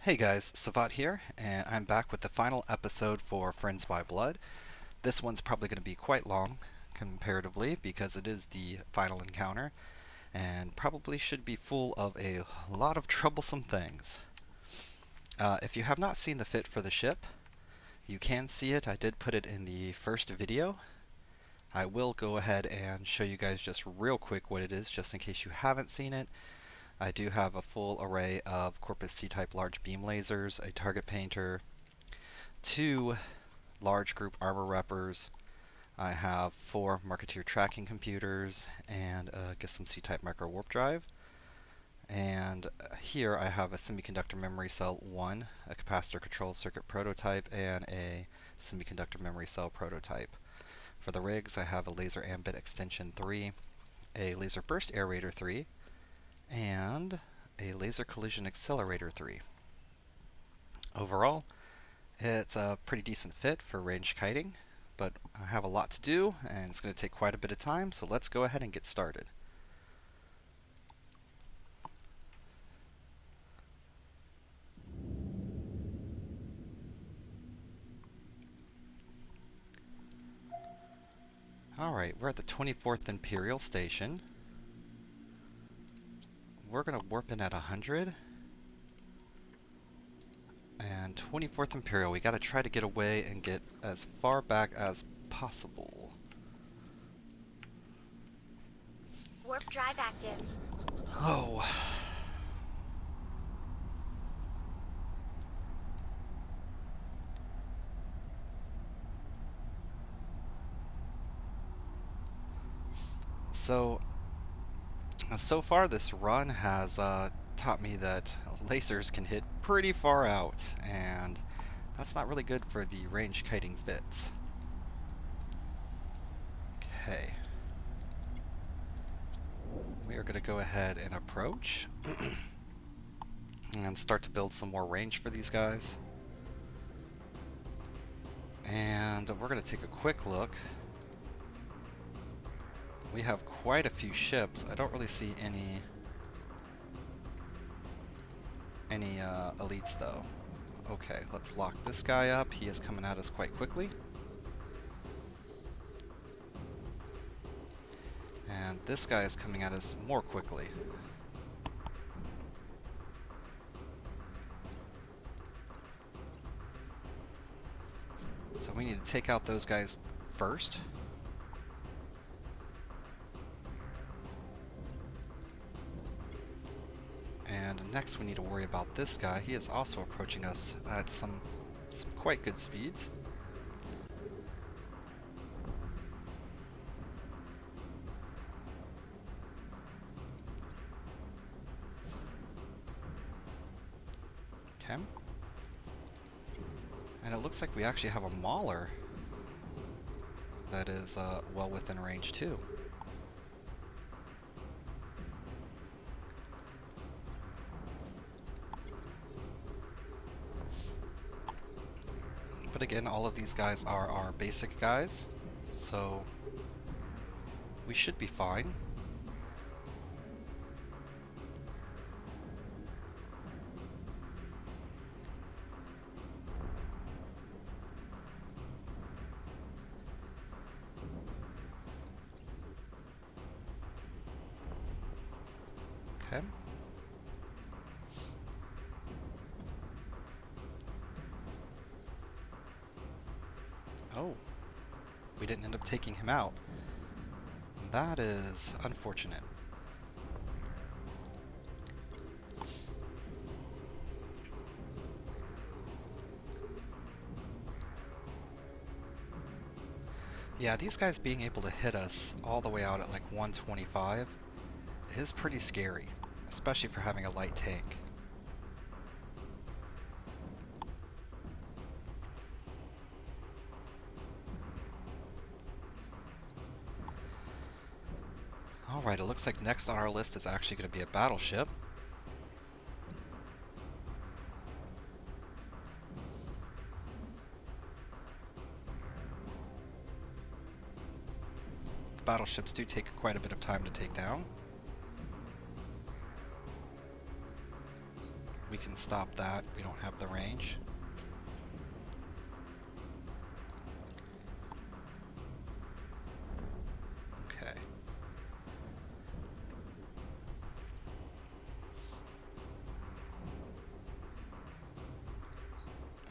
Hey guys, Sivat here, and I'm back with the final episode for Friends by Blood. This one's probably going to be quite long, comparatively, because it is the final encounter, and probably should be full of a lot of troublesome things. If you have not seen the fit for the ship, you can see it. I did put it in the first video. I will go ahead and show you guys just real quick what it is, just in case you haven't seen it. I do have a full array of Corpus C-type large beam lasers, a target painter, two large group armor reppers. I have four Marketeer tracking computers and some C-type micro warp drive. And here I have a semiconductor memory cell 1, a capacitor control circuit prototype, and a semiconductor memory cell prototype. For the rigs, I have a laser ambit extension 3, a laser burst aerator 3, and a laser collision accelerator 3. Overall, it's a pretty decent fit for range kiting, but I have a lot to do and it's going to take quite a bit of time, so let's go ahead and get started. Alright, we're at the 24th Imperial Station. We're going to warp in at 100. And 24th Imperial, we got to try to get away and get as far back as possible. Warp drive active. Oh. So far this run has taught me that lasers can hit pretty far out, and that's not really good for the range kiting fits. Okay. We are going to go ahead and approach and start to build some more range for these guys. And we're going to take a quick look. We have quite a few ships. I don't really see any elites though. Okay, let's lock this guy up. He is coming at us quite quickly. And this guy is coming at us more quickly. So we need to take out those guys first. And next we need to worry about this guy. He is also approaching us at some quite good speeds. Okay. And it looks like we actually have a mauler that is well within range too. But again, all of these guys are our basic guys, so we should be fine. Okay. Oh, we didn't end up taking him out. That is unfortunate. Yeah, these guys being able to hit us all the way out at like 125 is pretty scary, especially for having a light tank. Alright, it looks like next on our list is actually going to be a battleship. Battleships do take quite a bit of time to take down. We can stop that. We don't have the range. Okay.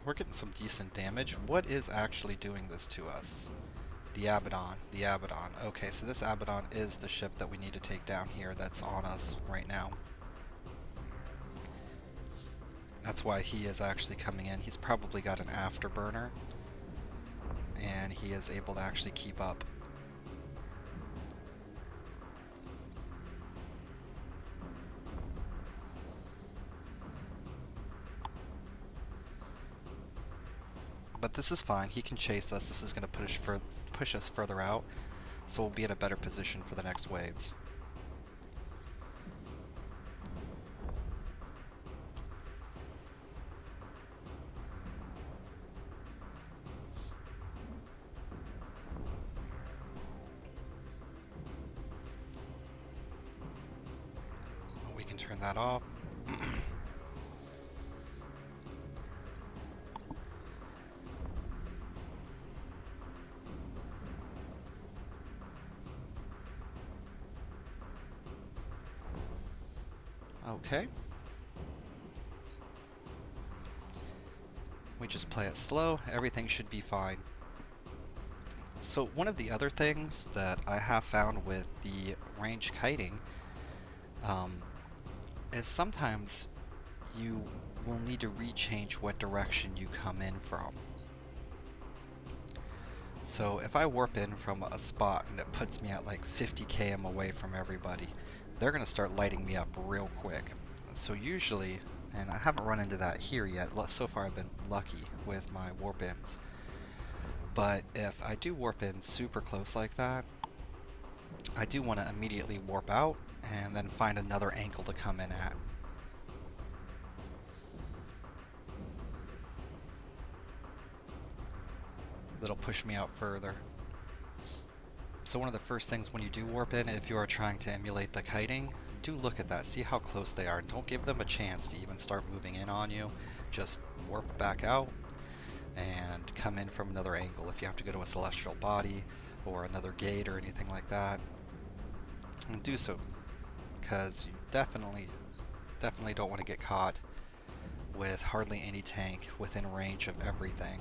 We're getting some decent damage. What is actually doing this to us? The Abaddon. The Abaddon. Okay, so this Abaddon is the ship that we need to take down here that's on us right now. That's why he is actually coming in. He's probably got an afterburner, and he is able to actually keep up. But this is fine. He can chase us. This is going to push us further out, so we'll be in a better position for the next waves. We can turn that off. Okay. We just play it slow. Everything should be fine. So one of the other things that I have found with the range kiting um, is sometimes you will need to rechange what direction you come in from. So if I warp in from a spot and it puts me at like 50 km away from everybody, they're going to start lighting me up real quick. So usually, and I haven't run into that here yet, so far I've been lucky with my warp ins. But if I do warp in super close like that, I do want to immediately warp out and then find another angle to come in at. That'll push me out further. So one of the first things when you do warp in, if you are trying to emulate the kiting, do look at that, see how close they are, and don't give them a chance to even start moving in on you. Just warp back out and come in from another angle. If you have to go to a celestial body or another gate or anything like that, and do so, because you definitely don't want to get caught with hardly any tank within range of everything.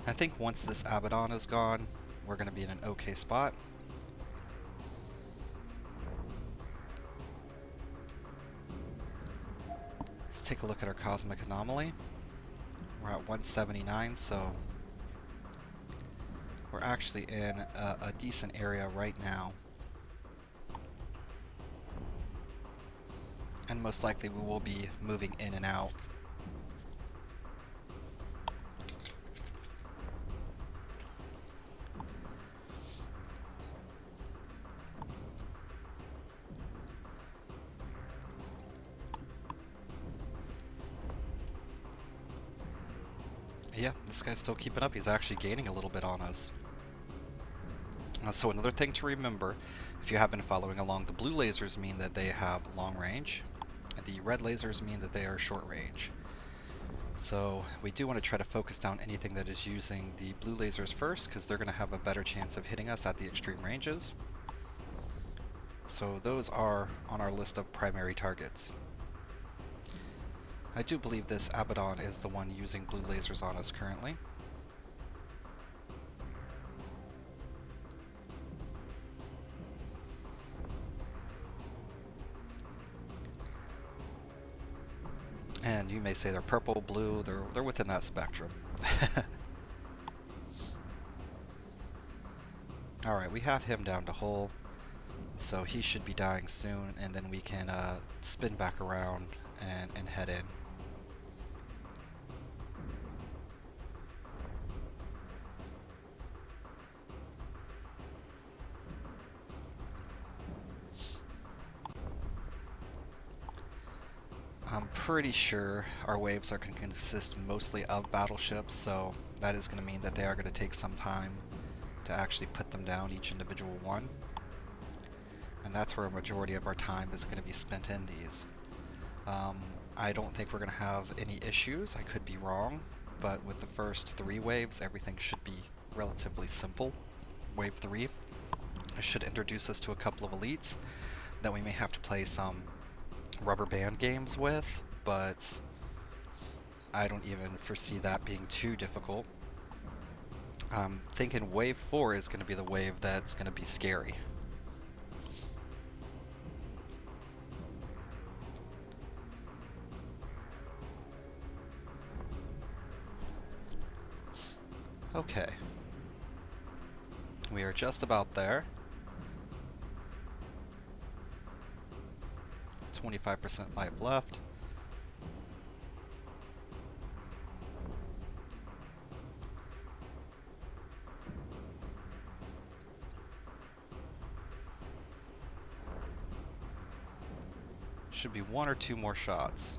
I think once this Abaddon is gone, we're going to be in an okay spot. Let's take a look at our cosmic anomaly. We're at 179, so we're actually in a decent area right now. And most likely we will be moving in and out. Yeah, this guy's still keeping up. He's actually gaining a little bit on us. So another thing to remember, if you have been following along, the blue lasers mean that they have long range. The red lasers mean that they are short range. So we do want to try to focus down anything that is using the blue lasers first, because they're going to have a better chance of hitting us at the extreme ranges. So those are on our list of primary targets. I do believe this Abaddon is the one using blue lasers on us currently. And you may say they're purple, blue, they're within that spectrum. Alright, we have him down to hull, so he should be dying soon, and then we can spin back around and head in. I'm pretty sure our waves are going to consist mostly of battleships, so that is going to mean that they are going to take some time to actually put them down, each individual one. And that's where a majority of our time is going to be spent in these. Um, I don't think we're going to have any issues. I could be wrong, but with the first 3 waves, everything should be relatively simple. Wave 3 should introduce us to a couple of elites that we may have to play some rubber band games with, but I don't even foresee that being too difficult. I'm thinking wave 4 is going to be the wave that's going to be scary. Okay. We are just about there. 25% life left. Should be 1 or 2 more shots.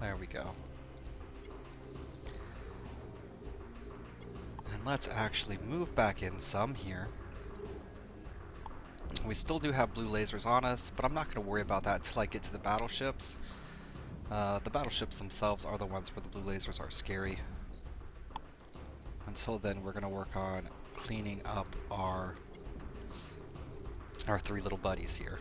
There we go. And let's actually move back in some here. We still do have blue lasers on us, but I'm not going to worry about that until I get to the battleships. The battleships themselves are the ones where the blue lasers are scary. Until then, we're going to work on cleaning up our 3 little buddies here.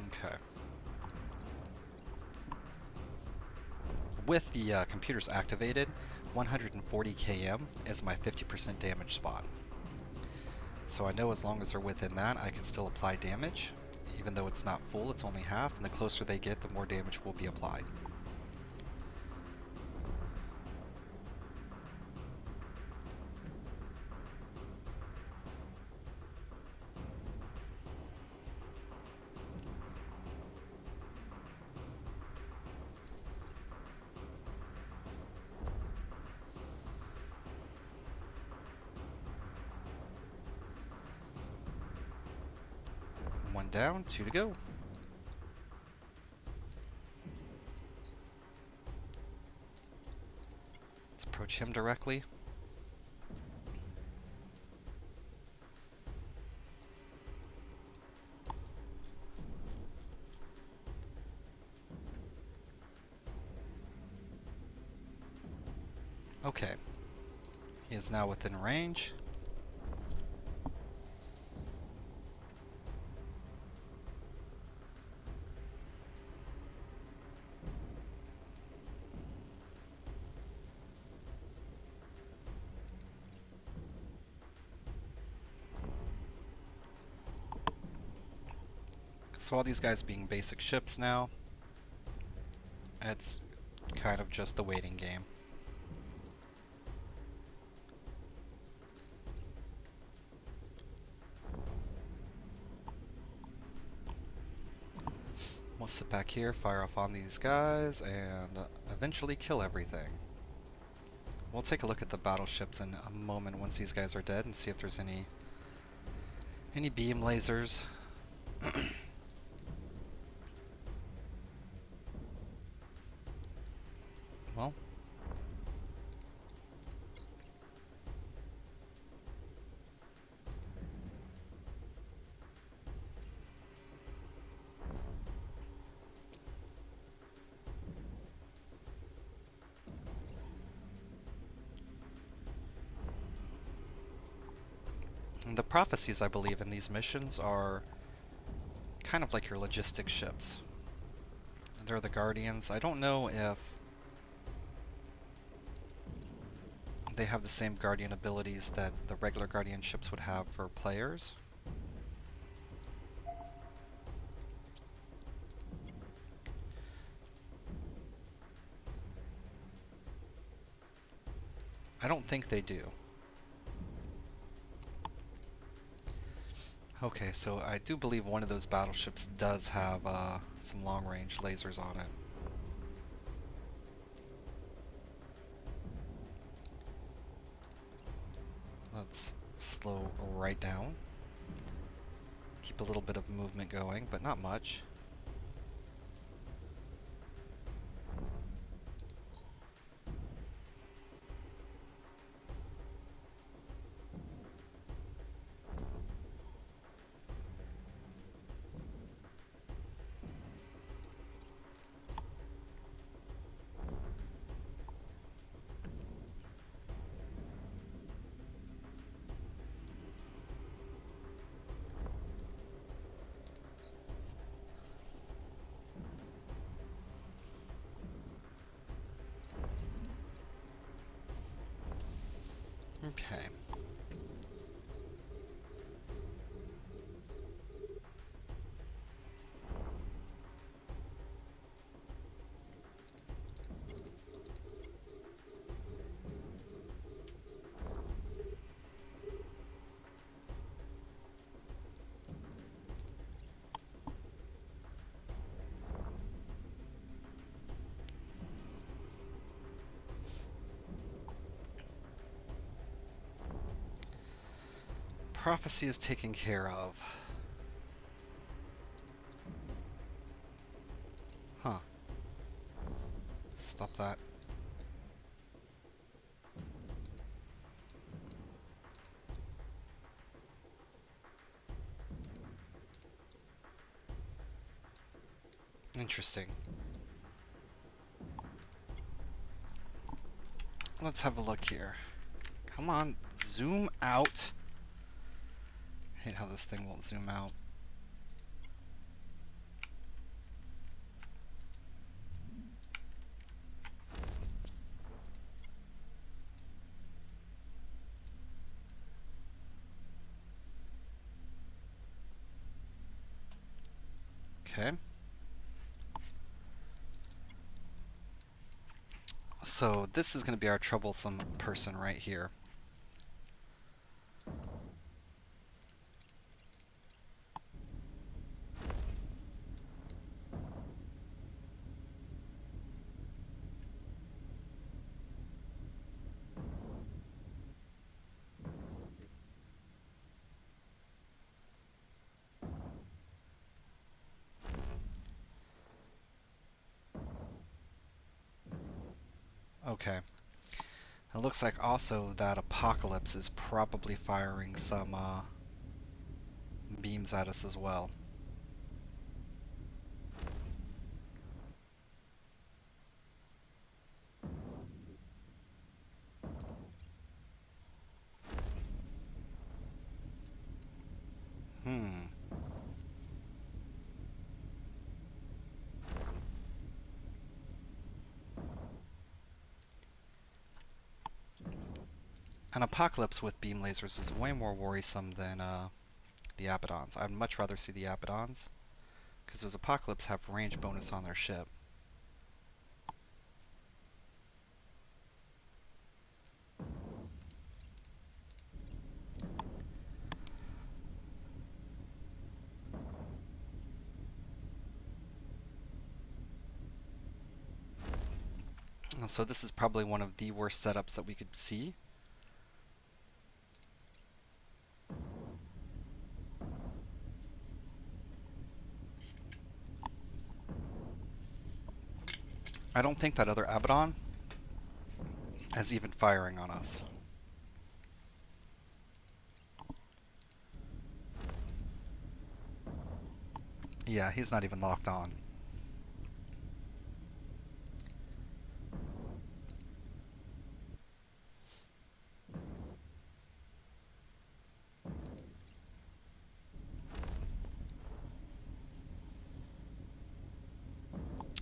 Okay. With the computers activated, 140 km is my 50% damage spot. So I know as long as they're within that, I can still apply damage. Even though it's not full, it's only half, and the closer they get, the more damage will be applied. One down, 2 to go. Let's approach him directly. Okay. He is now within range. So all these guys being basic ships now, it's kind of just the waiting game. We'll sit back here, fire off on these guys, and eventually kill everything. We'll take a look at the battleships in a moment once these guys are dead and see if there's any beam lasers. Well, the prophecies, I believe, in these missions are kind of like your logistics ships. They're the Guardians. I don't know if they have the same Guardian abilities that the regular Guardian ships would have for players. I don't think they do. Okay, so I do believe one of those battleships does have some long-range lasers on it. Let's slow right down. Keep a little bit of movement going, but not much. Okay. Prophecy is taken care of. Huh. Stop that. Interesting. Let's have a look here. Come on, zoom out. Hate how this thing won't zoom out. Okay. So this is going to be our troublesome person right here. Okay. It looks like also that Apocalypse is probably firing some beams at us as well. Hmm. An Apocalypse with beam lasers is way more worrisome than the Abaddons. I'd much rather see the Abaddons, because those Apocalypse have range bonus on their ship. So this is probably one of the worst setups that we could see. I don't think that other Abaddon is even firing on us. Yeah, he's not even locked on.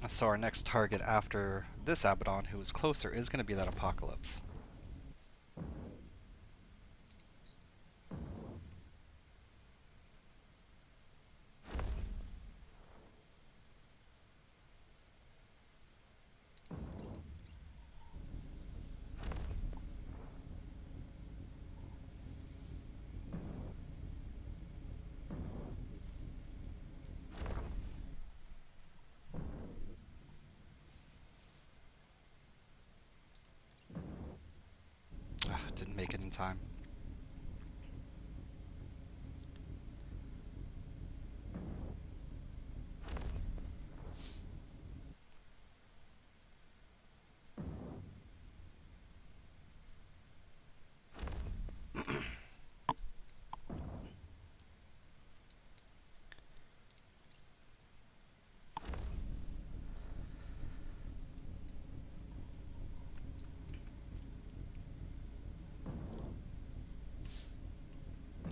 So our next target after this Abaddon, who is closer, is going to be that Apocalypse. Didn't make it in time.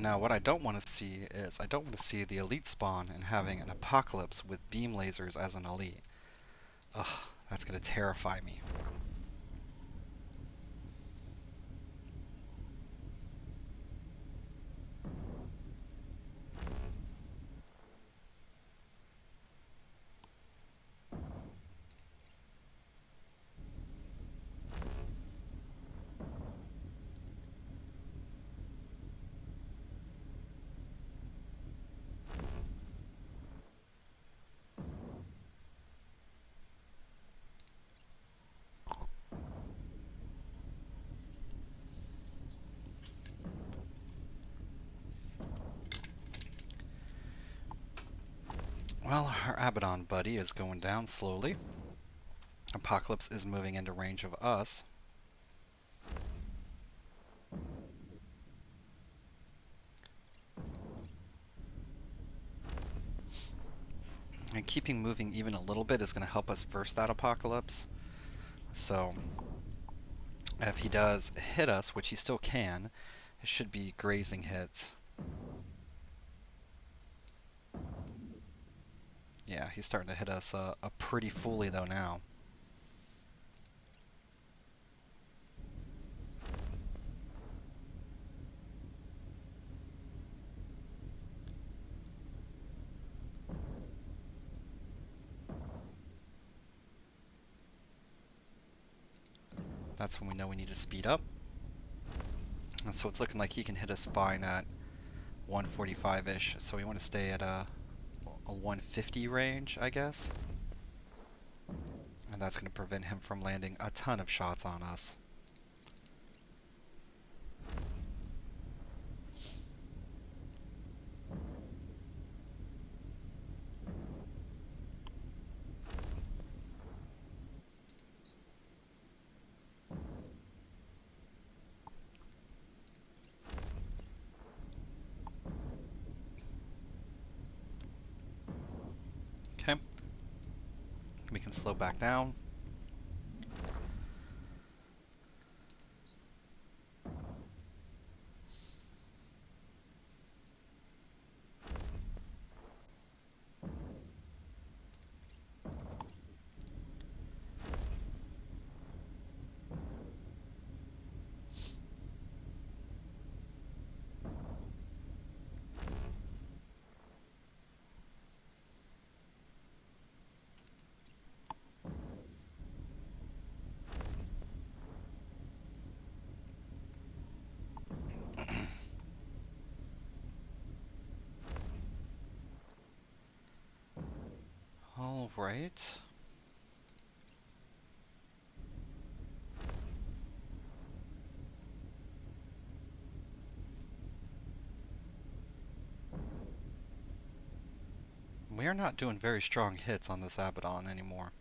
Now, what I don't want to see is I don't want to see the elite spawn and having an apocalypse with beam lasers as an elite. Ugh, that's gonna terrify me. Well, our Abaddon buddy is going down slowly. Apocalypse is moving into range of us. And keeping moving even a little bit is going to help us verse that Apocalypse. So, if he does hit us, which he still can, it should be grazing hits. Yeah, he's starting to hit us a pretty fully though now. That's when we know we need to speed up. And so it's looking like he can hit us fine at 145-ish, so we want to stay at a 150 range, I guess. And that's going to prevent him from landing a ton of shots on us. Okay. We can slow back down. All right. We are not doing very strong hits on this Abaddon anymore.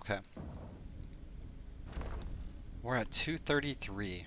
Okay. We're at 233.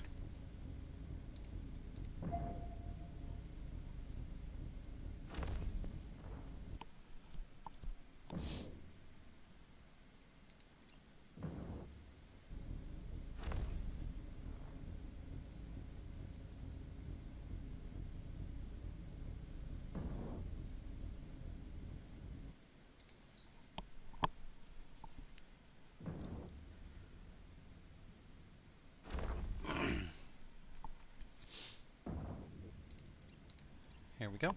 Here we go.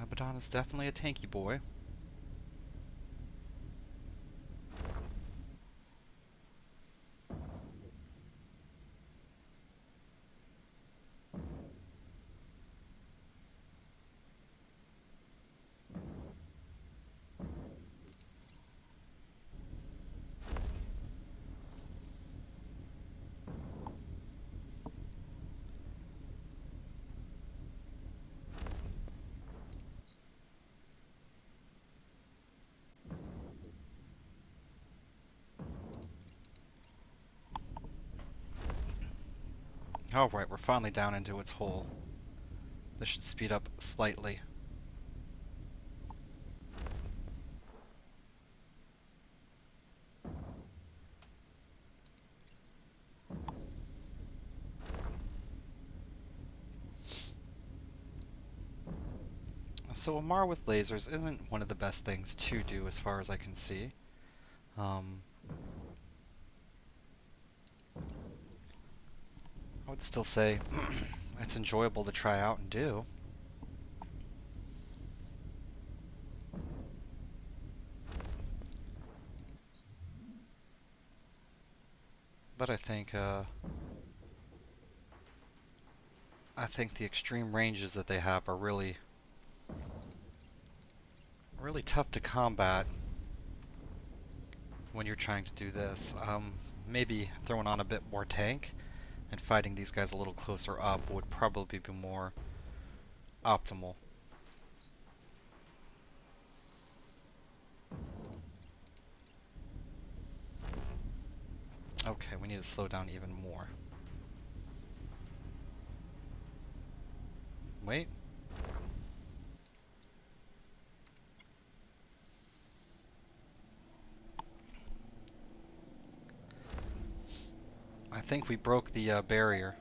Abaddon is definitely a tanky boy. Alright, we're finally down into its hole. This should speed up slightly. So a Mar with lasers isn't one of the best things to do as far as I can see. Um, I would still say it's enjoyable to try out and do. But I think the extreme ranges that they have are really tough to combat when you're trying to do this. Maybe throwing on a bit more tank and fighting these guys a little closer up would probably be more optimal. Okay, we need to slow down even more. Wait. I think we broke the barrier.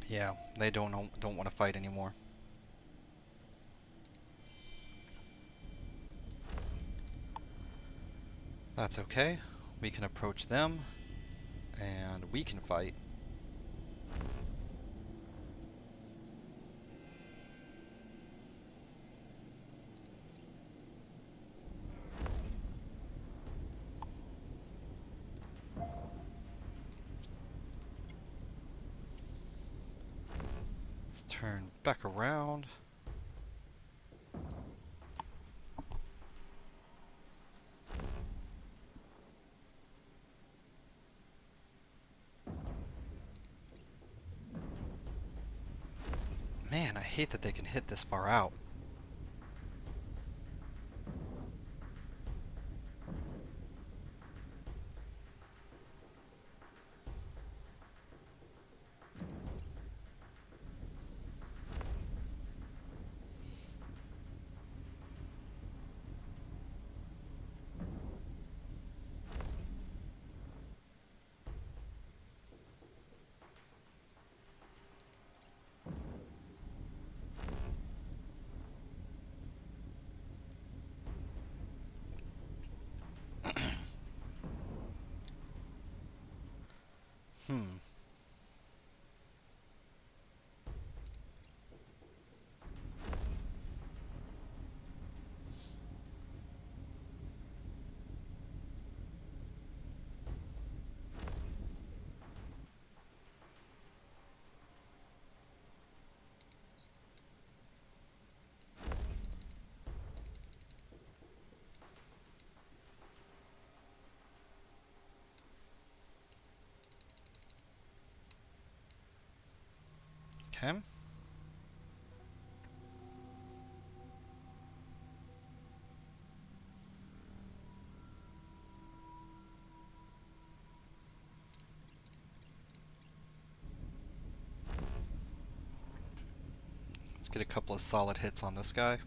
Yeah, they don't want to fight anymore. That's okay. We can approach them, and we can fight. Let's turn back around. Man, I hate that they can hit this far out. Hmm. Okay. Let's get a couple of solid hits on this guy.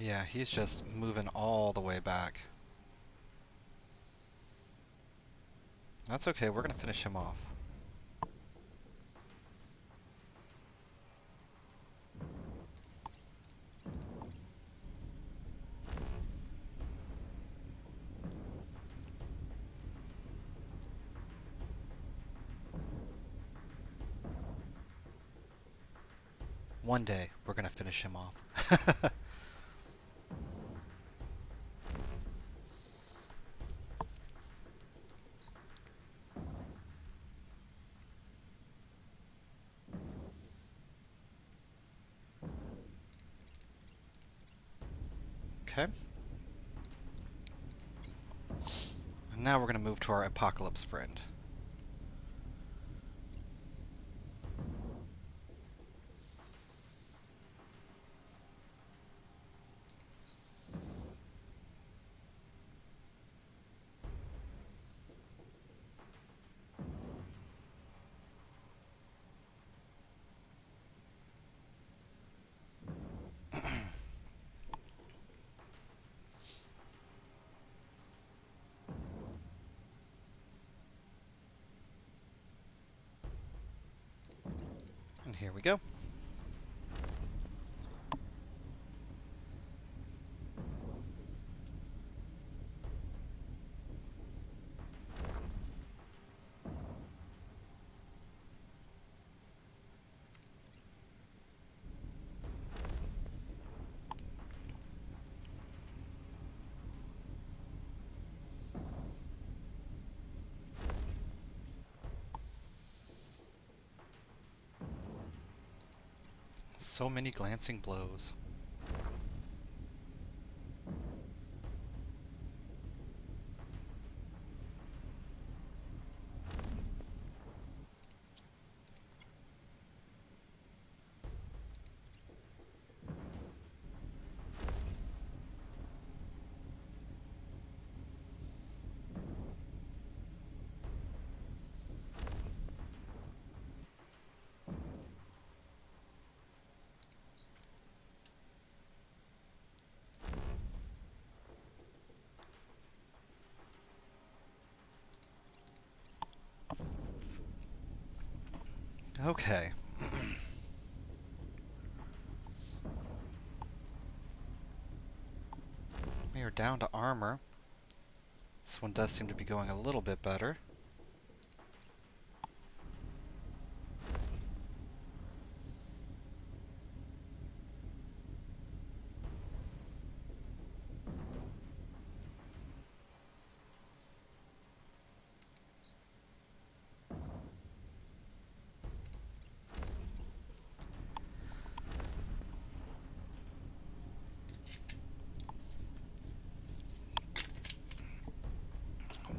Yeah, he's just moving all the way back. That's okay, we're gonna finish him off. One day, we're gonna finish him off. Okay. And now we're gonna move to our Apocalypse friend. And here we go. So many glancing blows. Okay. We are down to armor. This one does seem to be going a little bit better.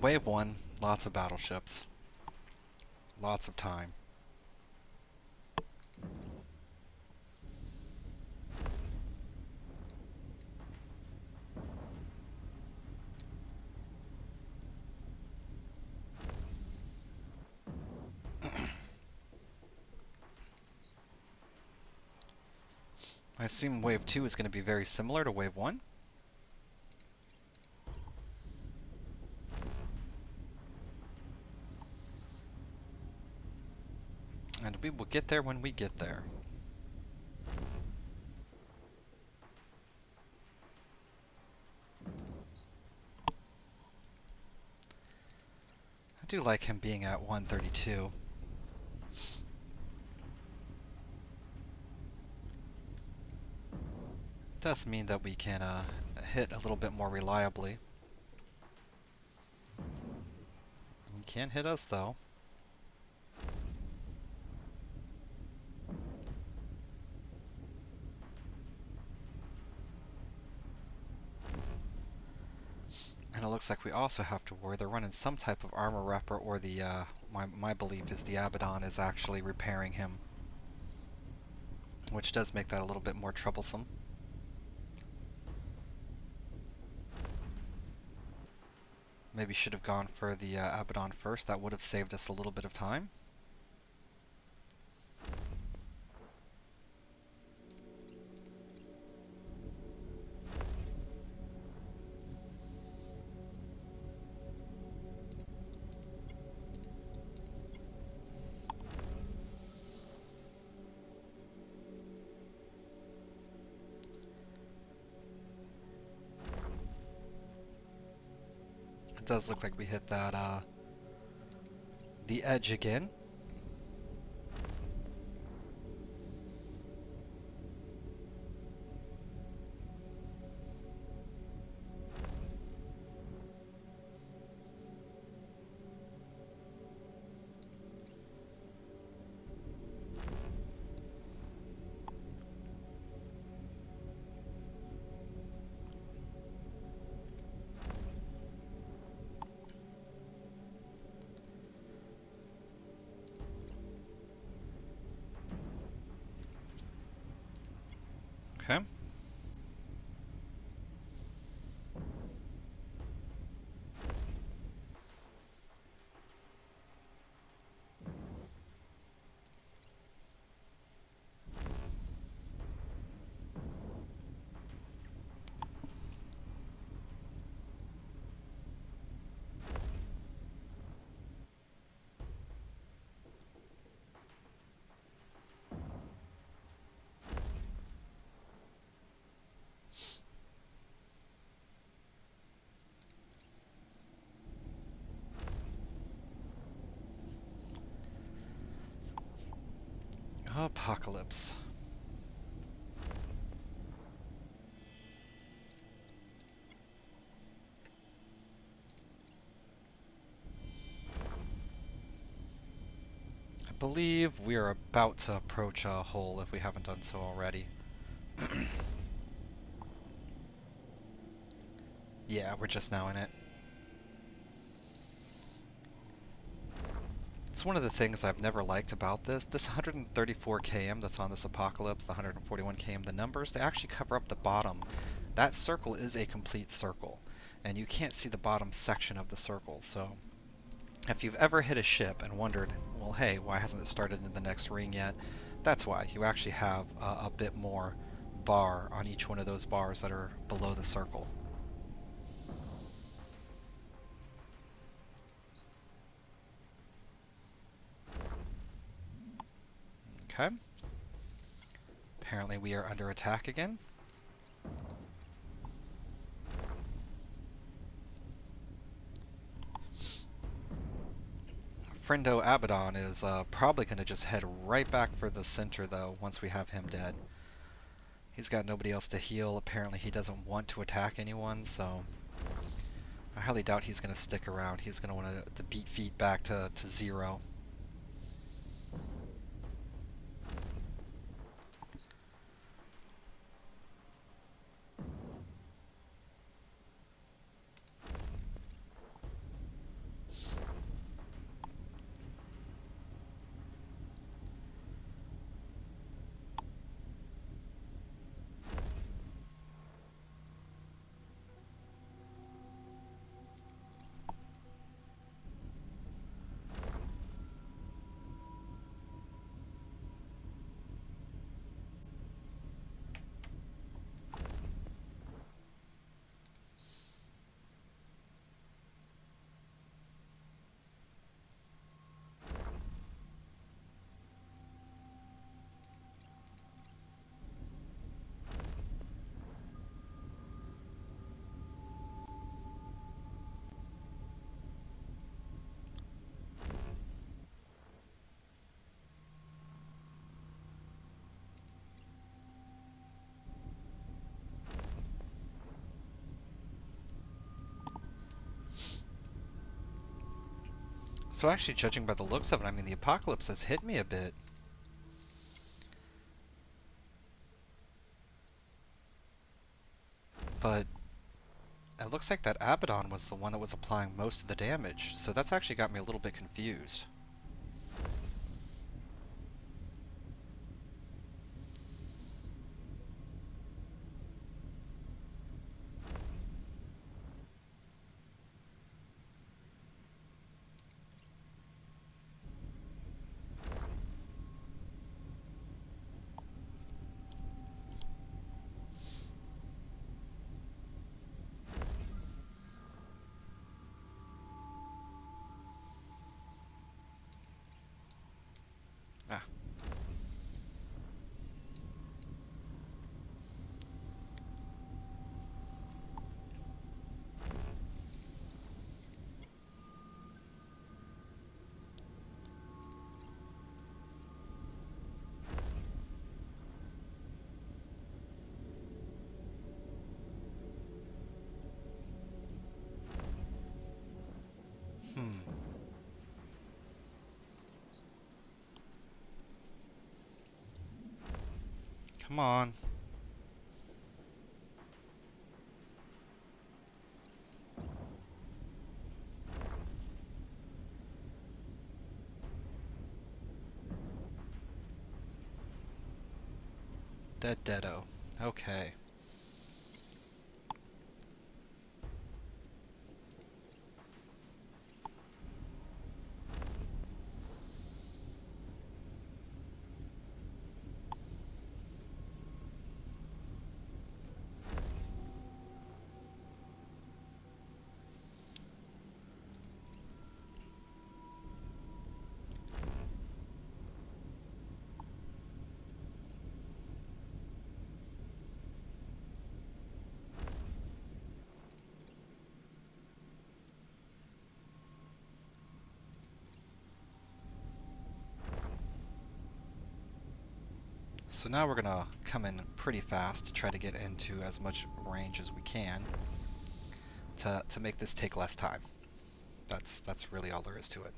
Wave 1, lots of battleships. Lots of time. I assume Wave 2 is going to be very similar to Wave 1. And we will get there when we get there. I do like him being at 132. It does mean that we can hit a little bit more reliably. He can't hit us though. And it looks like we also have to worry they're running some type of armor wrapper, or the my belief is the Abaddon is actually repairing him, which does make that a little bit more troublesome. Maybe should have gone for the Abaddon first. That would have saved us a little bit of time. It does look like we hit that the edge again. Okay. Apocalypse. I believe we are about to approach a hole if we haven't done so already. Yeah, we're just now in it. It's one of the things I've never liked about this. This 134 km that's on this Apocalypse, the 141 km, the numbers, they actually cover up the bottom. That circle is a complete circle, and you can't see the bottom section of the circle, so if you've ever hit a ship and wondered, well, hey, why hasn't it started in the next ring yet? That's why. You actually have a bit more bar on each one of those bars that are below the circle. Okay. Apparently we are under attack again. Friendo Abaddon is probably going to just head right back for the center, though, once we have him dead. He's got nobody else to heal. Apparently he doesn't want to attack anyone, so I highly doubt he's going to stick around. He's going to want to beat feet back to 0. So actually, judging by the looks of it, I mean, the Apocalypse has hit me a bit. But it looks like that Abaddon was the one that was applying most of the damage, so that's actually got me a little bit confused. Ah. Hmm. Come on. Dead deado. Okay. So now we're gonna come in pretty fast to try to get into as much range as we can to make this take less time. That's really all there is to it.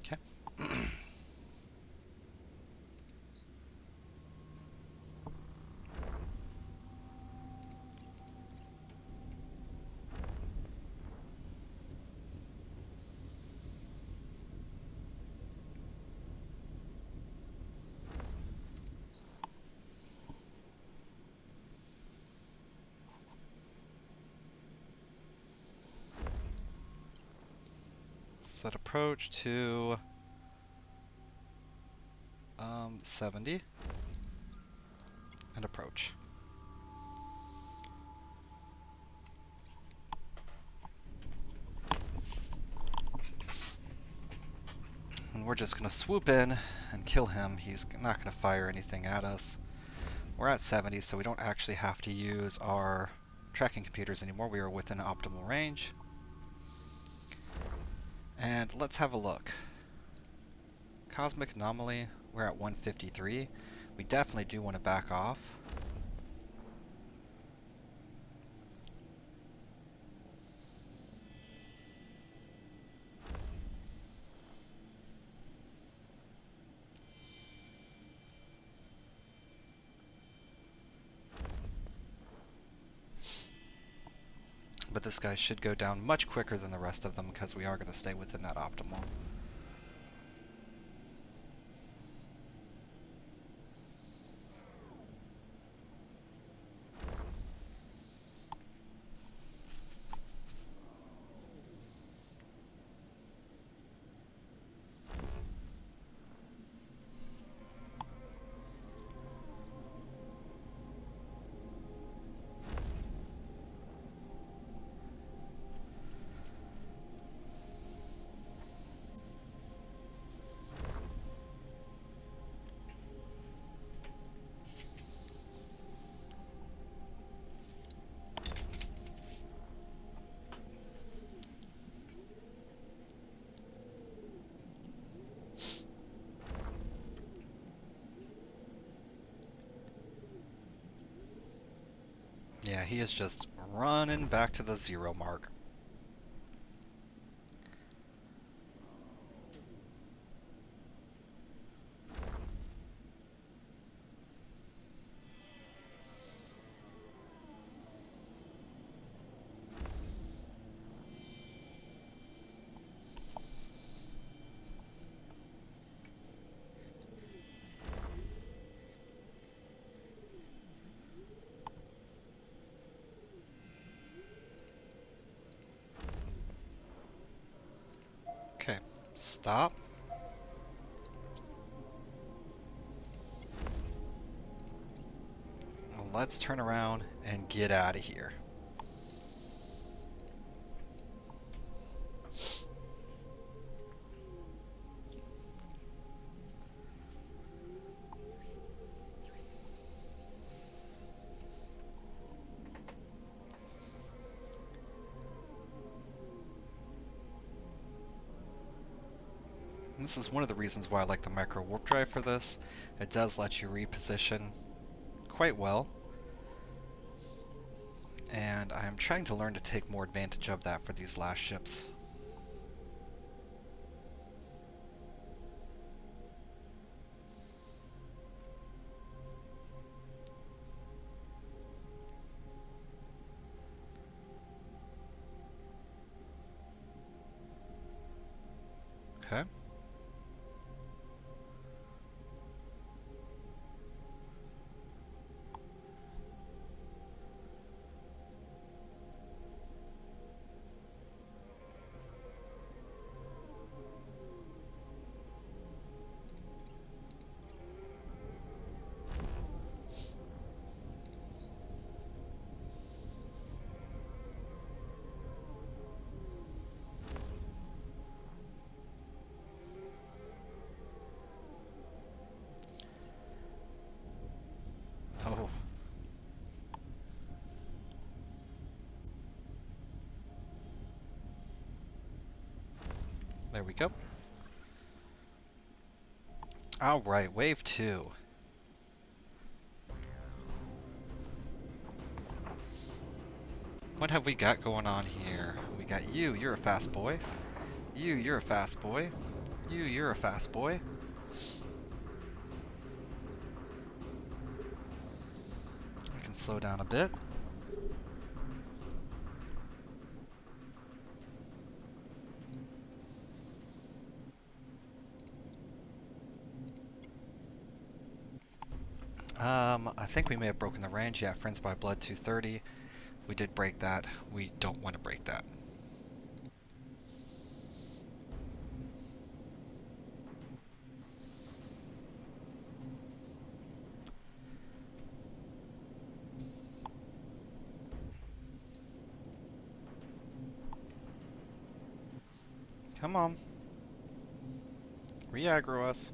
Okay. Set approach to 70 and approach. And we're just gonna swoop in and kill him. He's not gonna fire anything at us. We're at 70, so we don't actually have to use our tracking computers anymore. We are within optimal range. And let's have a look. Cosmic anomaly, we're at 153. We definitely do want to back off. But this guy should go down much quicker than the rest of them because we are going to stay within that optimal. Yeah, he is just running back to the 0 mark. Okay, stop. Let's turn around and get out of here. And this is one of the reasons why I like the micro warp drive for this. It does let you reposition quite well. And I'm trying to learn to take more advantage of that for these last ships. There we go. Alright, wave 2. What have we got going on here? We got you, you're a fast boy. You, you're a fast boy. You, you're a fast boy. We can slow down a bit. I think we may have broken the range. Yeah, Friends by Blood 230. We did break that. We don't want to break that. Come on. Re-aggro us.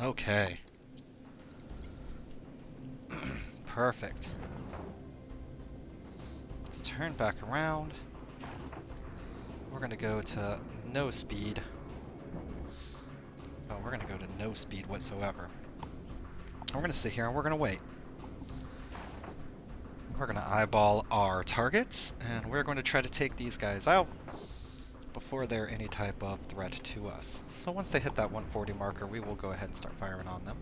Okay. Perfect. Let's turn back around. We're going to go to no speed. Oh, we're going to go to no speed whatsoever. We're going to sit here and we're going to wait. We're going to eyeball our targets, and we're going to try to take these guys out before they're any type of threat to us. So once they hit that 140 marker, we will go ahead and start firing on them.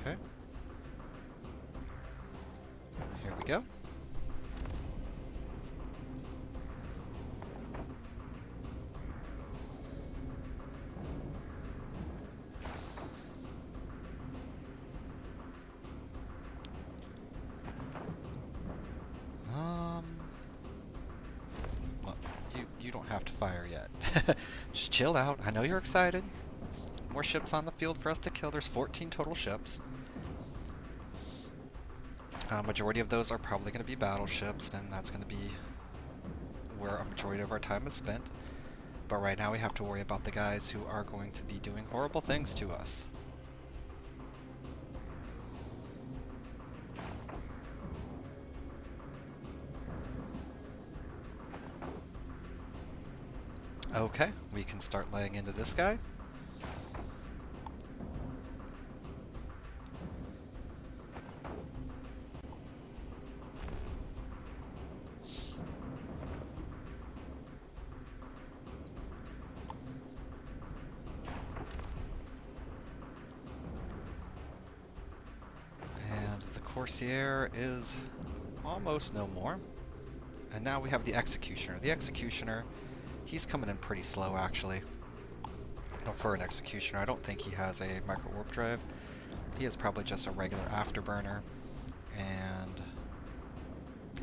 Okay. Here we go. Well, you don't have to fire yet. Just chill out. I know you're excited. More ships on the field for us to kill. There's 14 total ships. Majority of those are probably going to be battleships, and that's going to be where a majority of our time is spent. But right now we have to worry about the guys who are going to be doing horrible things to us. Okay, we can start laying into this guy. And the Corsair is almost no more. And now we have the Executioner. The Executioner, he's coming in pretty slow, actually. For an Executioner, I don't think he has a micro warp drive. He is probably just a regular afterburner. And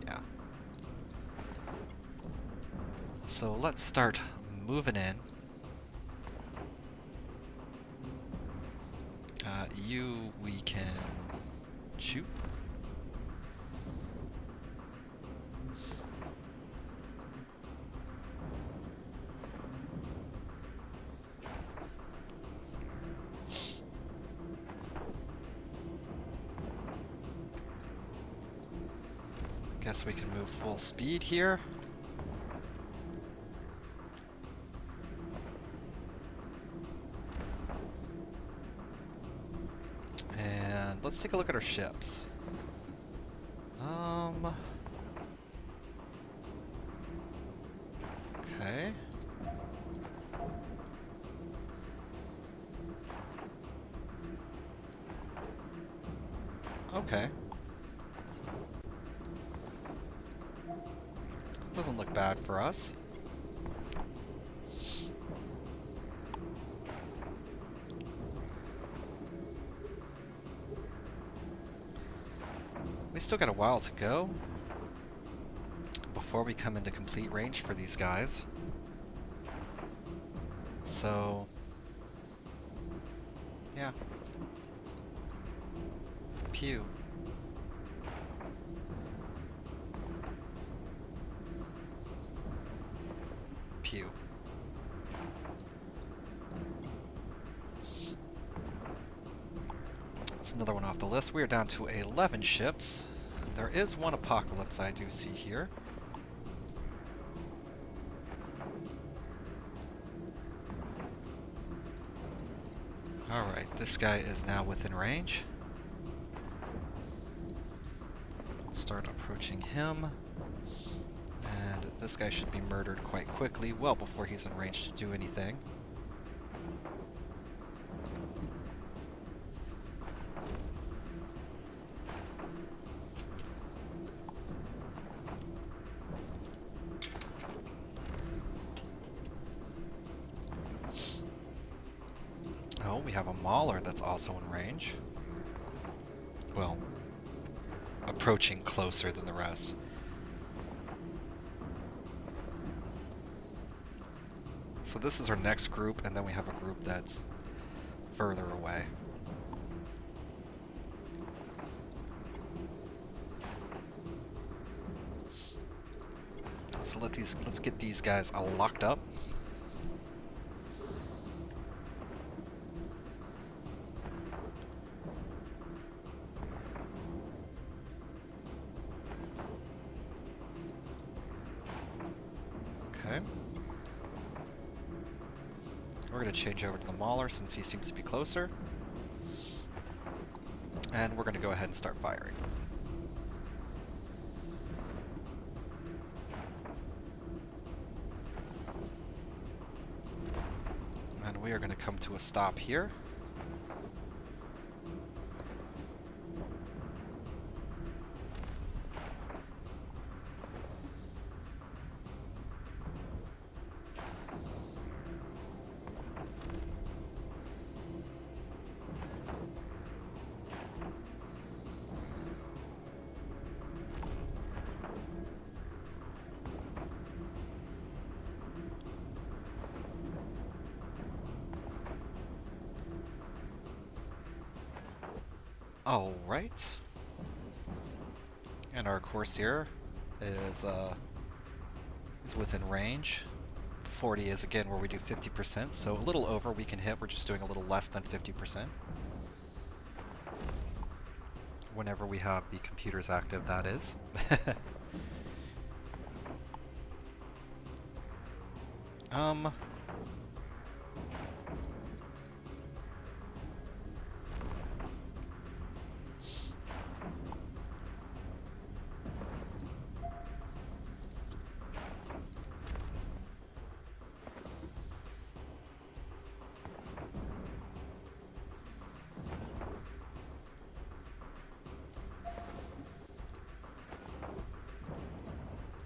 yeah. So let's start moving in. You, we can shoot. Guess we can move full speed here. And let's take a look at our ships. Okay. Okay. Doesn't look bad for us. We still got a while to go before we come into complete range for these guys. So, yeah. Pew. That's another one off the list. We are down to 11 ships. And there is one apocalypse I do see here. Alright, this guy is now within range. Let's start approaching him. And this guy should be murdered quite quickly, well before he's in range to do anything. Oh, we have a mauler that's also in range. Well, approaching closer than the rest. So this is our next group, and then we have a group that's further away. So let's get these guys all locked up. Okay. We're going to change over to the mauler since he seems to be closer. And we're going to go ahead and start firing. And we are going to come to a stop here. Alright. And our Corsair is within range. 40 is again where we do 50%, so a little over we can hit. We're just doing a little less than 50%. Whenever we have the computers active, that is. um...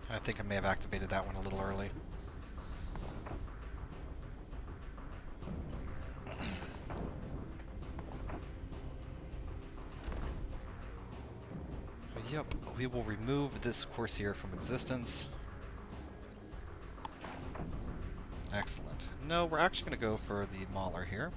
I think I may have activated that one a little early. Yep, we will remove this Corsair from existence. Excellent. No, we're actually going to go for the mauler here.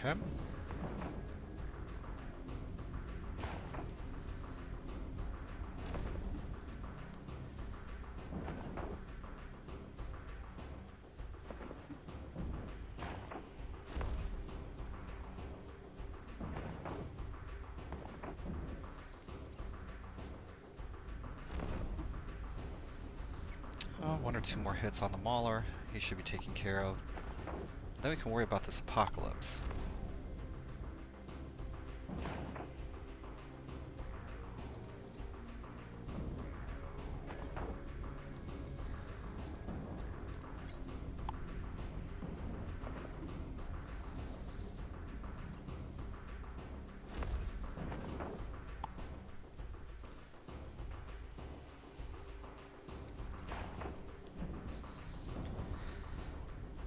Okay. One or two more hits on the mauler. He should be taken care of. Then we can worry about this apocalypse.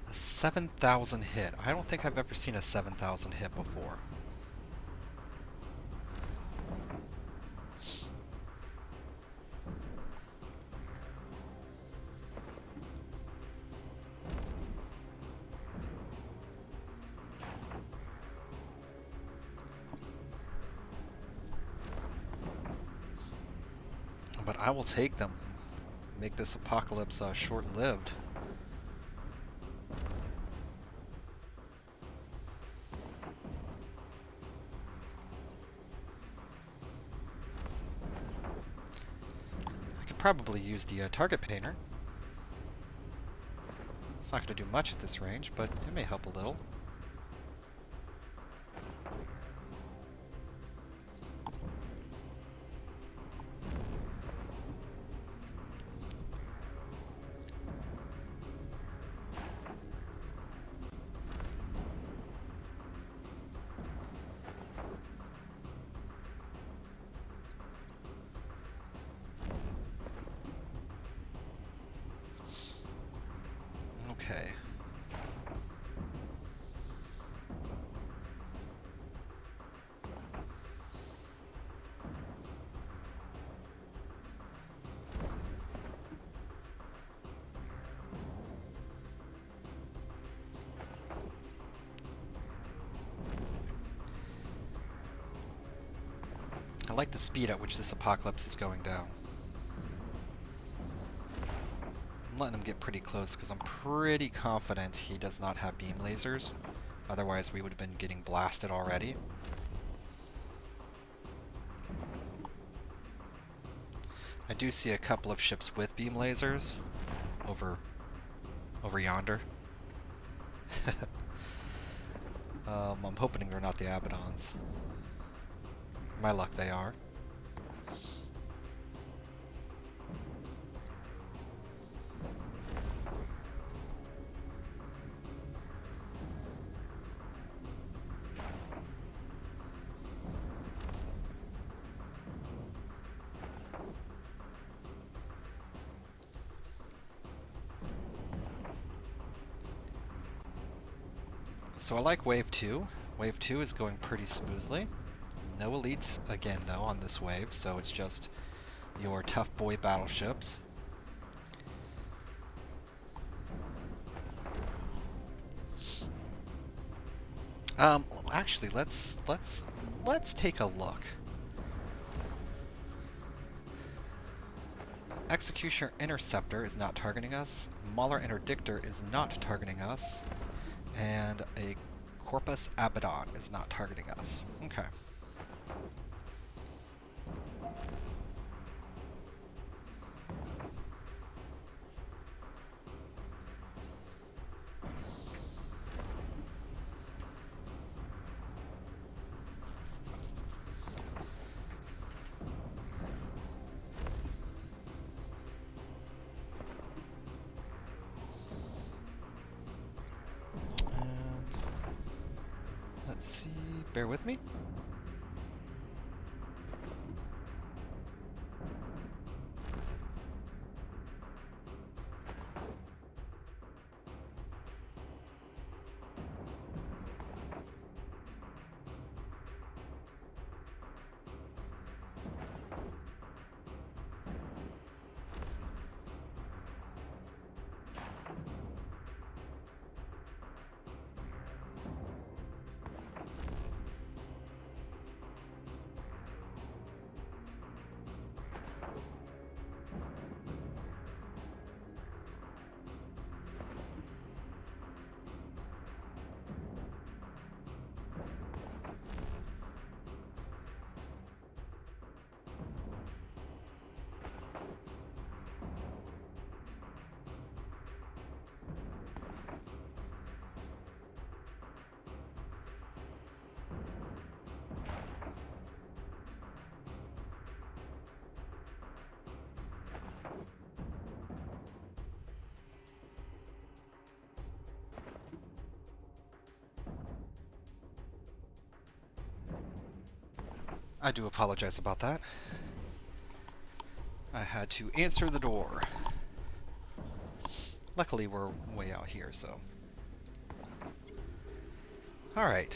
A 7,000 hit. I don't think I've ever seen a 7,000 hit before. I will take them. Make this apocalypse short-lived. I could probably use the target painter. It's not going to do much at this range, but it may help a little. Okay. I like the speed at which this apocalypse is going down. I'm letting him get pretty close because I'm pretty confident he does not have beam lasers. Otherwise we would have been getting blasted already. I do see a couple of ships with beam lasers over yonder. I'm hoping they're not the Abaddons. My luck, they are. So I like Wave 2. Wave 2 is going pretty smoothly. No elites again, though, on this wave, so it's just your tough boy battleships. Actually, let's take a look. Executioner Interceptor is not targeting us. Mauler Interdictor is not targeting us. And a Corpus Abaddon is not targeting us. Okay. Let's see, bear with me. I do apologize about that. I had to answer the door. Luckily, we're way out here, so. Alright.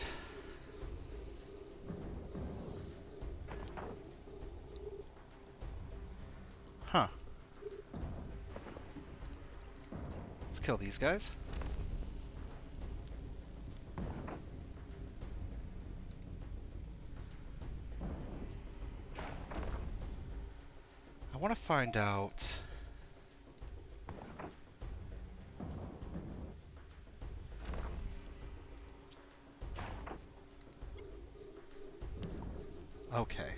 Huh. Let's kill these guys. I want to find out... Okay.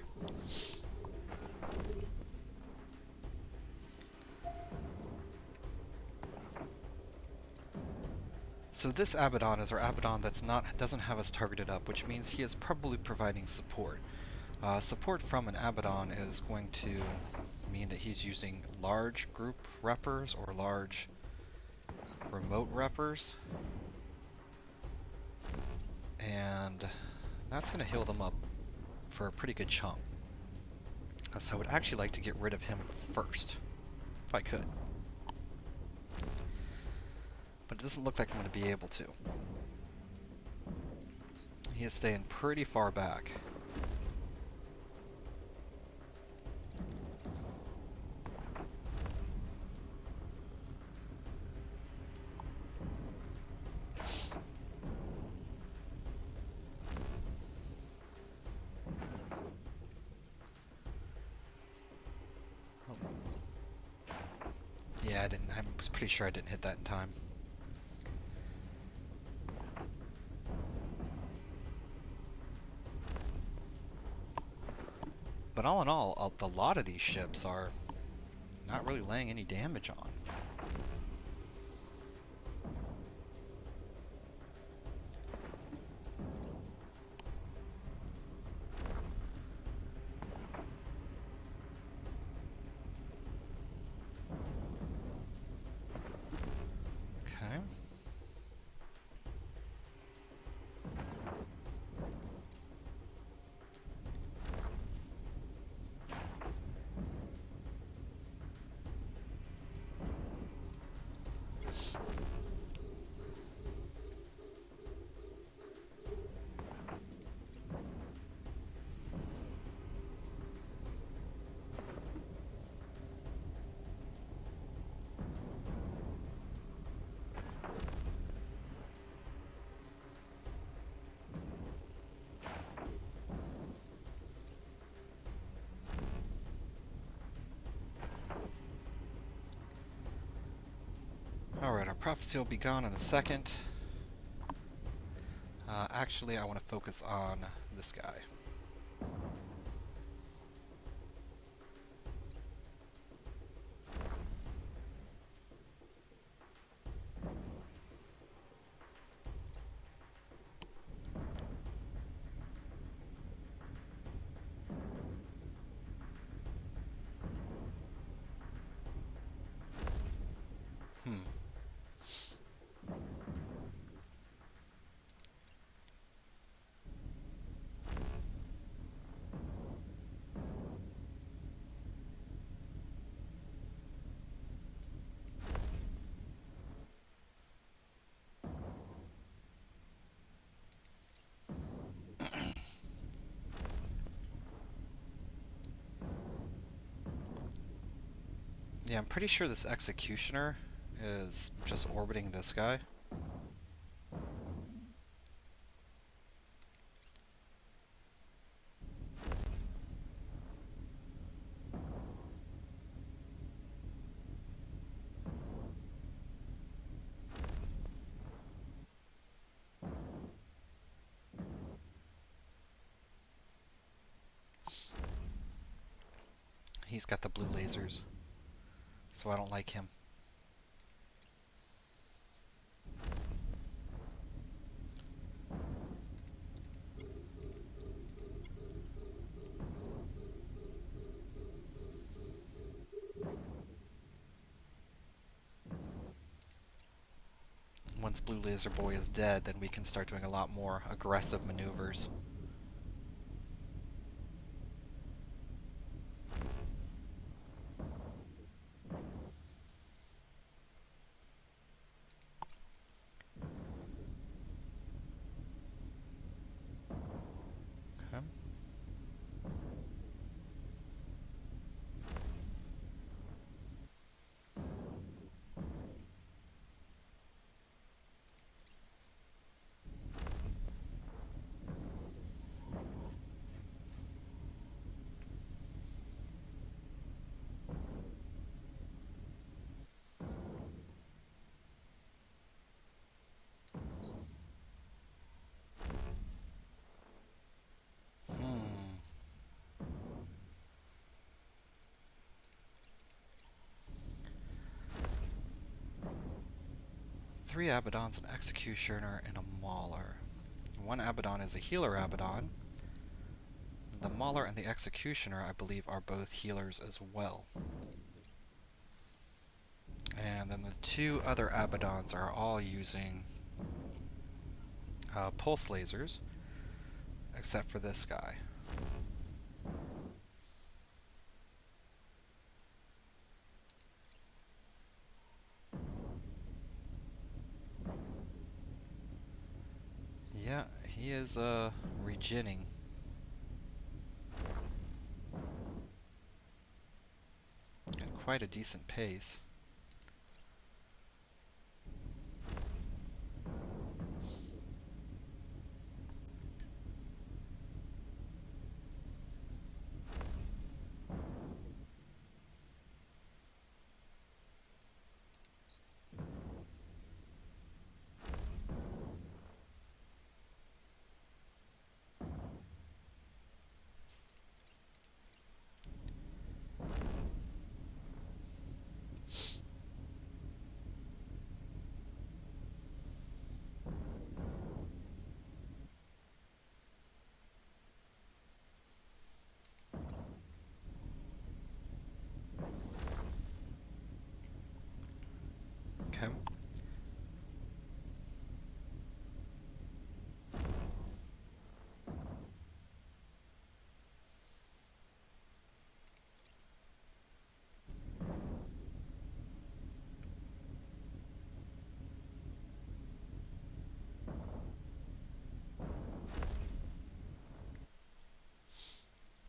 So this Abaddon is our Abaddon doesn't have us targeted up, which means he is probably providing support. Support from an Abaddon is going to mean that he's using large group reppers or large remote reppers, and that's going to heal them up for a pretty good chunk. So I would actually like to get rid of him first, if I could. But it doesn't look like I'm going to be able to. He is staying pretty far back. Yeah, I was pretty sure I didn't hit that in time. But all in all, a lot of these ships are not really laying any damage on. Okay. Alright, our prophecy will be gone in a second. Actually, I want to focus on this guy. Hmm. Yeah, I'm pretty sure this Executioner is just orbiting this guy. He's got the blue lasers, so I don't like him. Once Blue Laser Boy is dead, then we can start doing a lot more aggressive maneuvers. Okay. 3 Abaddons, an Executioner, and a Mauler. One Abaddon is a healer Abaddon. The Mauler and the Executioner, I believe, are both healers as well. And then the 2 other Abaddons are all using pulse lasers, except for this guy. Yeah, he is regenning. At quite a decent pace. Okay.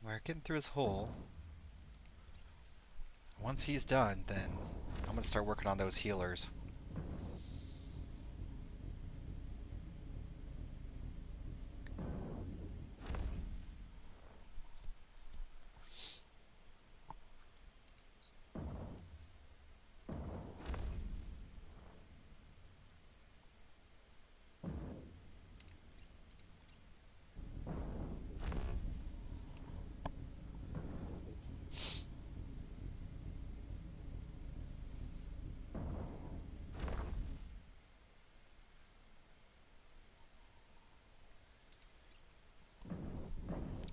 We're getting through his hole. Once he's done, then I'm going to start working on those healers.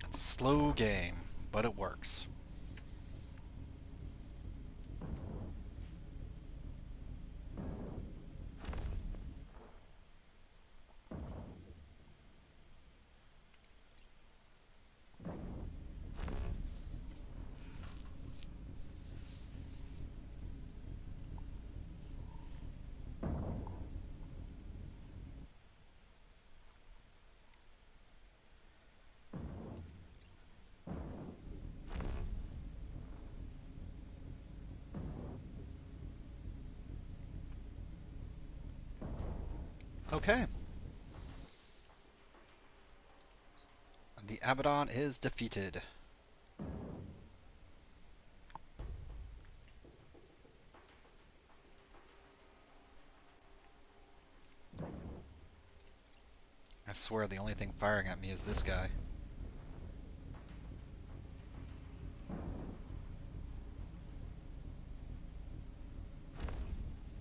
It's a slow game, but it works. Okay. The Abaddon is defeated. I swear the only thing firing at me is this guy.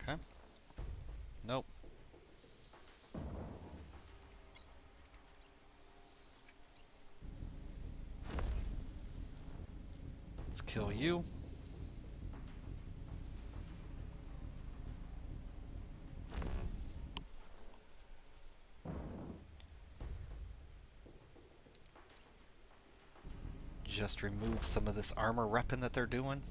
Okay. Nope. Let's kill you. Just remove some of this armor repping that they're doing.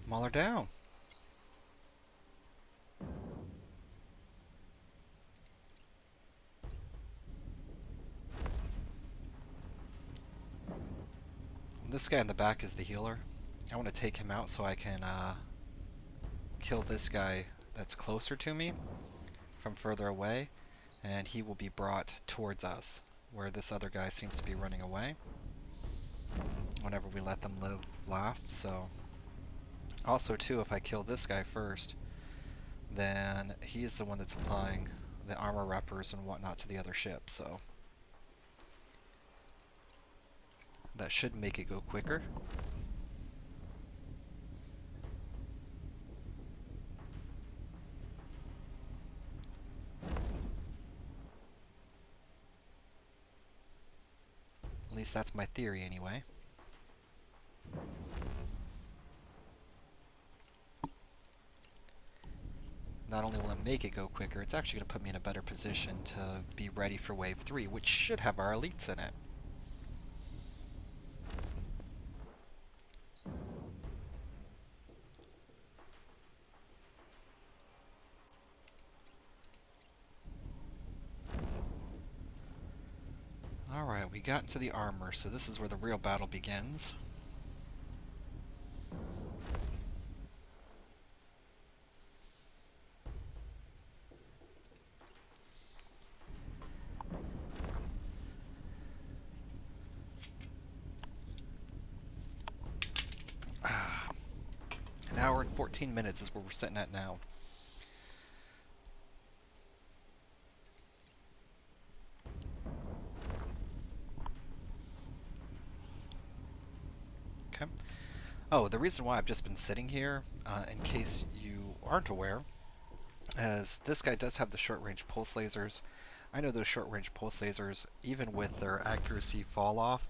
Mauler down. This guy in the back is the healer. I want to take him out so I can kill this guy that's closer to me from further away, and he will be brought towards us, where this other guy seems to be running away whenever we let them live last. So also too, if I kill this guy first, then he's the one that's applying the armor reppers and whatnot to the other ship, so that should make it go quicker. At least that's my theory anyway. Not only will it make it go quicker, it's actually going to put me in a better position to be ready for Wave 3, which should have our elites in it. Alright, we got into the armor, so this is where the real battle begins. An hour and 14 minutes is where we're sitting at now. Okay. Oh, the reason why I've just been sitting here, in case you aren't aware, is this guy does have the short-range pulse lasers. I know those short-range pulse lasers, even with their accuracy fall-off,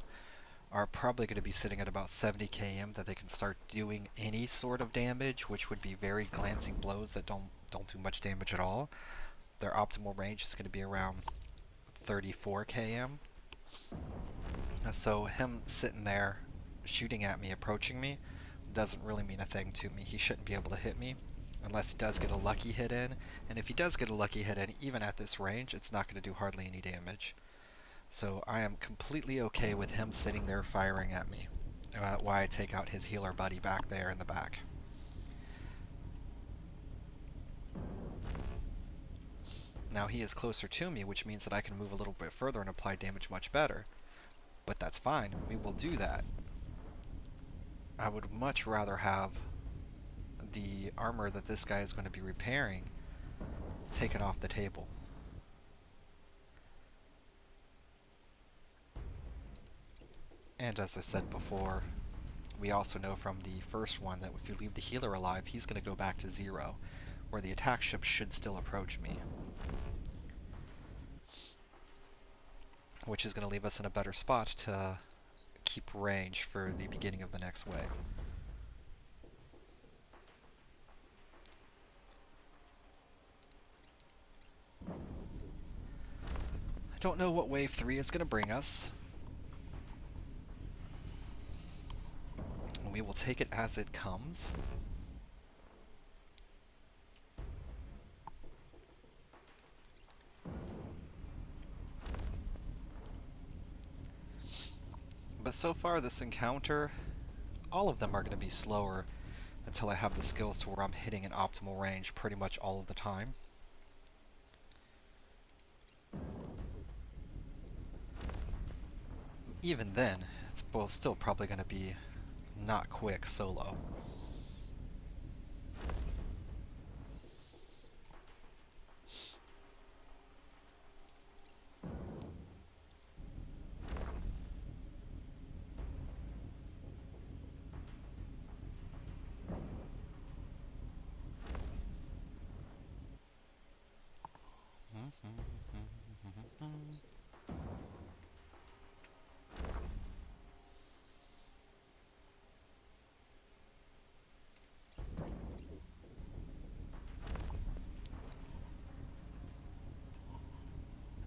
are probably going to be sitting at about 70 km that they can start doing any sort of damage, which would be very glancing blows that don't do much damage at all. Their optimal range is going to be around 34 km. So him sitting there shooting at me, approaching me, doesn't really mean a thing to me. He shouldn't be able to hit me unless he does get a lucky hit in, and if he does get a lucky hit in, even at this range, it's not going to do hardly any damage. So I am completely okay with him sitting there firing at me while I take out his healer buddy back there in the back. Now he is closer to me, which means that I can move a little bit further and apply damage much better. But that's fine, we will do that. I would much rather have the armor that this guy is going to be repairing taken off the table. And as I said before, we also know from the first one that if you leave the healer alive, he's going to go back to 0, where the attack ship should still approach me. Which is going to leave us in a better spot to keep range for the beginning of the next wave. I don't know what Wave 3 is going to bring us. We will take it as it comes. But so far this encounter, all of them are going to be slower until I have the skills to where I'm hitting an optimal range pretty much all of the time. Even then, it's both still probably going to be not quick solo.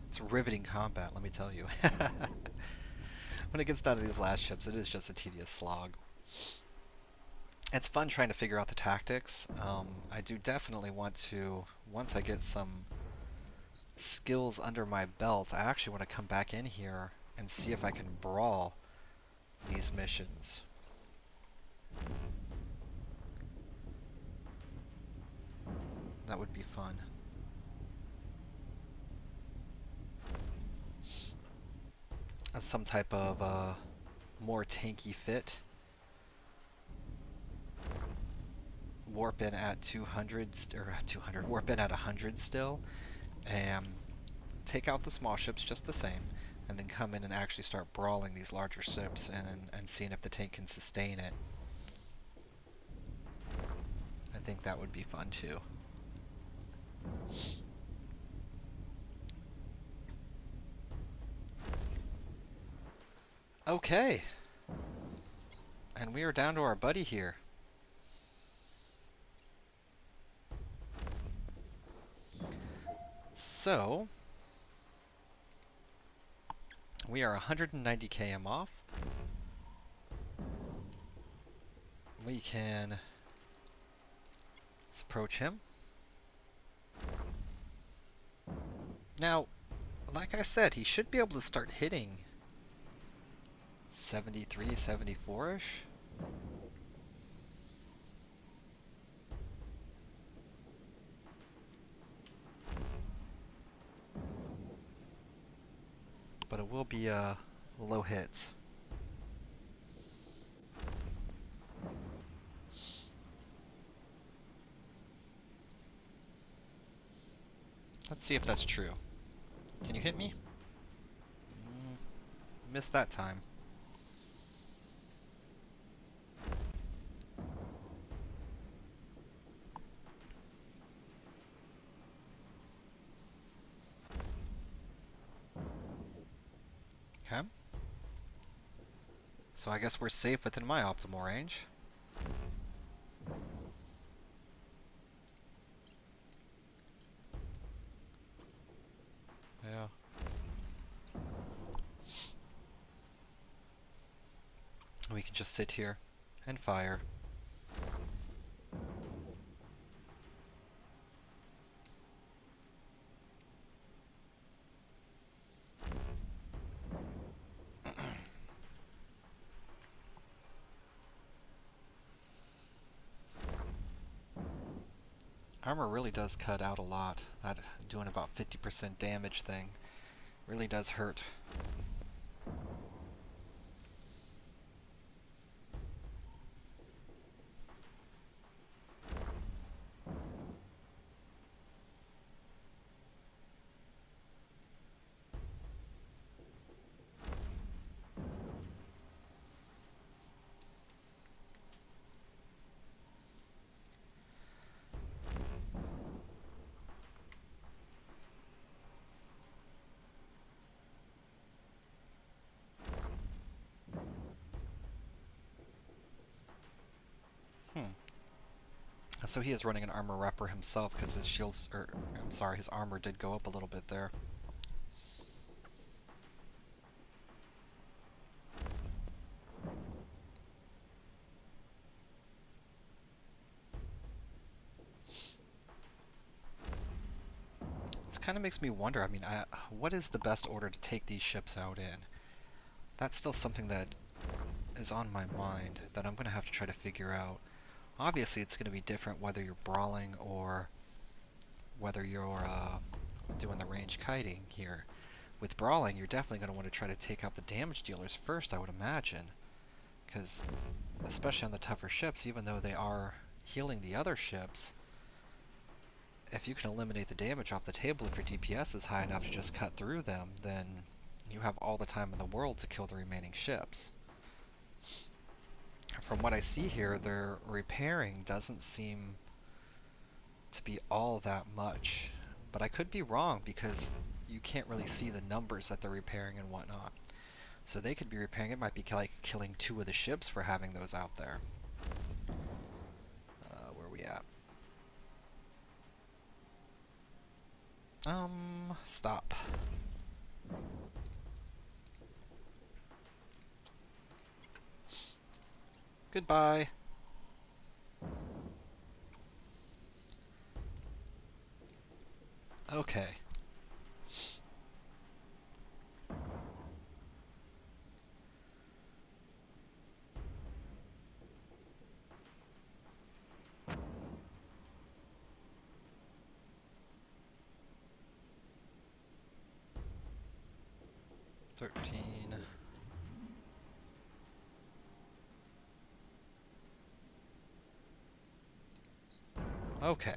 It's riveting combat, let me tell you. When it gets down to these last ships, it is just a tedious slog. It's fun trying to figure out the tactics. I do definitely want to, once I get some skills under my belt, I actually want to come back in here and see if I can brawl these missions. That would be fun. As some type of more tanky fit. Warp in at 200, or 200, warp in at 100 still, and take out the small ships just the same, and then come in and actually start brawling these larger ships and seeing if the tank can sustain it. I think that would be fun too. Okay, and we are down to our buddy here. So, we are 190 km off. We can approach him. Now, like I said, he should be able to start hitting 73, 74-ish. But it will be low hits. Let's see if that's true. Can you hit me? Missed that time. Okay. So I guess we're safe within my optimal range. Yeah. We can just sit here and fire. Armor really does cut out a lot. That doing about 50% damage thing really does hurt. So he is running an armor repper himself because his shields, or I'm sorry, his armor did go up a little bit there. This kind of makes me wonder, I mean, what is the best order to take these ships out in? That's still something that is on my mind that I'm going to have to try to figure out. Obviously, it's going to be different whether you're brawling or whether you're doing the range kiting here. With brawling, you're definitely going to want to try to take out the damage dealers first, I would imagine. Because, especially on the tougher ships, even though they are healing the other ships, if you can eliminate the damage off the table, if your DPS is high enough to just cut through them, then you have all the time in the world to kill the remaining ships. From what I see here, their repairing doesn't seem to be all that much. But I could be wrong because you can't really see the numbers that they're repairing and whatnot. So they could be repairing, it might be like killing 2 of the ships for having those out there. Where are we at? Stop. Goodbye. Okay. 13. Okay.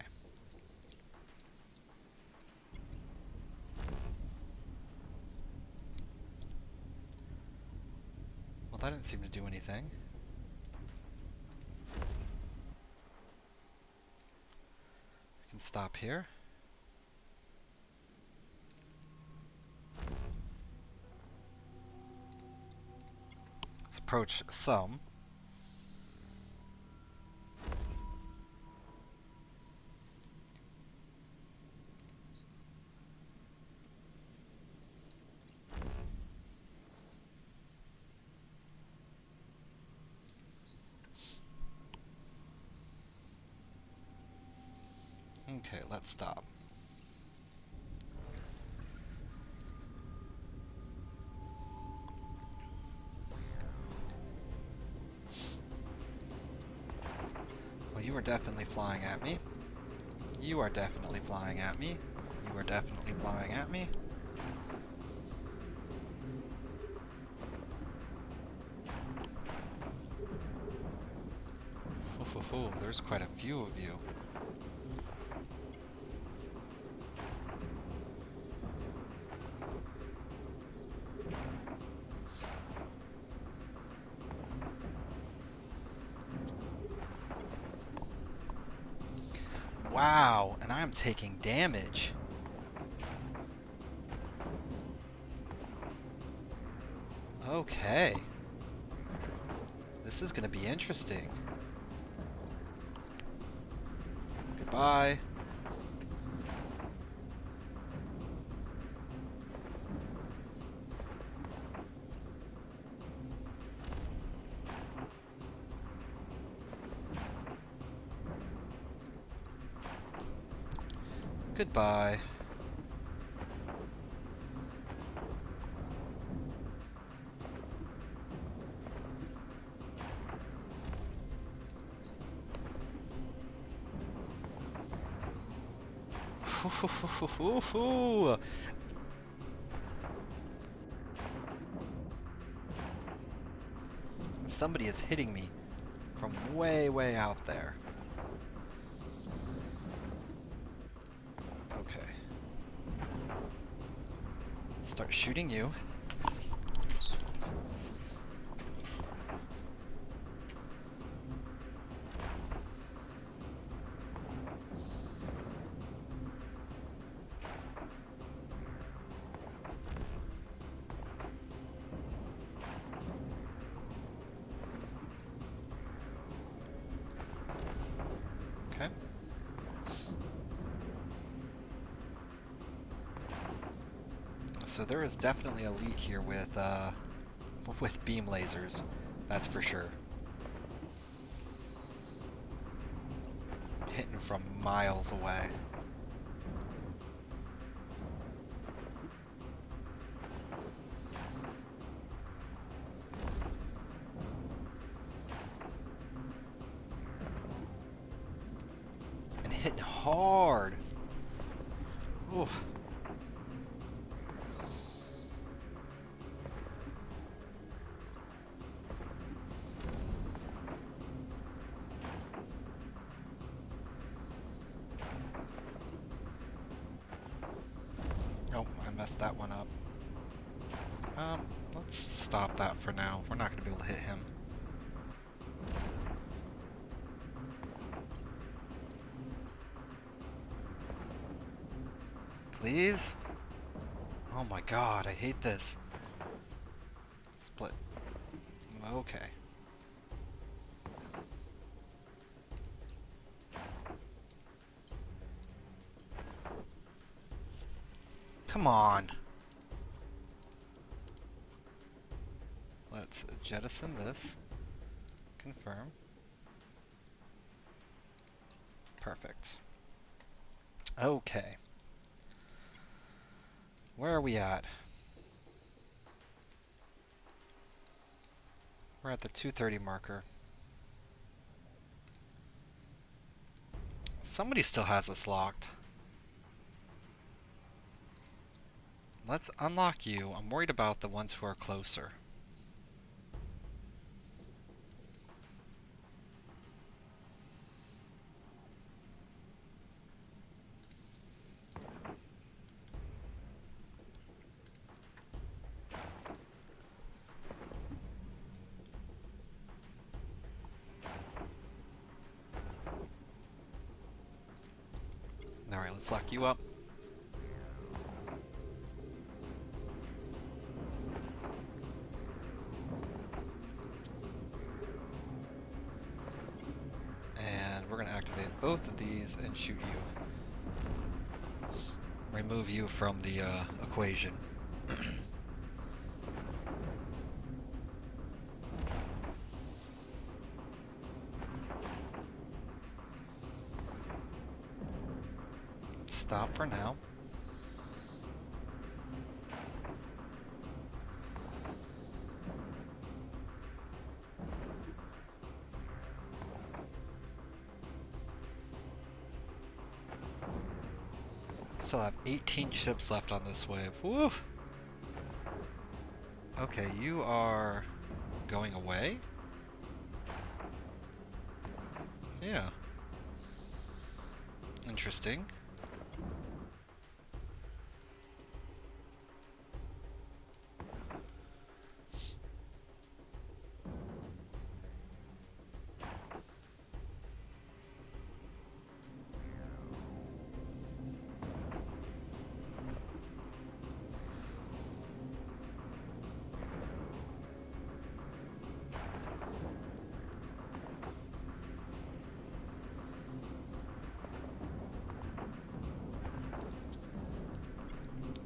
Well, that didn't seem to do anything. I can stop here. Let's approach some. Okay, let's stop. Well, you are definitely flying at me. You are definitely flying at me. You are definitely flying at me. Ooh, there's quite a few of you. Wow, and I'm taking damage. Okay. This is going to be interesting. Goodbye. Goodbye. Somebody is hitting me from way, way out there. Okay. Start shooting you. Okay. So there is definitely elite here with beam lasers. That's for sure. Hitting from miles away. And hitting hard. Oof. Oh, I messed that one up. Let's stop that for now. We're not going to be able to hit him. Please? Oh my god, I hate this. Split. Okay. Come on. Let's jettison this. Confirm. Perfect. Okay. Where are we at? We're at the 230 marker. Somebody still has us locked. Let's unlock you. I'm worried about the ones who are closer. Alright, let's lock you up. And we're going to activate both of these and shoot you. Remove you from the equation. Stop for now. Still have 18 ships left on this wave. Woo! Okay, you are going away? Yeah. Interesting.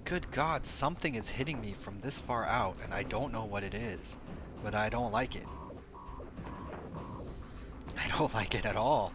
Good God, something is hitting me from this far out, and I don't know what it is. But I don't like it. I don't like it at all.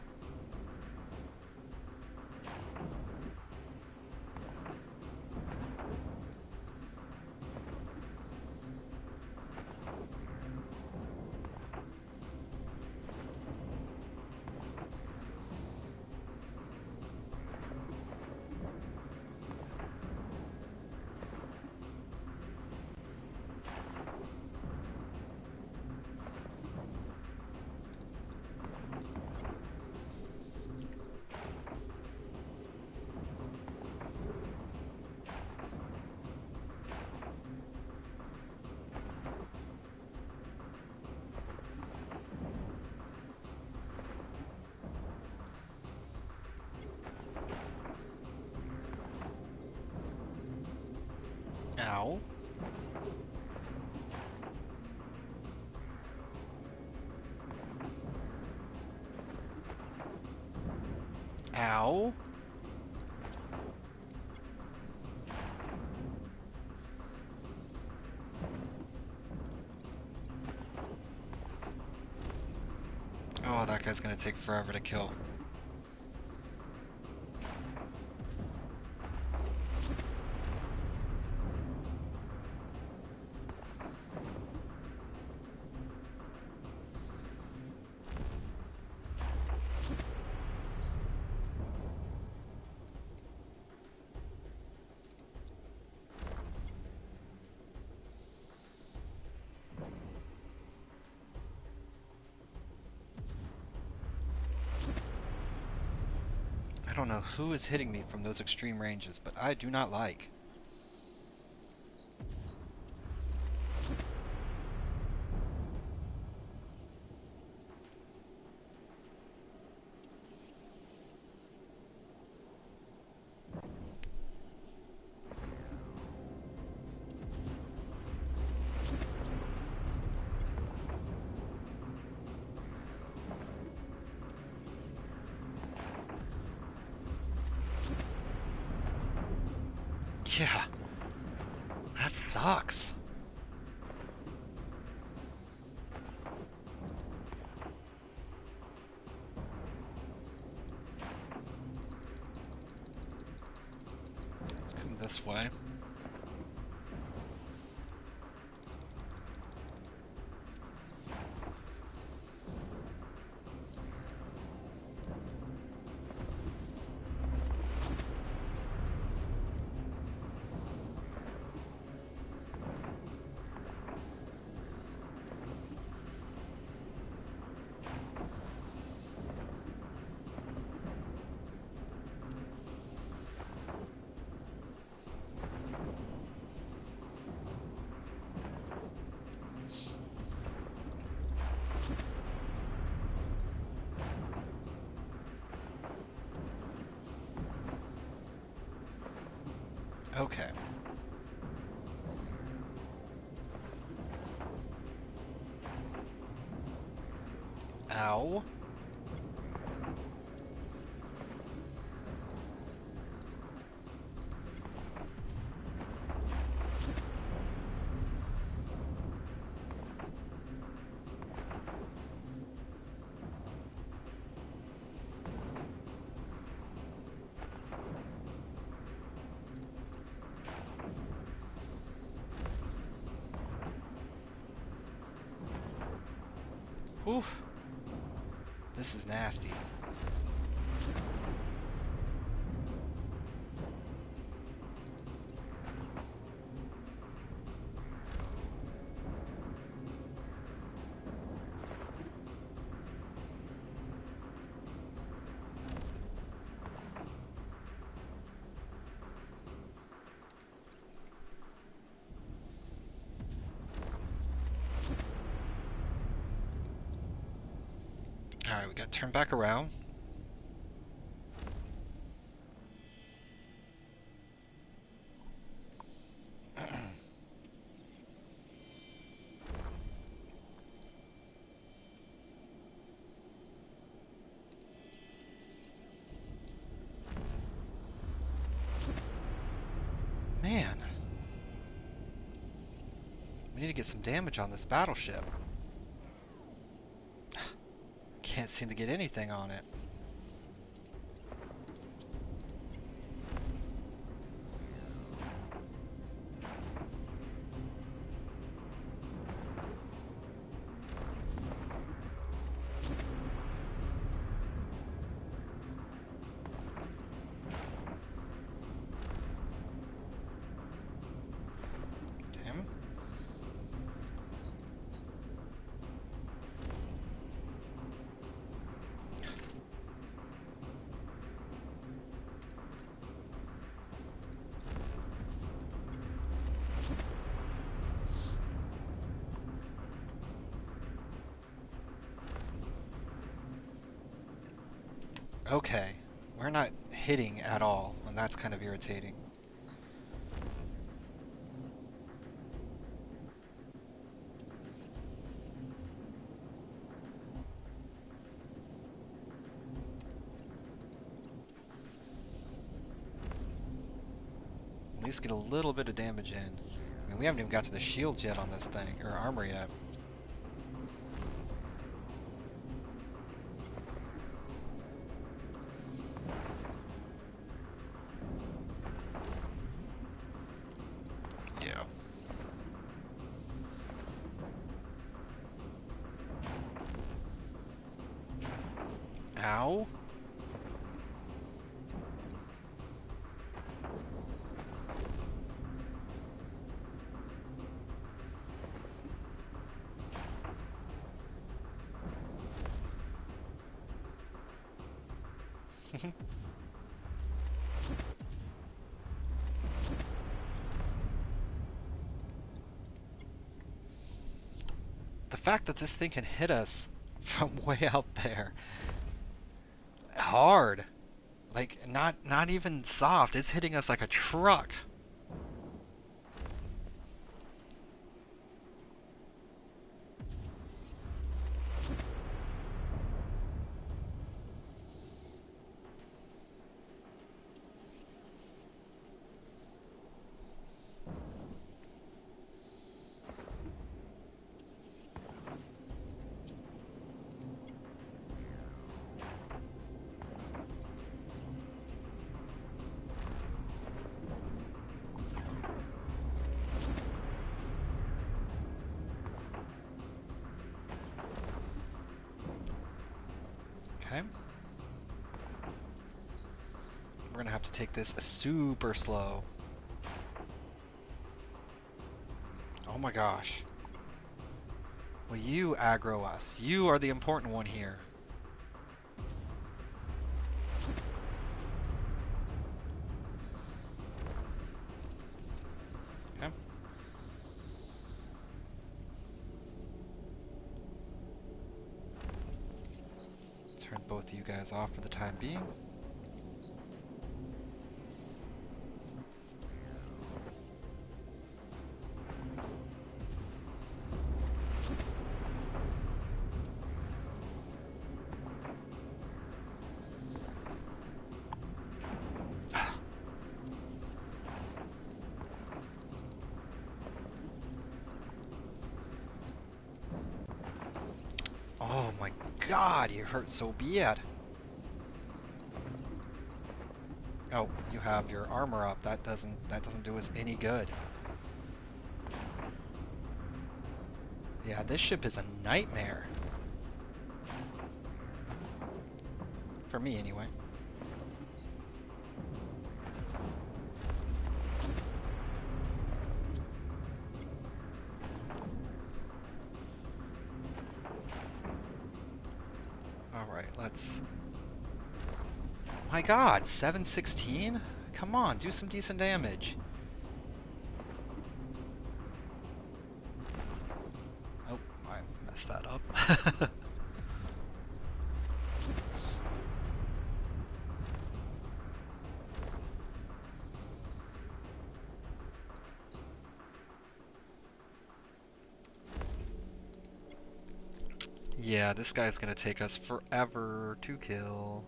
Ow. Ow. Oh, that guy's gonna take forever to kill. I don't know who is hitting me from those extreme ranges, but I do not like. Yeah. That sucks. Let's come this way. Okay. Ow. Oof. This is nasty. Alright, we got to turn back around. Man, we need to get some damage on this battleship. Can't seem to get anything on it. Damn. Okay, we're not hitting at all, and that's kind of irritating. At least get a little bit of damage in. I mean, we haven't even got to the shields yet on this thing, or armor yet. Yeah. Ow. The fact that this thing can hit us from way out there hard, like not even soft, it's hitting us like a truck. Okay. We're gonna have to take this super slow. Oh my gosh. Well, you aggro us. You are the important one here. Okay. Turn both of you guys off for the time being. God, you hurt so bad. Oh, you have your armor up. That doesn't do us any good. Yeah, this ship is a nightmare. For me, anyway. Alright, let's... My god, 716? Come on, do some decent damage. Oh, I messed that up. Yeah, this guy's gonna take us forever to kill.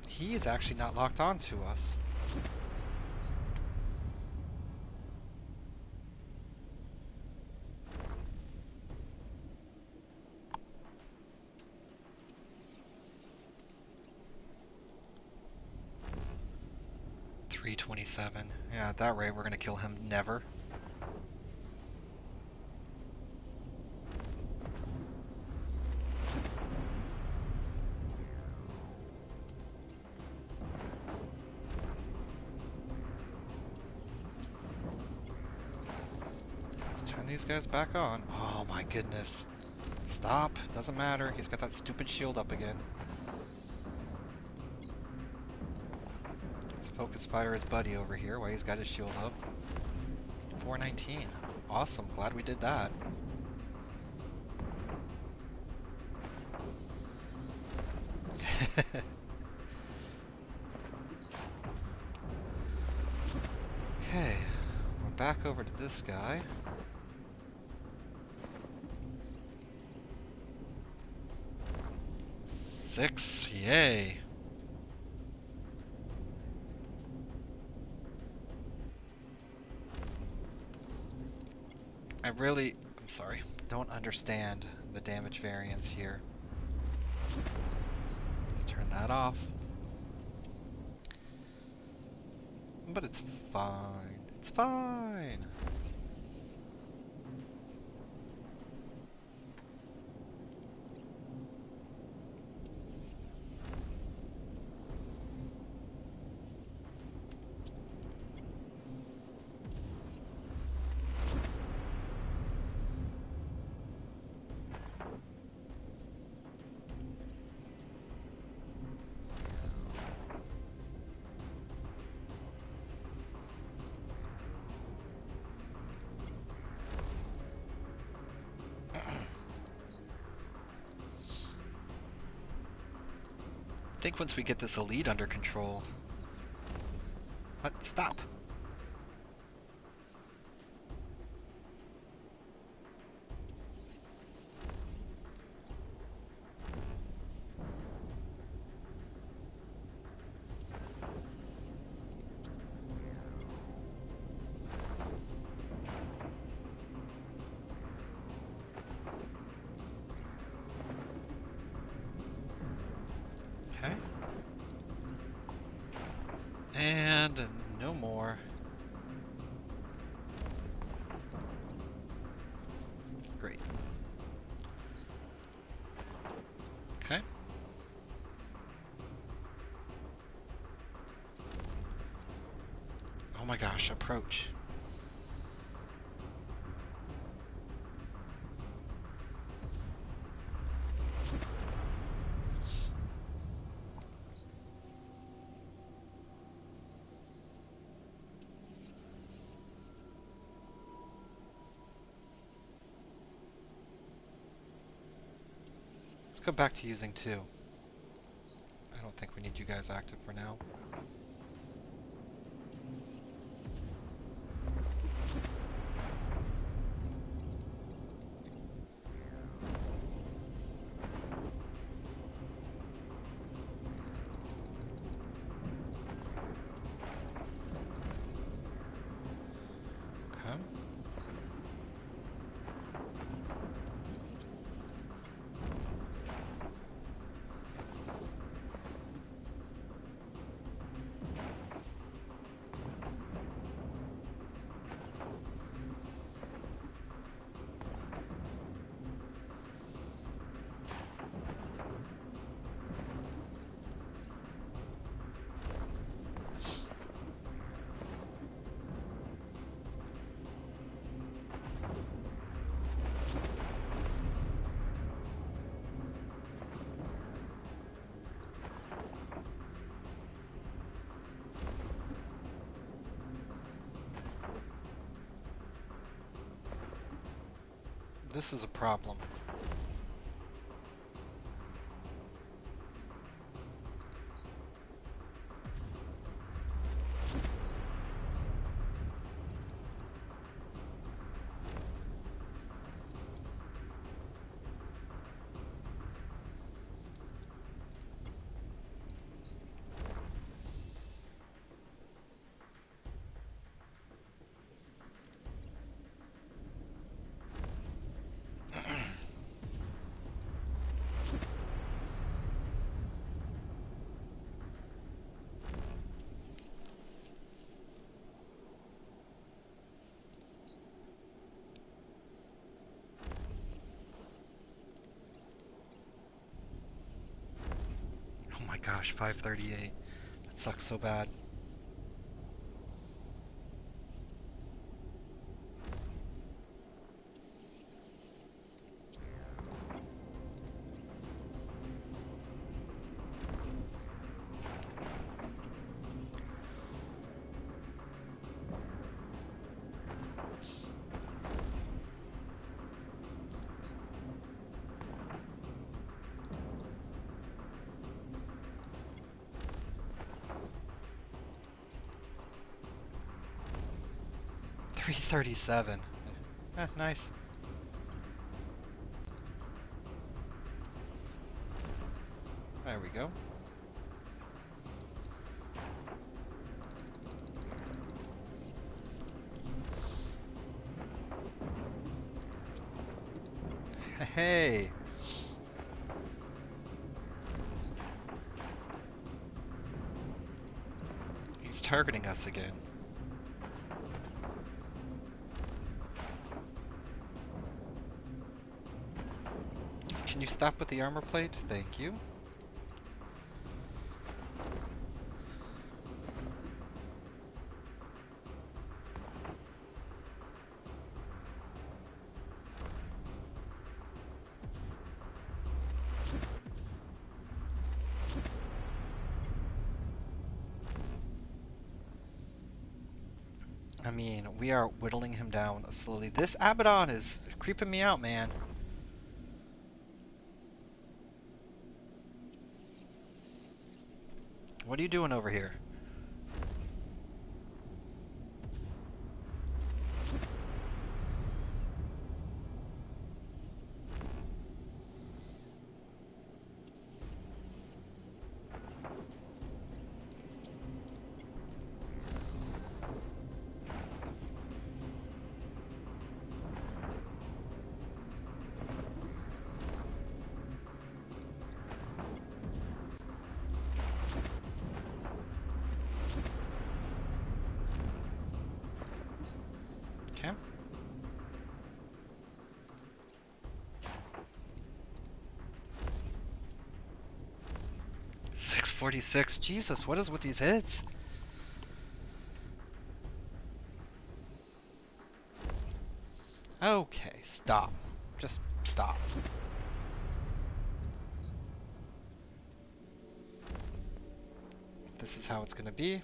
He is actually not locked on to us. $327. Yeah, at that rate, we're gonna kill him never. Let's turn these guys back on. Oh my goodness. Stop. Doesn't matter. He's got that stupid shield up again. Let's focus fire his buddy over here while he's got his shield up. 419. Awesome. Glad we did that. Okay. We're back over to this guy. Six. Yay. I'm sorry, don't understand the damage variance here. Let's turn that off. But it's fine. It's fine. I think once we get this elite under control... What? Stop! Okay. And no more. Great. Okay. Oh my gosh, approach. Let's go back to using 2. I don't think we need you guys active for now. Okay. This is a problem. Oh my gosh, 538. That sucks so bad. $337. Nice. There we go. Hey. He's targeting us again. Can you stop with the armor plate? Thank you. I mean, we are whittling him down slowly. This Abaddon is creeping me out, man. What are you doing over here? Okay. 646. Jesus, what is with these hits? Okay, stop. Just stop. This is how it's gonna be.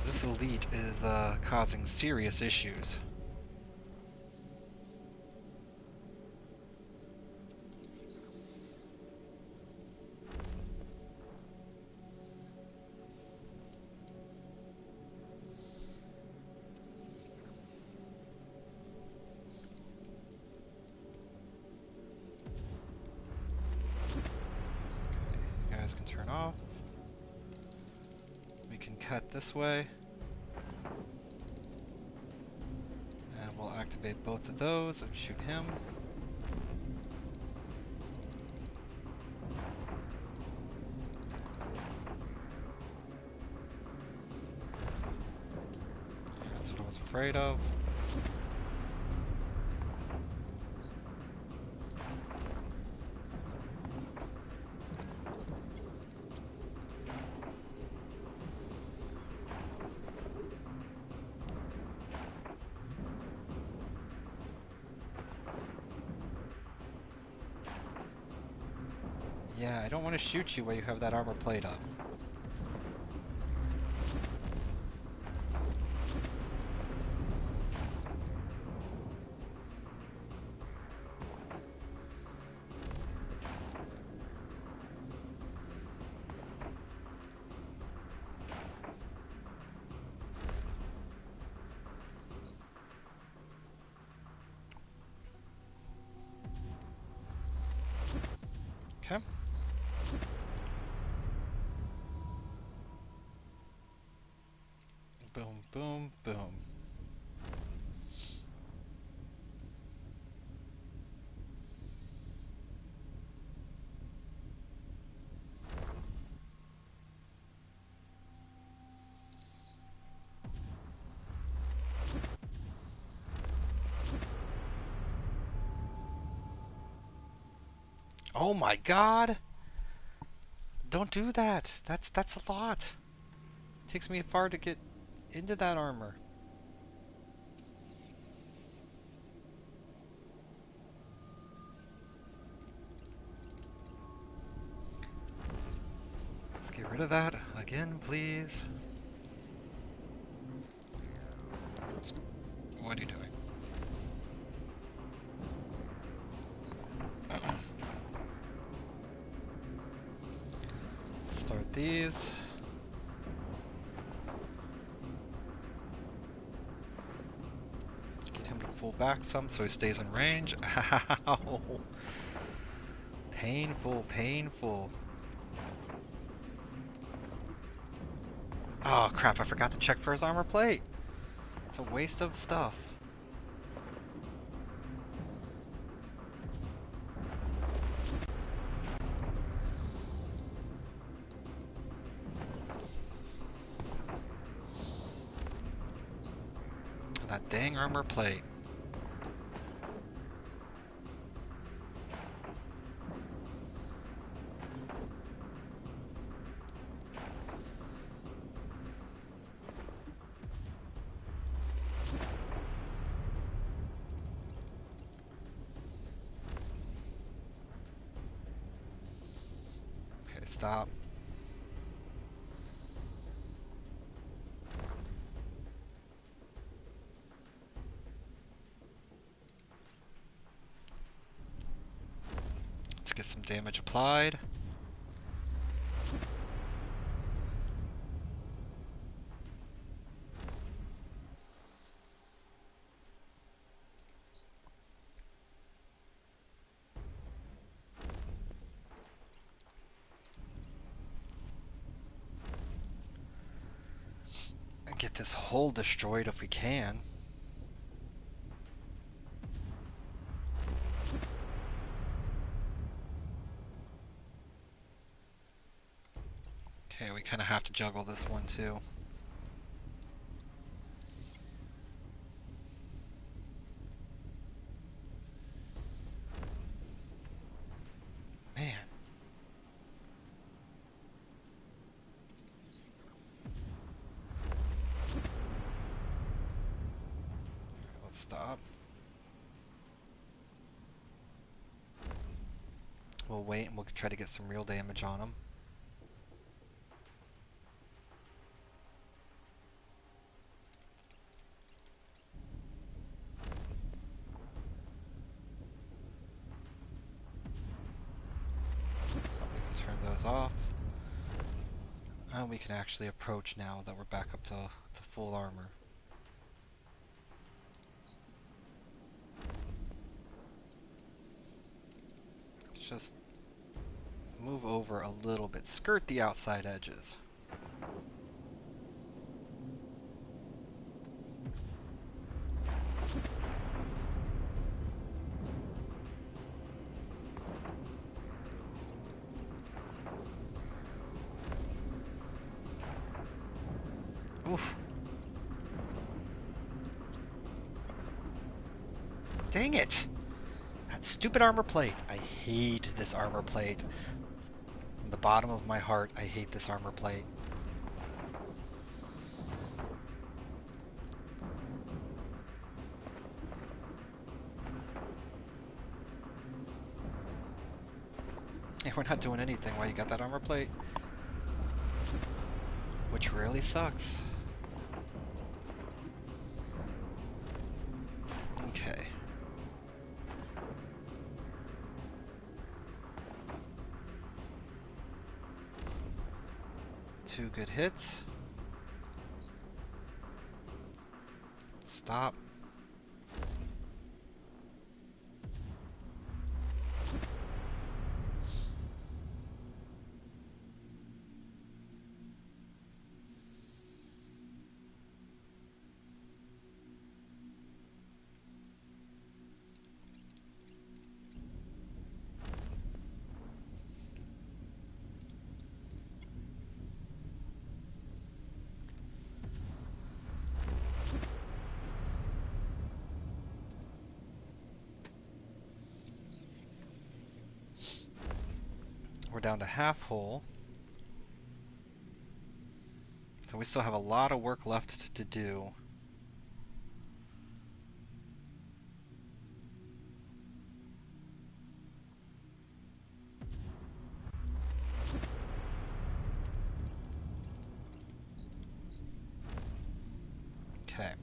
This elite is causing serious issues. You guys can turn off. We can cut this way. And we'll activate both of those and shoot him. That's what I was afraid of. Yeah, I don't want to shoot you while you have that armor plate up. Okay. Boom, boom, boom. Oh my god! Don't do that! That's a lot! It takes me far to get into that armor. Let's get rid of that again, please. What are you doing? Start these. Get him to pull back some so he stays in range. Ow! Painful, painful. Oh crap, I forgot to check for his armor plate. It's a waste of stuff. That dang armor plate. Okay, stop. Let's get some damage applied. And get this hull destroyed if we can. Okay, we kind of have to juggle this one too. Stop. We'll wait and we'll try to get some real damage on him. We can turn those off. And we can actually approach now that we're back up to full armor. Let's just move over a little bit. Skirt the outside edges. Oof. Dang it! That stupid armor plate. I hate this armor plate. From the bottom of my heart, I hate this armor plate. Hey, we're not doing anything while you got that armor plate. Which really sucks. Okay. Two good hits. Stop. We're down to half hull. So we still have a lot of work left to do. Okay.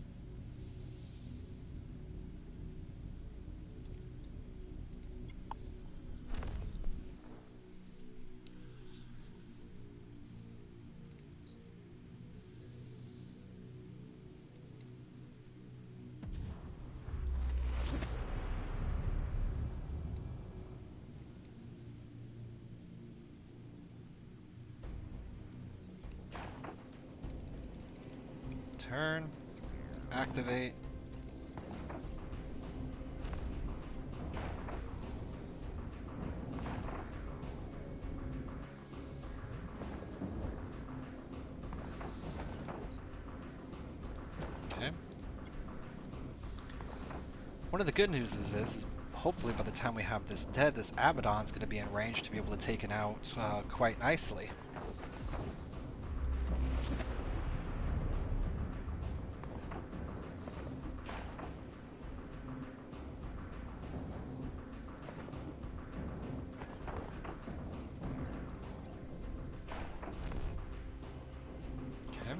Turn. Activate. Okay. One of the good news is hopefully by the time we have this dead, this Abaddon's going to be in range to be able to take it out quite nicely. Okay.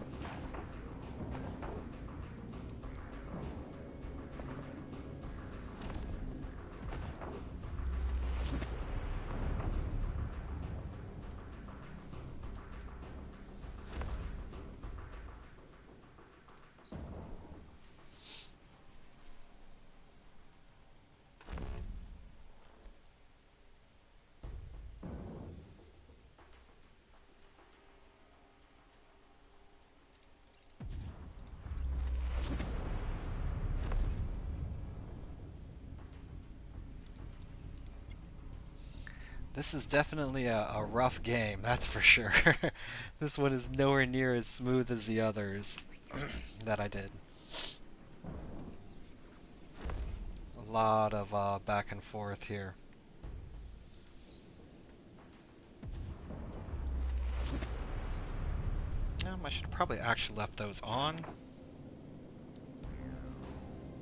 This is definitely a rough game, that's for sure. This one is nowhere near as smooth as the others that I did. A lot of back and forth here. I should have probably actually left those on.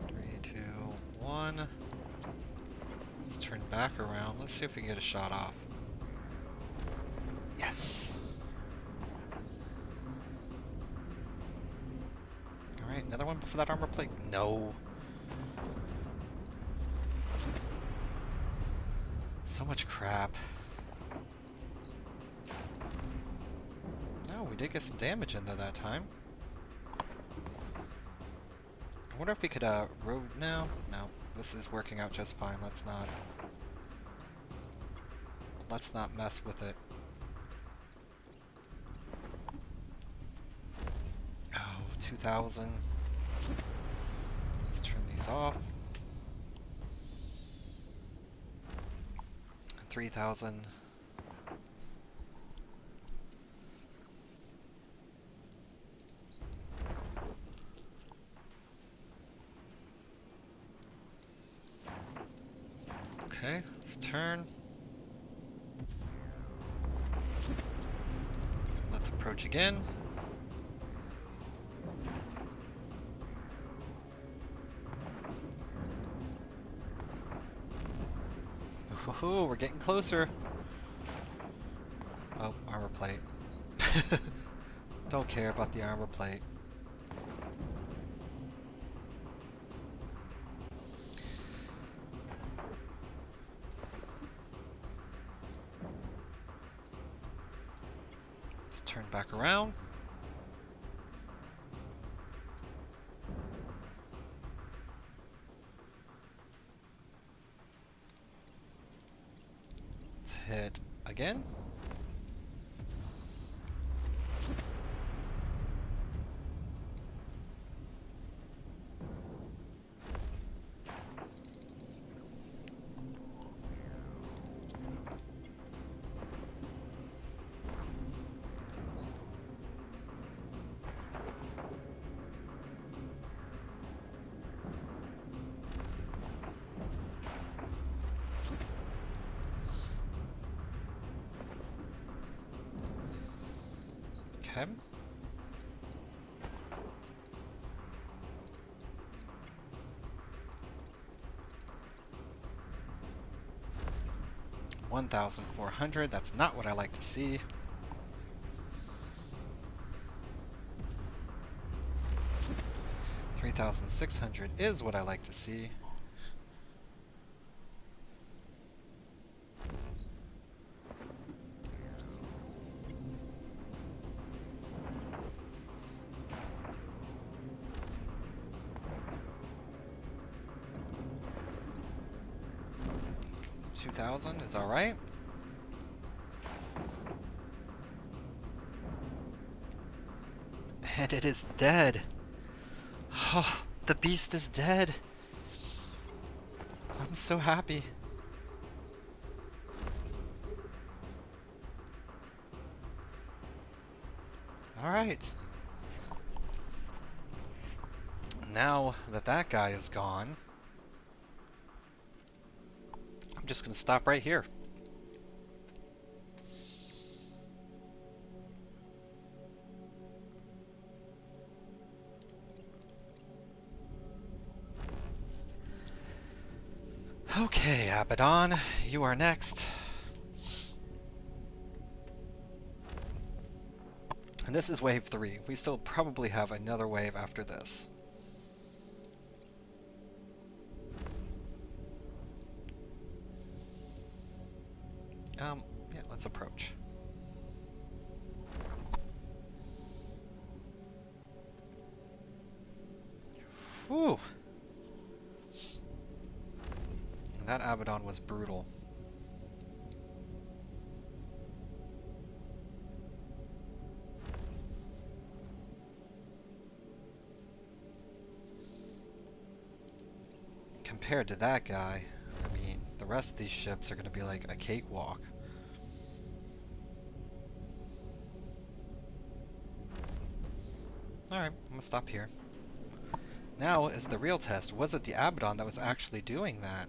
3, 2, one. Let's turn back around. Let's see if we can get a shot off. Yes! Alright, another one before that armor plate. No! So much crap. Oh, we did get some damage in there that time. I wonder if we could, road... No, this is working out just fine. Let's not mess with it. Oh, 2,000. Let's turn these off. 3,000. Okay, let's turn. Let's approach again. Woohoo, we're getting closer. Oh, armor plate. Don't care about the armor plate. Let's turn back around. Let's hit again. Okay. $1,400. That's not what I like to see. $3,600 is what I like to see. $2,000 is all right. And it is dead. Oh, the beast is dead. I'm so happy. All right. Now that that guy is gone, I'm just going to stop right here. Okay, Abaddon, you are next. And this is wave 3. We still probably have another wave after this. Yeah, let's approach. Whew! That Abaddon was brutal. Compared to that guy, I mean, the rest of these ships are going to be like a cakewalk. Alright, I'm going to stop here. Now is the real test. Was it the Abaddon that was actually doing that?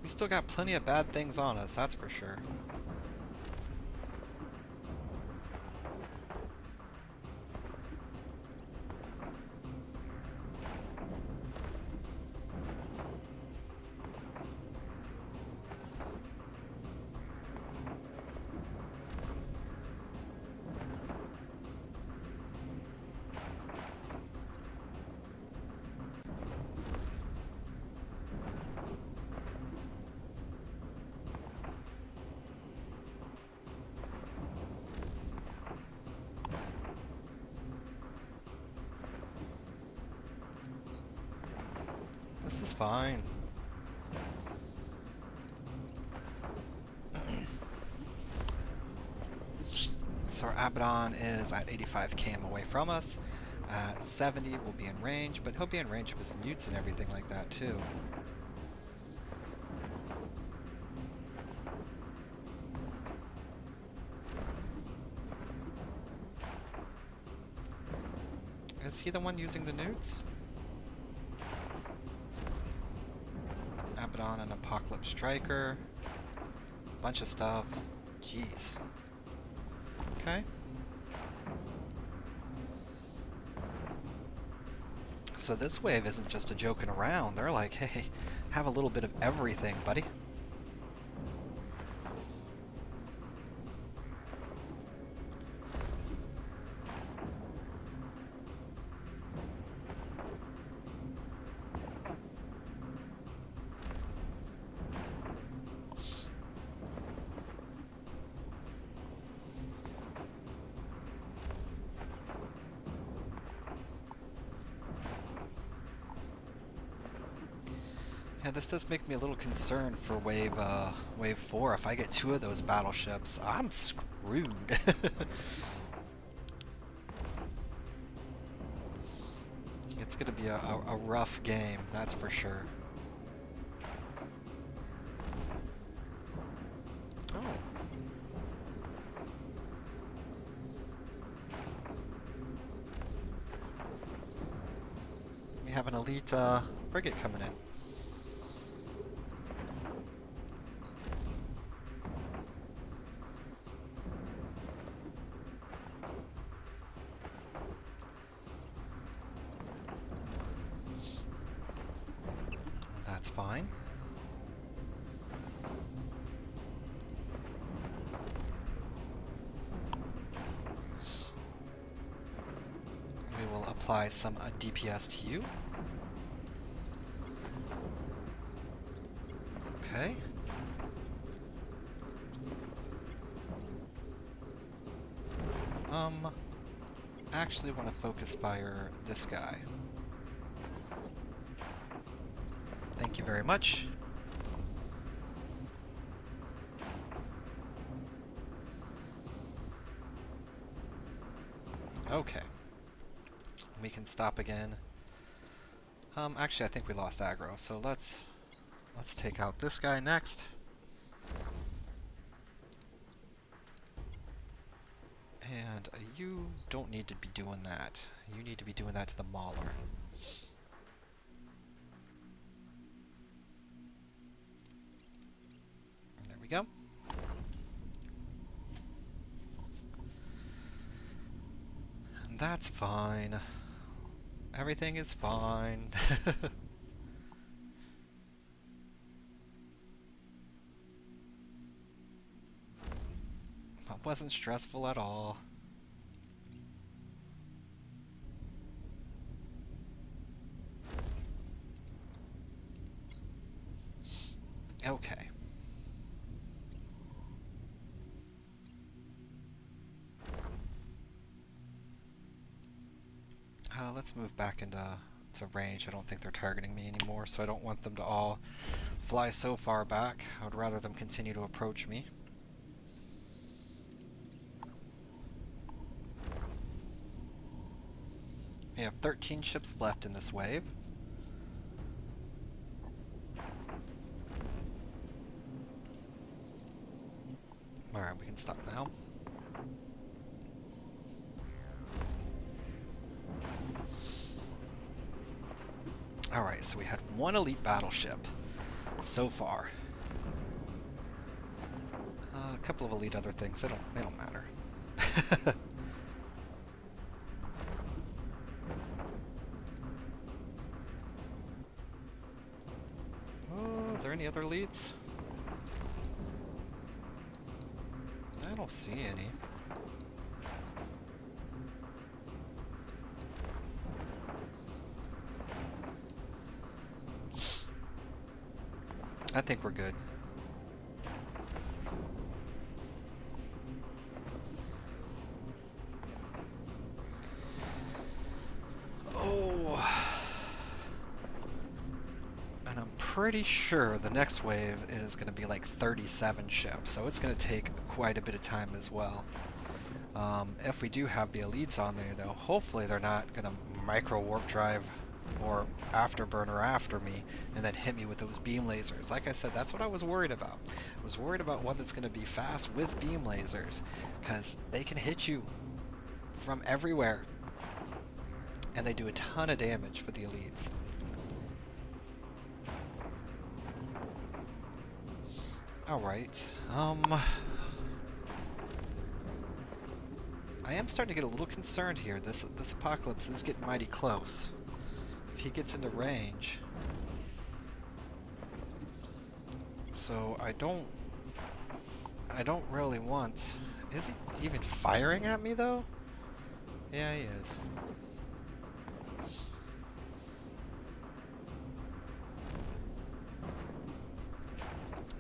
We still got plenty of bad things on us, that's for sure. This is fine. So our Abaddon is at 85 km away from us. At 70 we'll be in range, but he'll be in range of his newts and everything like that too. Is he the one using the newts? Abaddon and Apocalypse Striker. Bunch of stuff. Jeez. Okay. So this wave isn't just a joking around. They're like, hey, have a little bit of everything, buddy. Yeah, this does make me a little concerned for wave 4. If I get 2 of those battleships, I'm screwed. It's gonna be a rough game, that's for sure. Oh. We have an elite frigate coming in. That's fine. We will apply some DPS to you. Okay. Actually want to focus fire this guy. Thank you very much. Okay. We can stop again. Actually, I think we lost aggro, so let's take out this guy next. And you don't need to be doing that. You need to be doing that to the Mauler. There we go. And that's fine. Everything is fine. That wasn't stressful at all. Okay. Let's move back into range. I don't think they're targeting me anymore, so I don't want them to all fly so far back. I would rather them continue to approach me. We have 13 ships left in this wave. Alright, we can stop now. Alright, so we had one elite battleship so far. couple of elite other things. They don't matter. Oh, is there any other elites? I don't see any. I think we're good. Oh, and I'm pretty sure the next wave is going to be like 37 ships, so it's going to take quite a bit of time as well. If we do have the elites on there, though, hopefully they're not going to micro warp drive or afterburner after me and then hit me with those beam lasers. Like I said, that's what I was worried about. I was worried about one that's going to be fast with beam lasers, because they can hit you from everywhere, and they do a ton of damage for the elites. Alright, I am starting to get a little concerned here. This apocalypse is getting mighty close. If he gets into range. So I don't really want... Is he even firing at me though? Yeah, he is.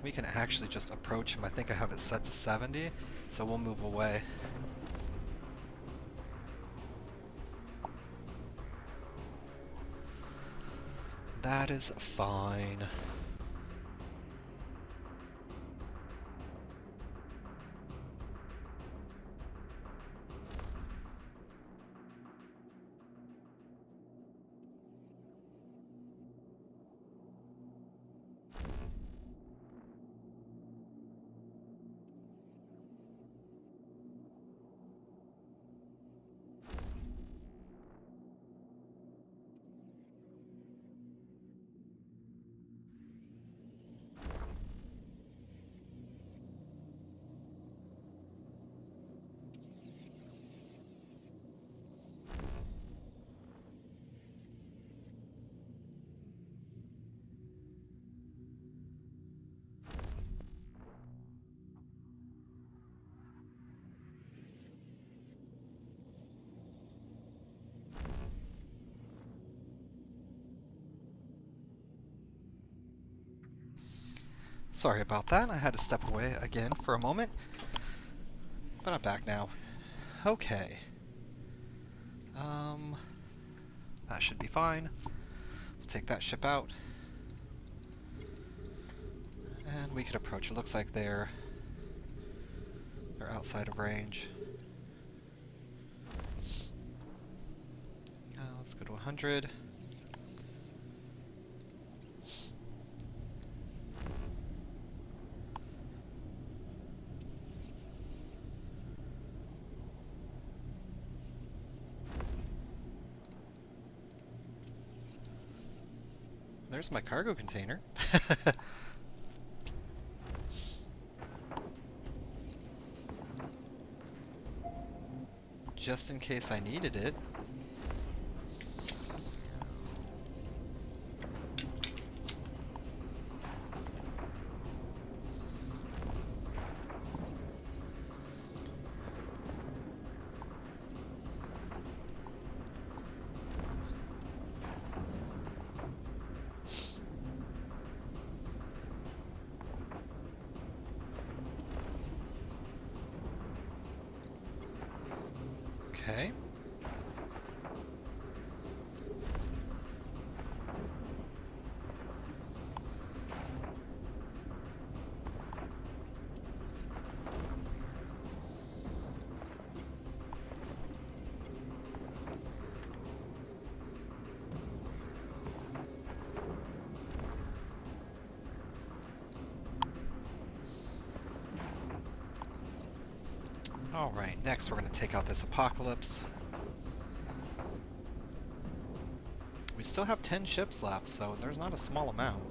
We can actually just approach him. I think I have it set to 70, so we'll move away. That is fine. Sorry about that. I had to step away again for a moment. But I'm back now. Okay. That should be fine. We'll take that ship out. And we could approach. It looks like they're outside of range. Let's go to 100. There's my cargo container. Just in case I needed it. Okay. Alright, next we're going to take out this apocalypse. We still have 10 ships left, so there's not a small amount.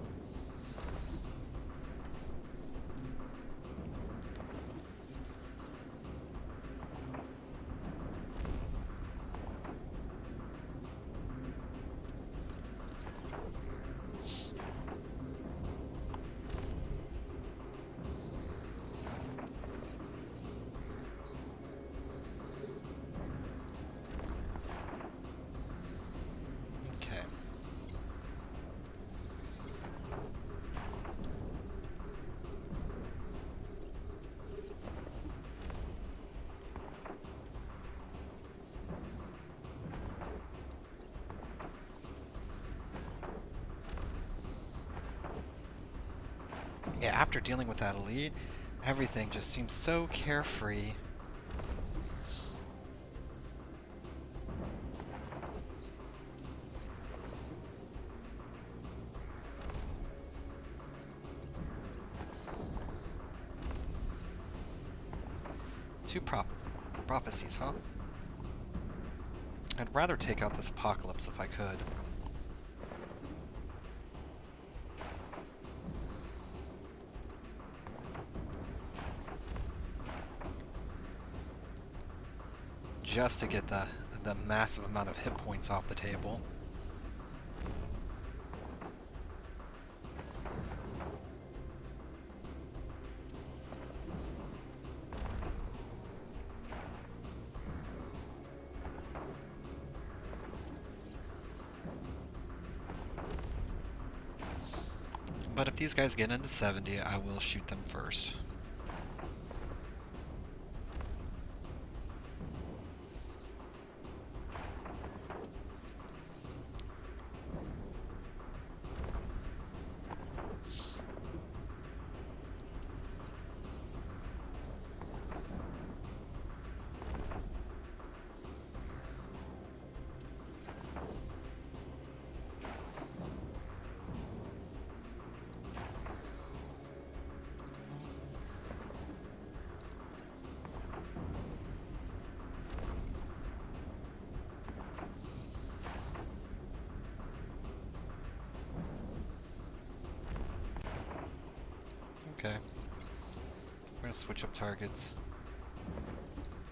after dealing with that elite, everything just seems so carefree. Two prophecies, huh? I'd rather take out this apocalypse if I could. Just to get the massive amount of hit points off the table. But if these guys get into 70, I will shoot them first. Okay. We're gonna switch up targets.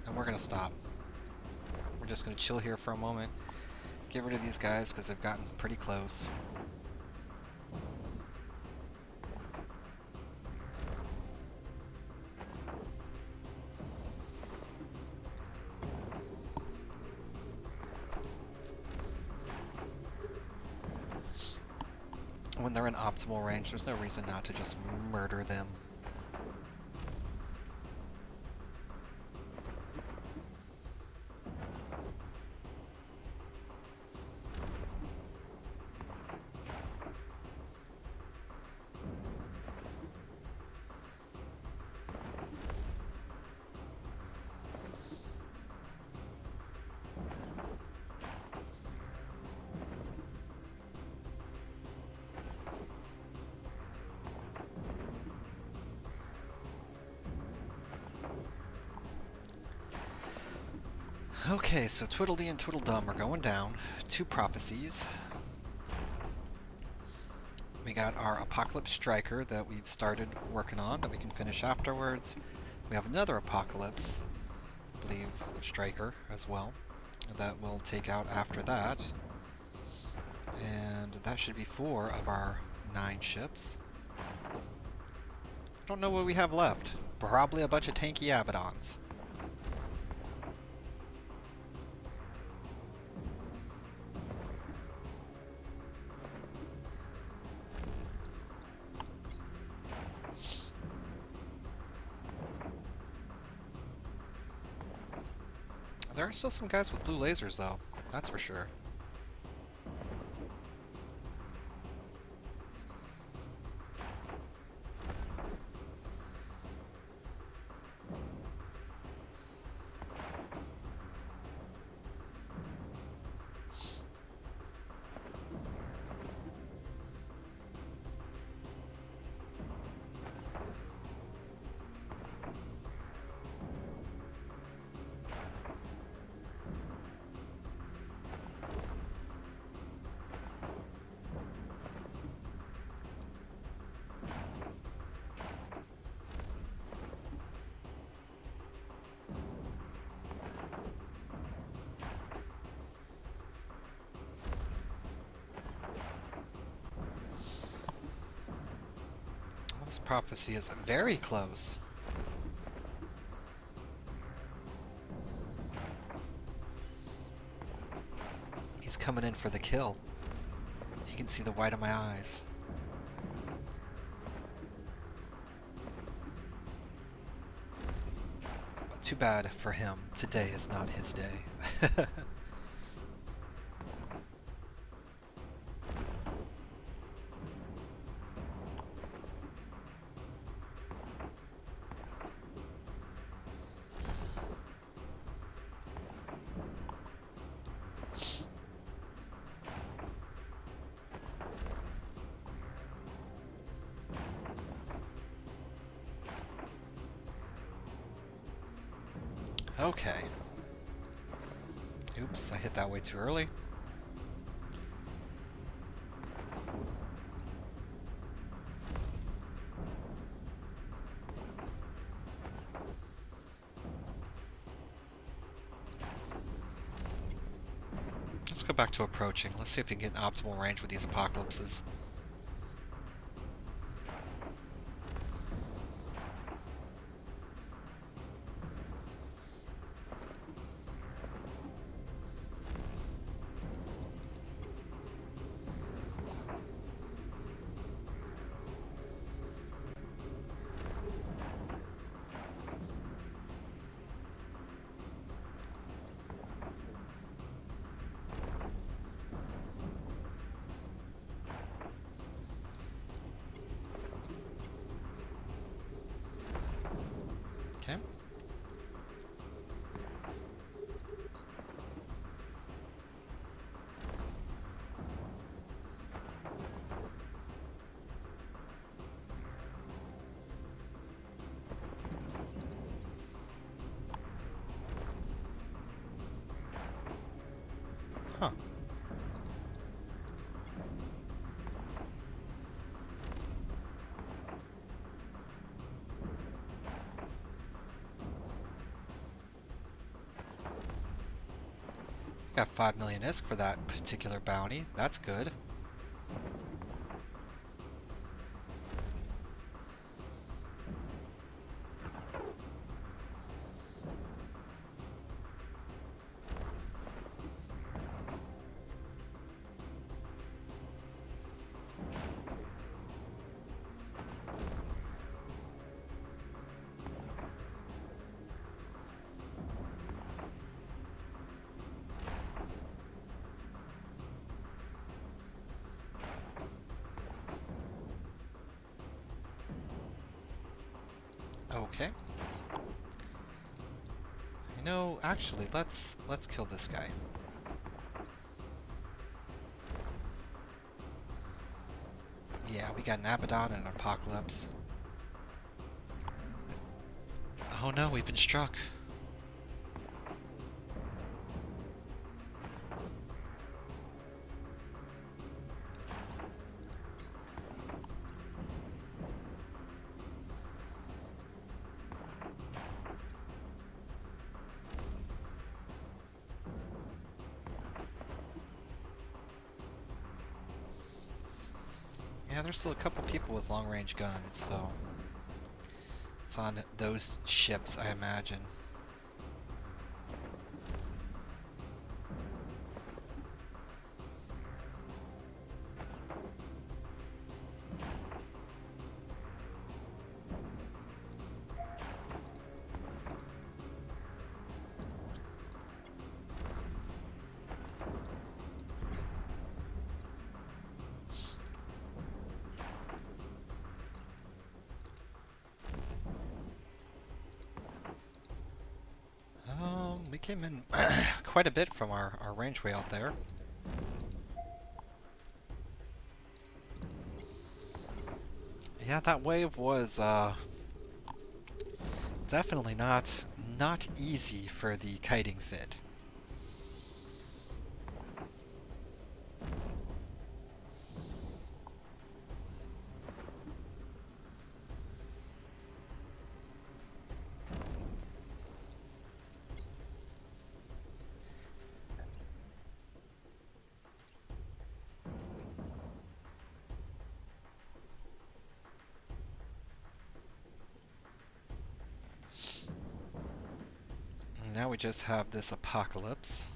And we're gonna stop. We're just gonna chill here for a moment. Get rid of these guys because they've gotten pretty close. When they're in optimal range, there's no reason not to just murder them. Okay, so Twiddledee and Tweedledum are going down. Two prophecies. We got our Apocalypse Striker that we've started working on that we can finish afterwards. We have another Apocalypse, I believe, Striker as well, that we'll take out after that. And that should be 4 of our 9 ships. I don't know what we have left. Probably a bunch of tanky Abaddons. There are still some guys with blue lasers, though. That's for sure. This prophecy is very close. He's coming in for the kill. You can see the white of my eyes. But too bad for him. Today is not his day. Okay. Oops, I hit that way too early. Let's go back to approaching. Let's see if we can get an optimal range with these apocalypses. Okay. Huh. Got 5 million ISK for that particular bounty. That's good. Okay. You know, actually, let's kill this guy. Yeah, we got an Abaddon and an Apocalypse. Oh no, we've been struck. Yeah, there's still a couple people with long-range guns, so it's on those ships, I imagine. We came in quite a bit from our range way out there. Yeah, that wave was definitely not easy for the kiting fit. And now we just have this apocalypse.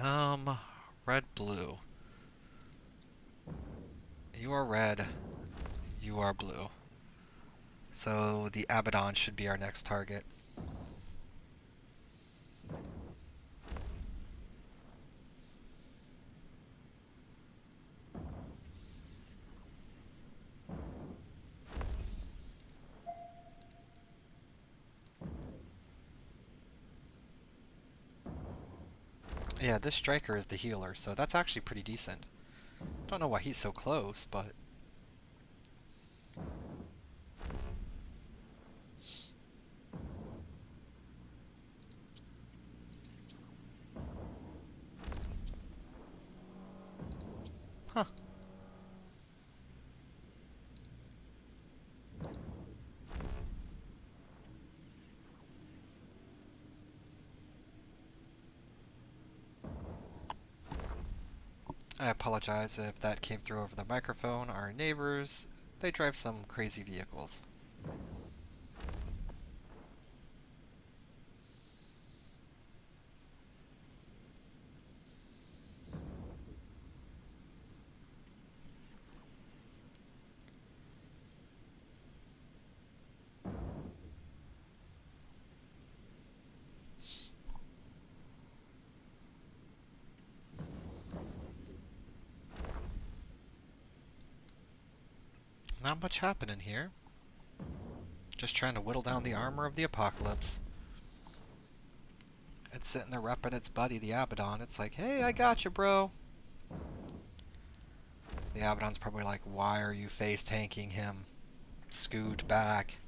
Um, red, blue. You are red. You are blue. So the Abaddon should be our next target. Yeah, this striker is the healer, so that's actually pretty decent. Don't know why he's so close, but I apologize if that came through over the microphone. Our neighbors, they drive some crazy vehicles. Not much happening here. Just trying to whittle down the armor of the apocalypse. It's sitting there repping its buddy, the Abaddon. It's like, hey, I got you, bro. The Abaddon's probably like, why are you face tanking him? Scoot back.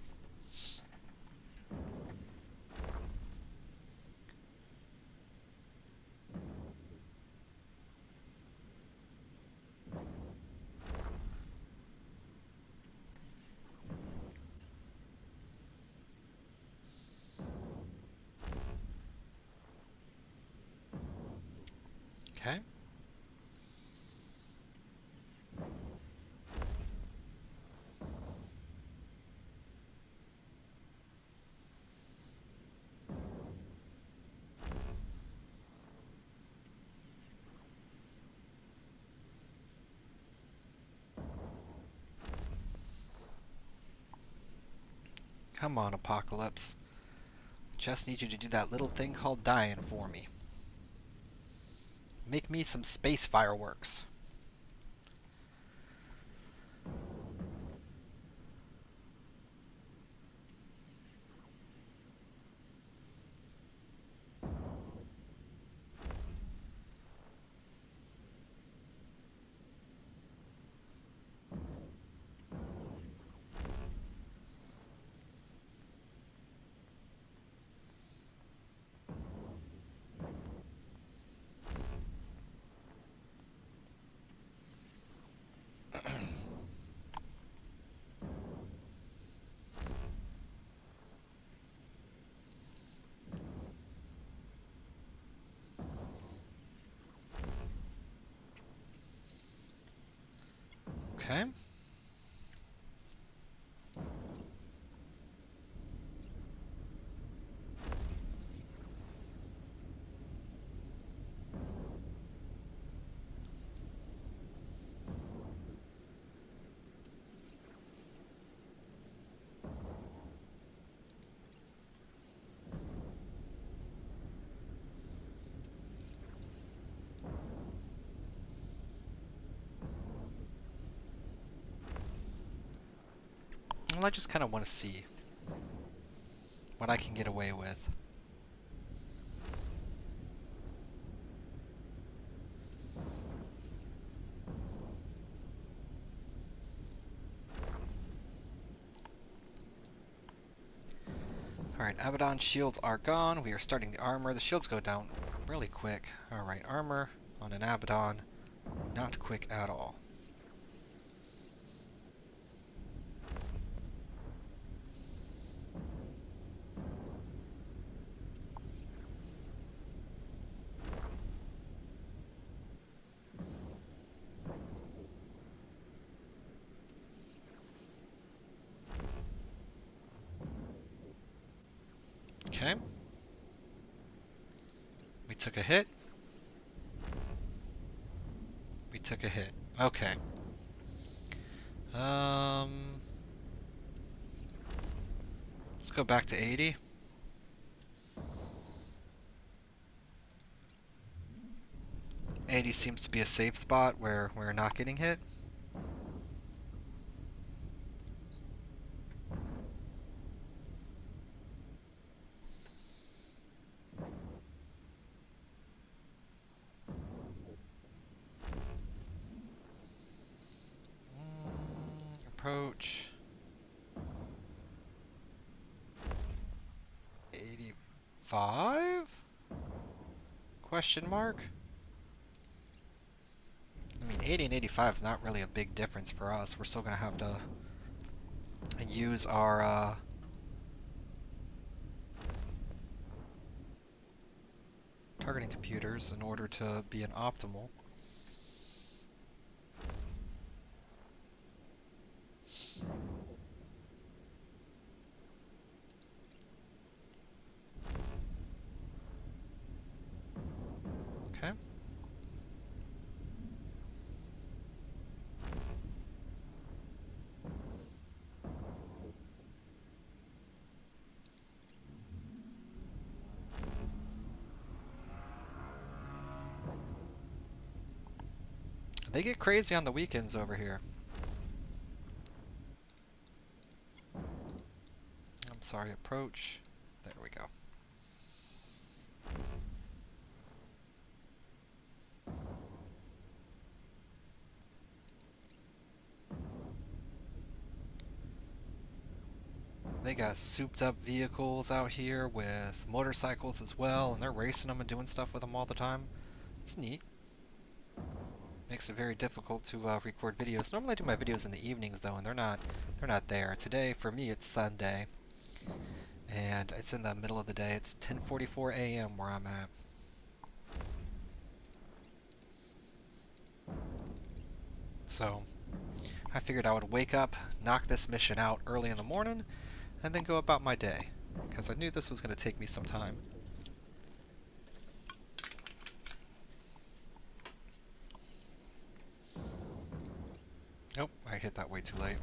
Okay. Come on, Apocalypse. Just need you to do that little thing called dying for me. Make me some space fireworks. Okay. Well, I just kind of want to see what I can get away with. Alright, Abaddon shields are gone. We are starting the armor. The shields go down really quick. Alright, armor on an Abaddon. Not quick at all. Okay. We took a hit. We took a hit. Okay. Let's go back to 80. 80 seems to be a safe spot where we're not getting hit. Approach. 85? Question mark? I mean, 80 and 85 is not really a big difference for us. We're still going to have to use our targeting computers in order to be an optimal. They get crazy on the weekends over here. I'm sorry, approach. There we go. They got souped up vehicles out here with motorcycles as well, and they're racing them and doing stuff with them all the time. It's neat. Makes it very difficult to record videos. Normally I do my videos in the evenings though, and they're not there. Today for me it's Sunday, and it's in the middle of the day. It's 10:44 a.m. where I'm at. So I figured I would wake up, knock this mission out early in the morning, and then go about my day, because I knew this was going to take me some time. Nope, I hit that way too late.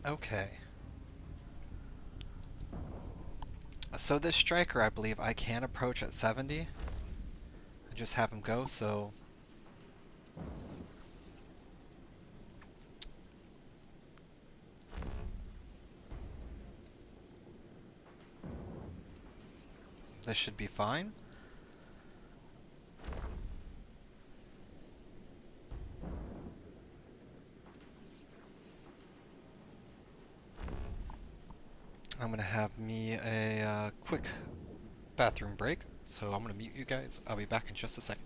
Okay. So this striker, I believe I can approach at 70. I just have him go, so this should be fine. I'm going to have me a quick bathroom break, so I'm going to mute you guys. I'll be back in just a second.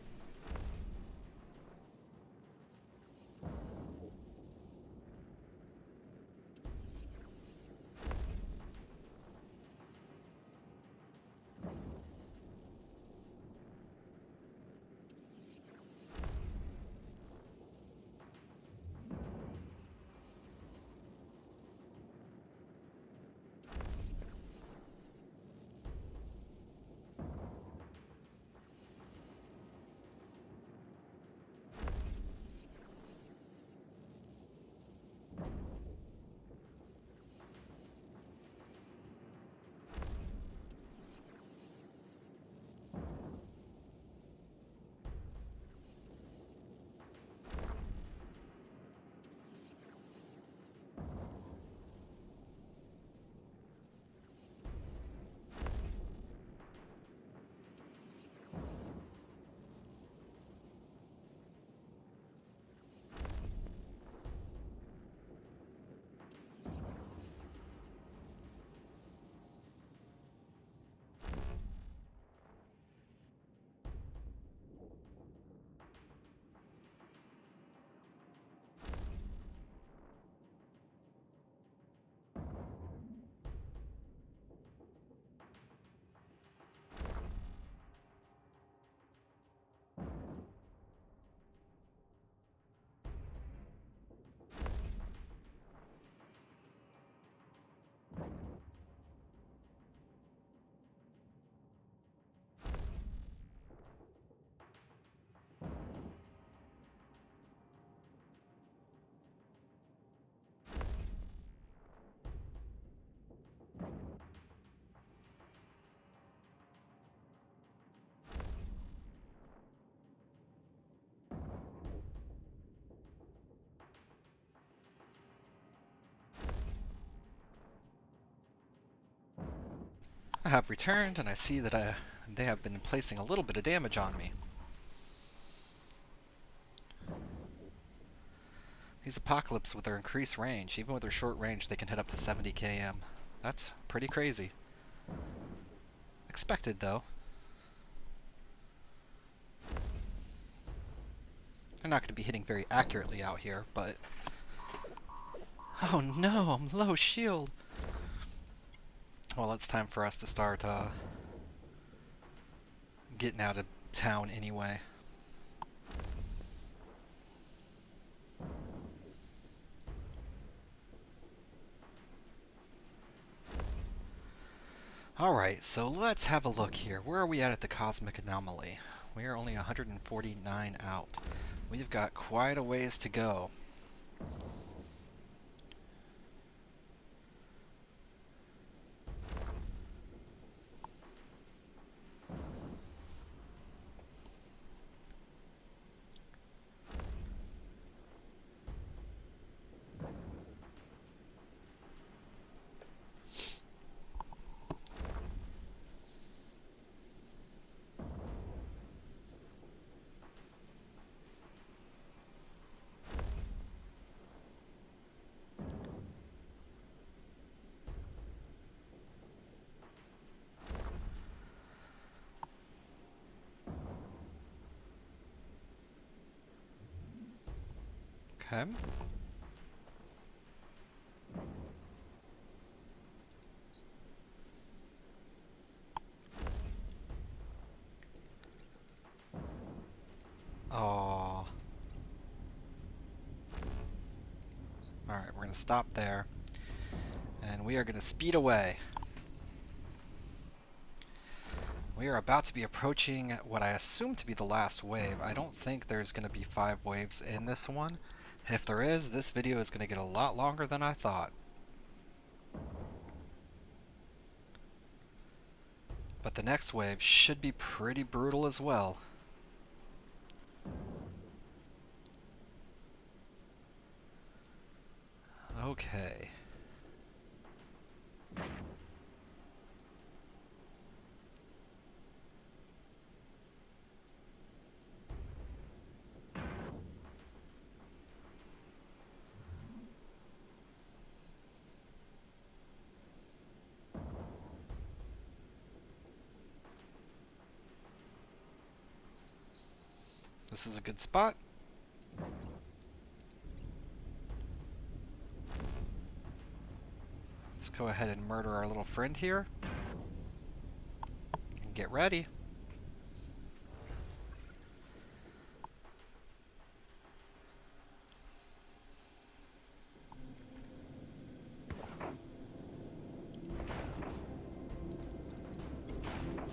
I have returned, and I see that they have been placing a little bit of damage on me. These Apocalypse, with their increased range, even with their short range, they can hit up to 70 km. That's pretty crazy. Expected, though. They're not going to be hitting very accurately out here, but... Oh no, I'm low shield! Well, it's time for us to start getting out of town anyway. Alright, so let's have a look here. Where are we at the cosmic anomaly? We are only 149 out. We've got quite a ways to go. Okay. Oh. Alright, we're going to stop there. And we are going to speed away. We are about to be approaching what I assume to be the last wave. I don't think there's going to be 5 waves in this one. If there is, this video is going to get a lot longer than I thought. But the next wave should be pretty brutal as well. Okay. This is a good spot. Let's go ahead and murder our little friend here. And get ready.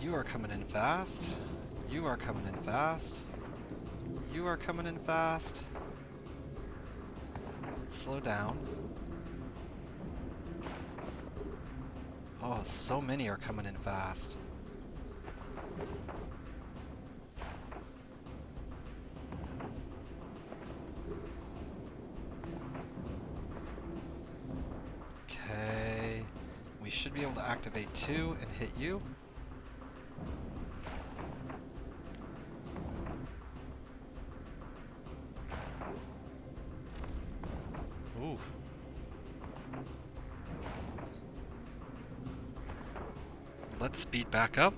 You are coming in fast. You are coming in fast. You are coming in fast. Let's slow down. Oh, so many are coming in fast. Okay. We should be able to activate 2 and hit you. Ooh. Let's speed back up.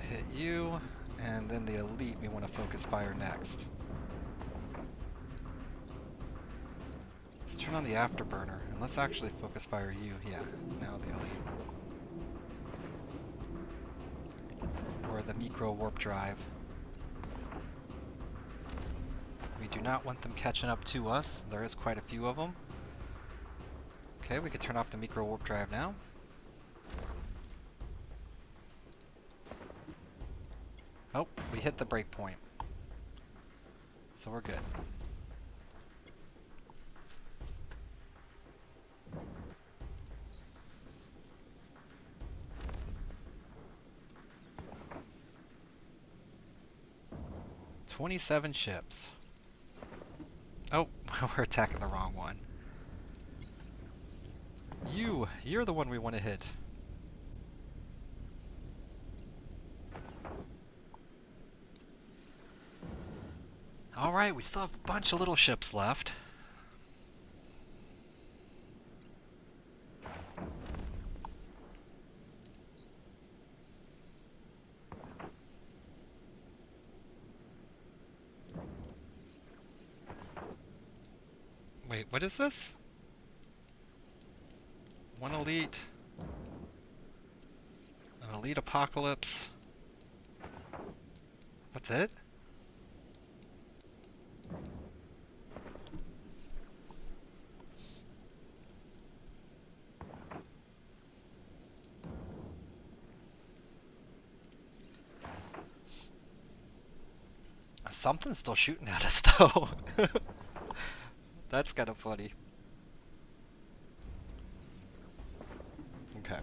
Hit you, and then the elite we want to focus fire next. Let's turn on the afterburner, and let's actually focus fire you. Yeah, now the elite. Or the micro warp drive. We do not want them catching up to us. There is quite a few of them. Okay, we could turn off the micro warp drive now. Oh, we hit the breakpoint. So we're good. "27 ships. Oh, we're attacking the wrong one. You're the one we want to hit. Alright, we still have a bunch of little ships left. Wait, what is this? One elite. An elite apocalypse. That's it? Something's still shooting at us, though. That's kind of funny. Okay.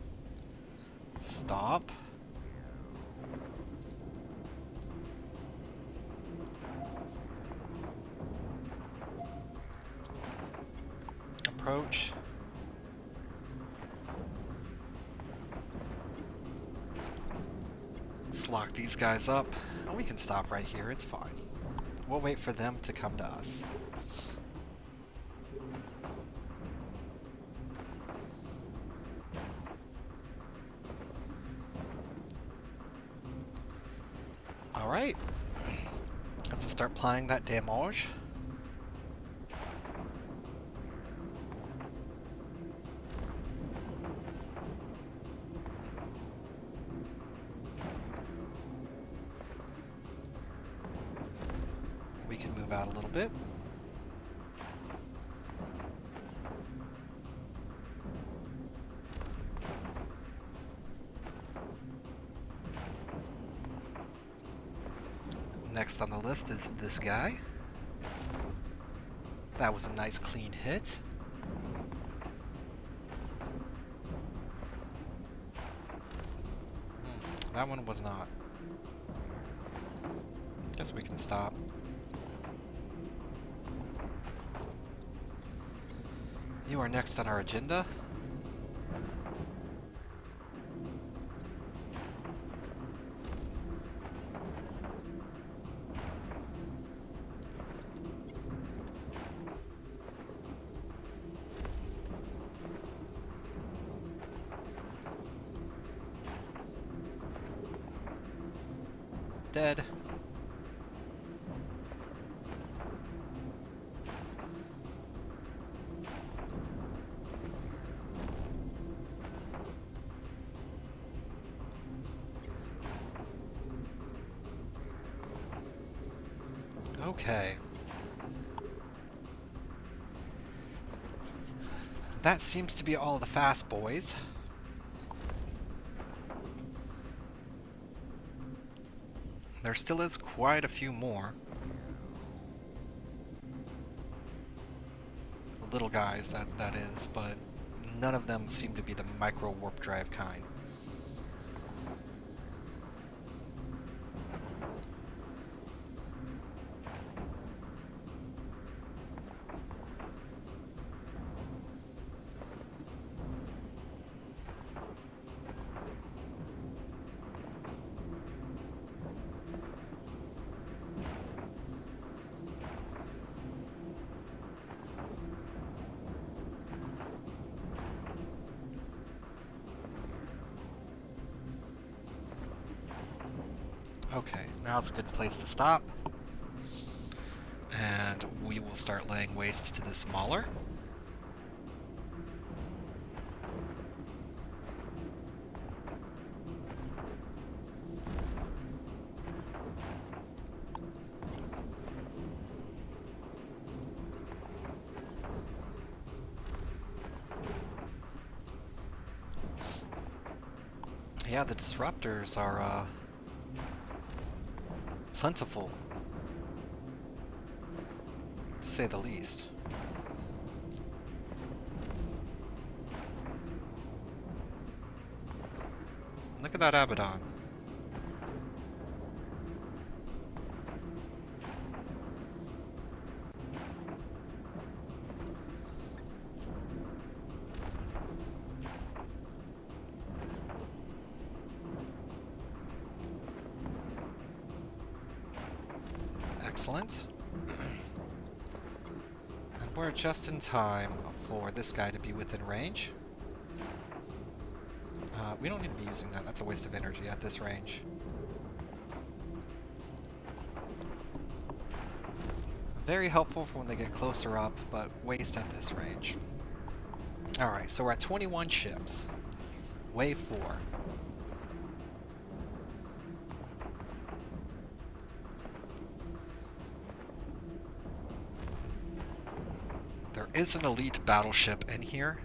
Stop. Approach. Let's lock these guys up. Oh, we can stop right here. It's fine. We'll wait for them to come to us. Alright. Let's start applying that damage. We can move out a little bit. Next on the list is this guy. That was a nice clean hit. That one was not. Guess we can stop. You are next on our agenda. Dead. Okay. That seems to be all the fast boys. There still is quite a few more. Little guys, that is, but none of them seem to be the micro warp drive kind. Okay, now's a good place to stop. And we will start laying waste to this mauler. Yeah, the disruptors are, plentiful, to say the least. Look at that Abaddon. Excellent. And we're just in time for this guy to be within range. We don't need to be using that. That's a waste of energy at this range. Very helpful for when they get closer up, but waste at this range. Alright, so we're at 21 ships. Wave 4. There is an elite battleship in here,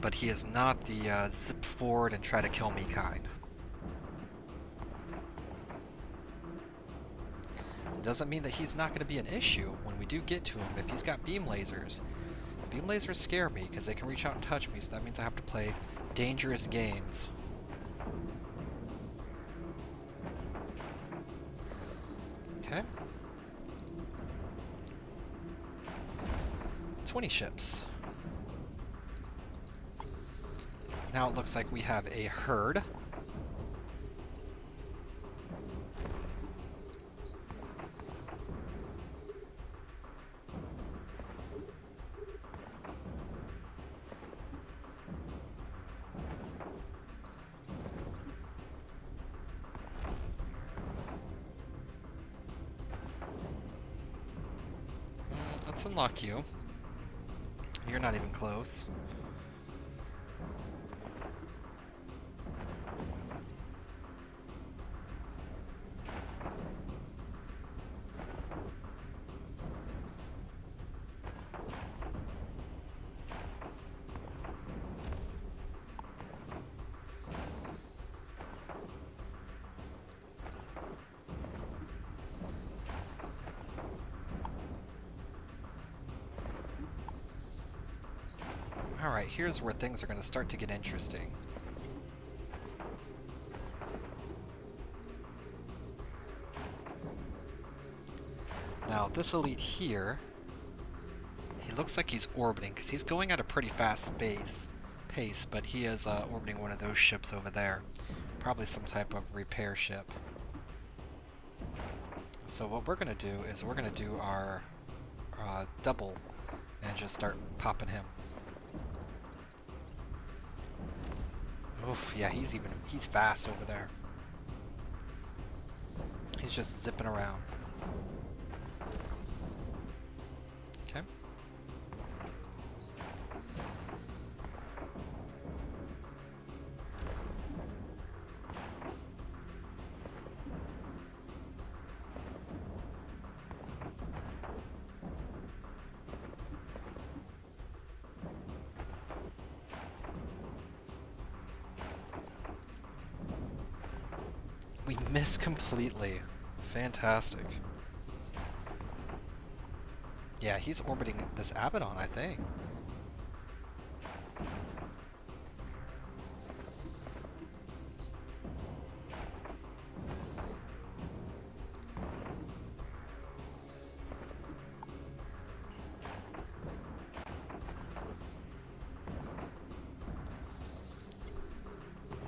but he is not the zip forward and try to kill me kind. Doesn't mean that he's not going to be an issue when we do get to him if he's got beam lasers. Beam lasers scare me because they can reach out and touch me, so that means I have to play dangerous games. Okay. 20 ships. Now it looks like we have a herd. Let's unlock you. You're not even close. Alright, here's where things are going to start to get interesting. Now, this elite here, he looks like he's orbiting, because he's going at a pretty fast pace, but he is orbiting one of those ships over there. Probably some type of repair ship. So what we're going to do is we're going to do our double and just start popping him. Oof, yeah, he's fast over there. He's just zipping around. Okay. We miss completely. Fantastic. Yeah, he's orbiting this Abaddon, I think.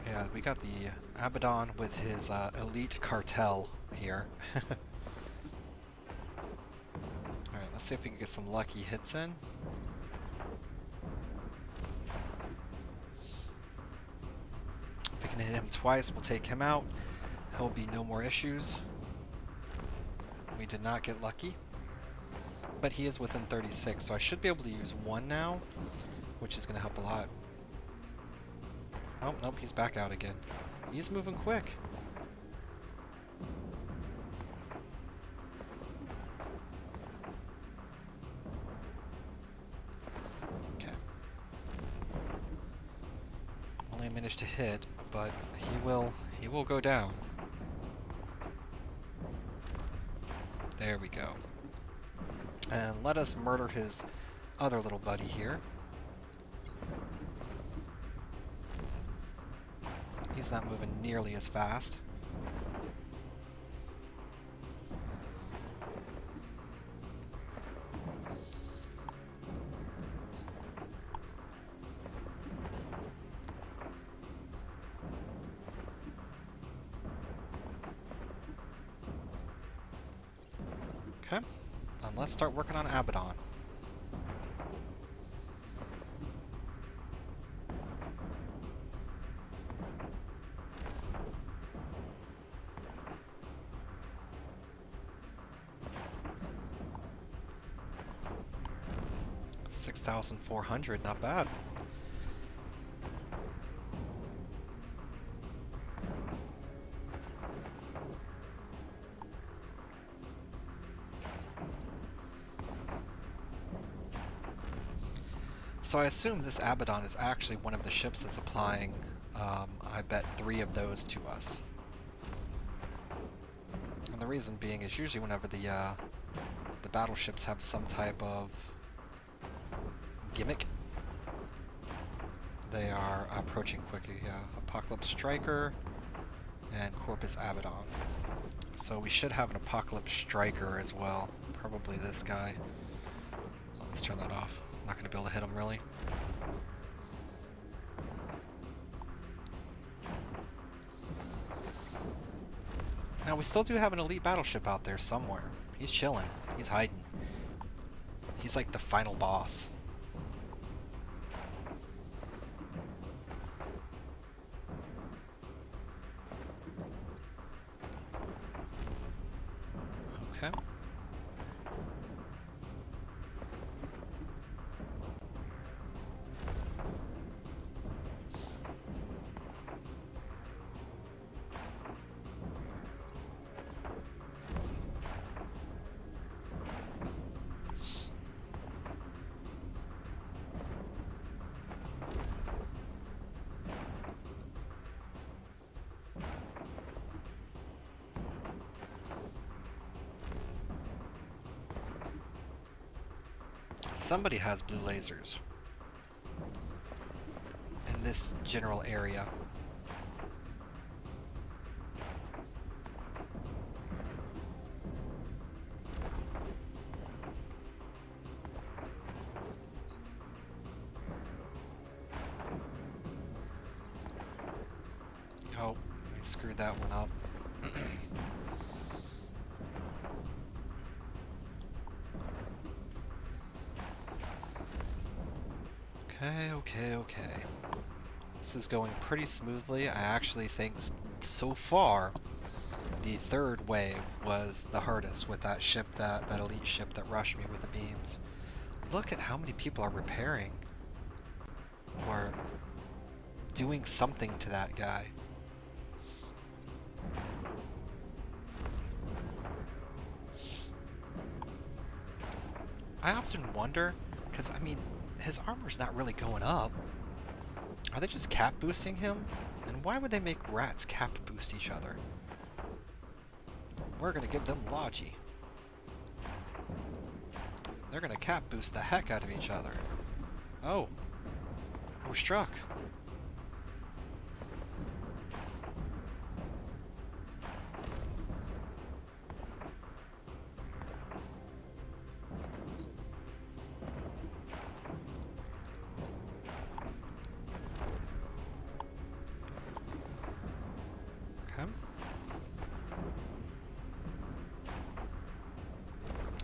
Yeah, we got the Abaddon with his elite cartel here. Alright, let's see if we can get some lucky hits in. If we can hit him twice, we'll take him out. He'll be no more issues. We did not get lucky. But he is within 36, so I should be able to use one now, which is going to help a lot. Oh, nope, he's back out again. He's moving quick. Okay. Only managed to hit, but he will go down. There we go. And let us murder his other little buddy here. He's not moving nearly as fast. Okay, and let's start working on Abaddon. $6,400, not bad. So I assume this Abaddon is actually one of the ships that's applying, I bet, 3 of those to us. And the reason being is usually whenever the battleships have some type of gimmick, they are approaching quickly. Apocalypse Striker and Corpus Abaddon. So we should have an Apocalypse Striker as well. Probably this guy. Let's turn that off. I'm not going to be able to hit him, really. Now, we still do have an elite battleship out there somewhere. He's chilling. He's hiding. He's like the final boss. Okay. Somebody has blue lasers in this general area. Oh, I screwed that one up. Okay. This is going pretty smoothly. I actually think so far the third wave was the hardest with that ship, that elite ship that rushed me with the beams. Look at how many people are repairing or doing something to that guy. I often wonder, because I mean, his armor's not really going up. Are they just cap boosting him? And why would they make rats cap boost each other? We're gonna give them Logi. They're gonna cap boost the heck out of each other. Oh. I was struck.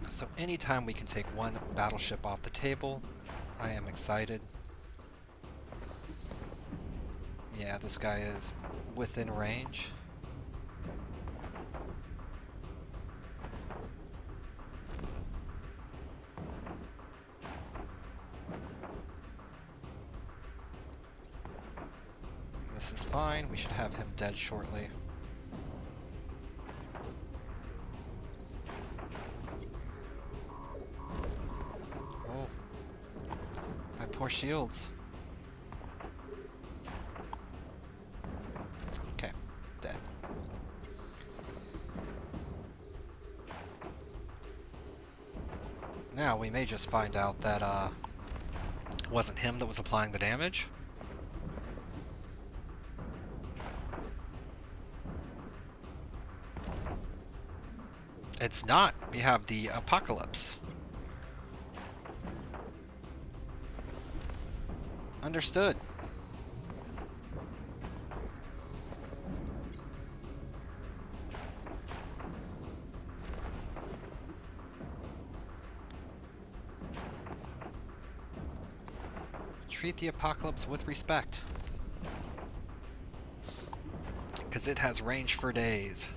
So anytime we can take one battleship off the table, I am excited. Yeah, this guy is within range. This is fine. We should have him dead shortly. Poor shields. Okay, dead. Now we may just find out that it wasn't him that was applying the damage. It's not. We have the Apocalypse. Understood. Treat the Apocalypse with respect. Because it has range for days.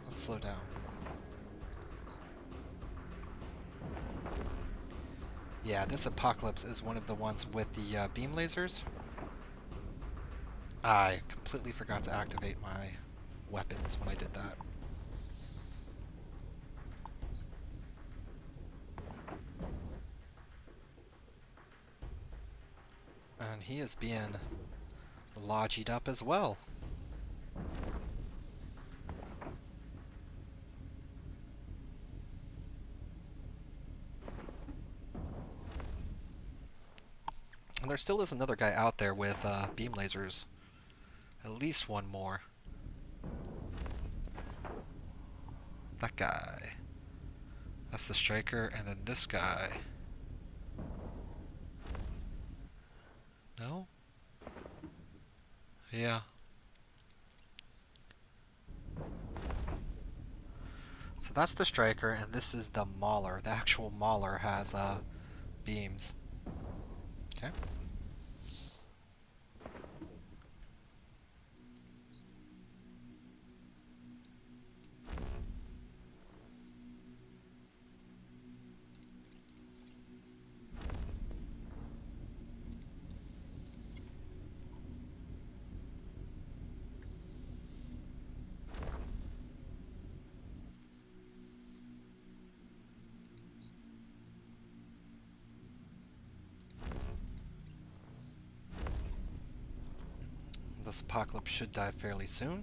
Let's slow down. Yeah, this Apocalypse is one of the ones with the beam lasers. I completely forgot to activate my weapons when I did that. And he is being lodged up as well. And there still is another guy out there with beam lasers. At least one more. That guy. That's the striker, and then this guy. No? Yeah. So that's the striker, and this is the mauler. The actual mauler has beams. Okay. This apocalypse should die fairly soon.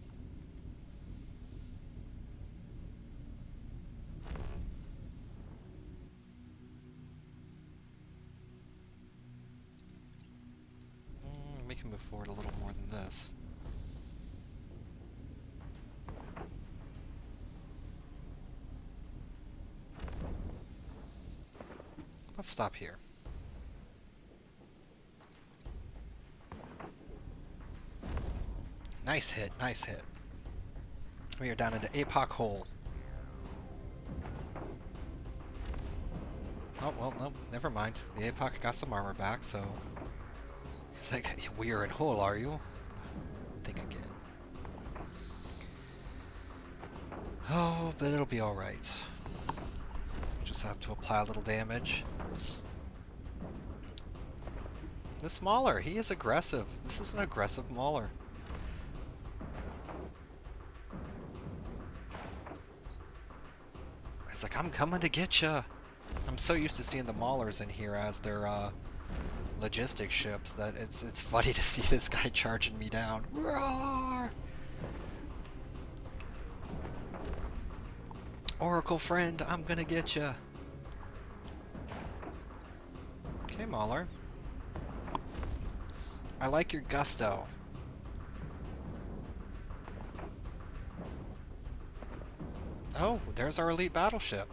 We can move forward a little more than this. Let's stop here. Nice hit, nice hit. We are down into APOC hole. Oh, well, no, never mind. The APOC got some armor back, so... He's like, we are in hole, are you? Think again. Oh, but it'll be alright. Just have to apply a little damage. This Mauler, he is aggressive. This is an aggressive Mauler. He's like, I'm coming to get ya. I'm so used to seeing the Maulers in here as their logistics ships that it's funny to see this guy charging me down. Roar! Oracle friend, I'm gonna get ya. Okay, Mauler. I like your gusto. Oh, there's our elite battleship.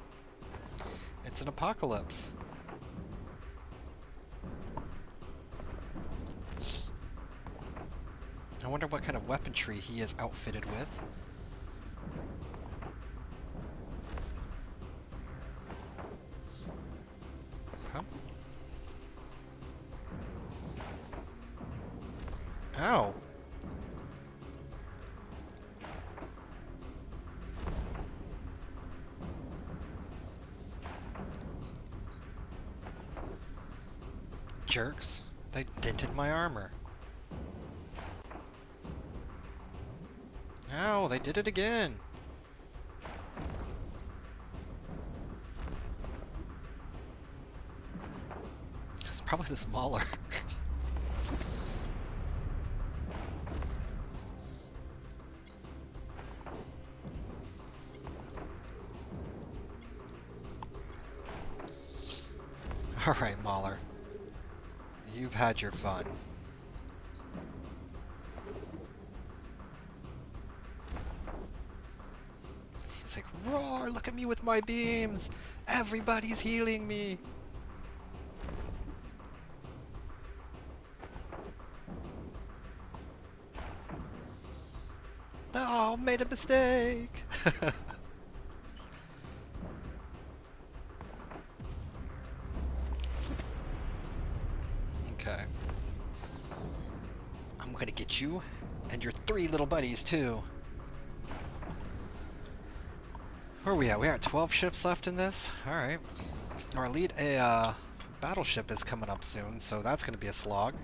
It's an apocalypse. I wonder what kind of weaponry he is outfitted with. Huh? Ow. Jerks. They dented my armor. Ow, they did it again. It's probably the smaller. Alright, Mauler. You've had your fun. He's like, roar, look at me with my beams! Everybody's healing me! Oh, made a mistake! Okay. I'm gonna get you, and your 3 little buddies, too. Where are we at? We are at 12 ships left in this? Alright. Our lead battleship is coming up soon, so that's gonna be a slog.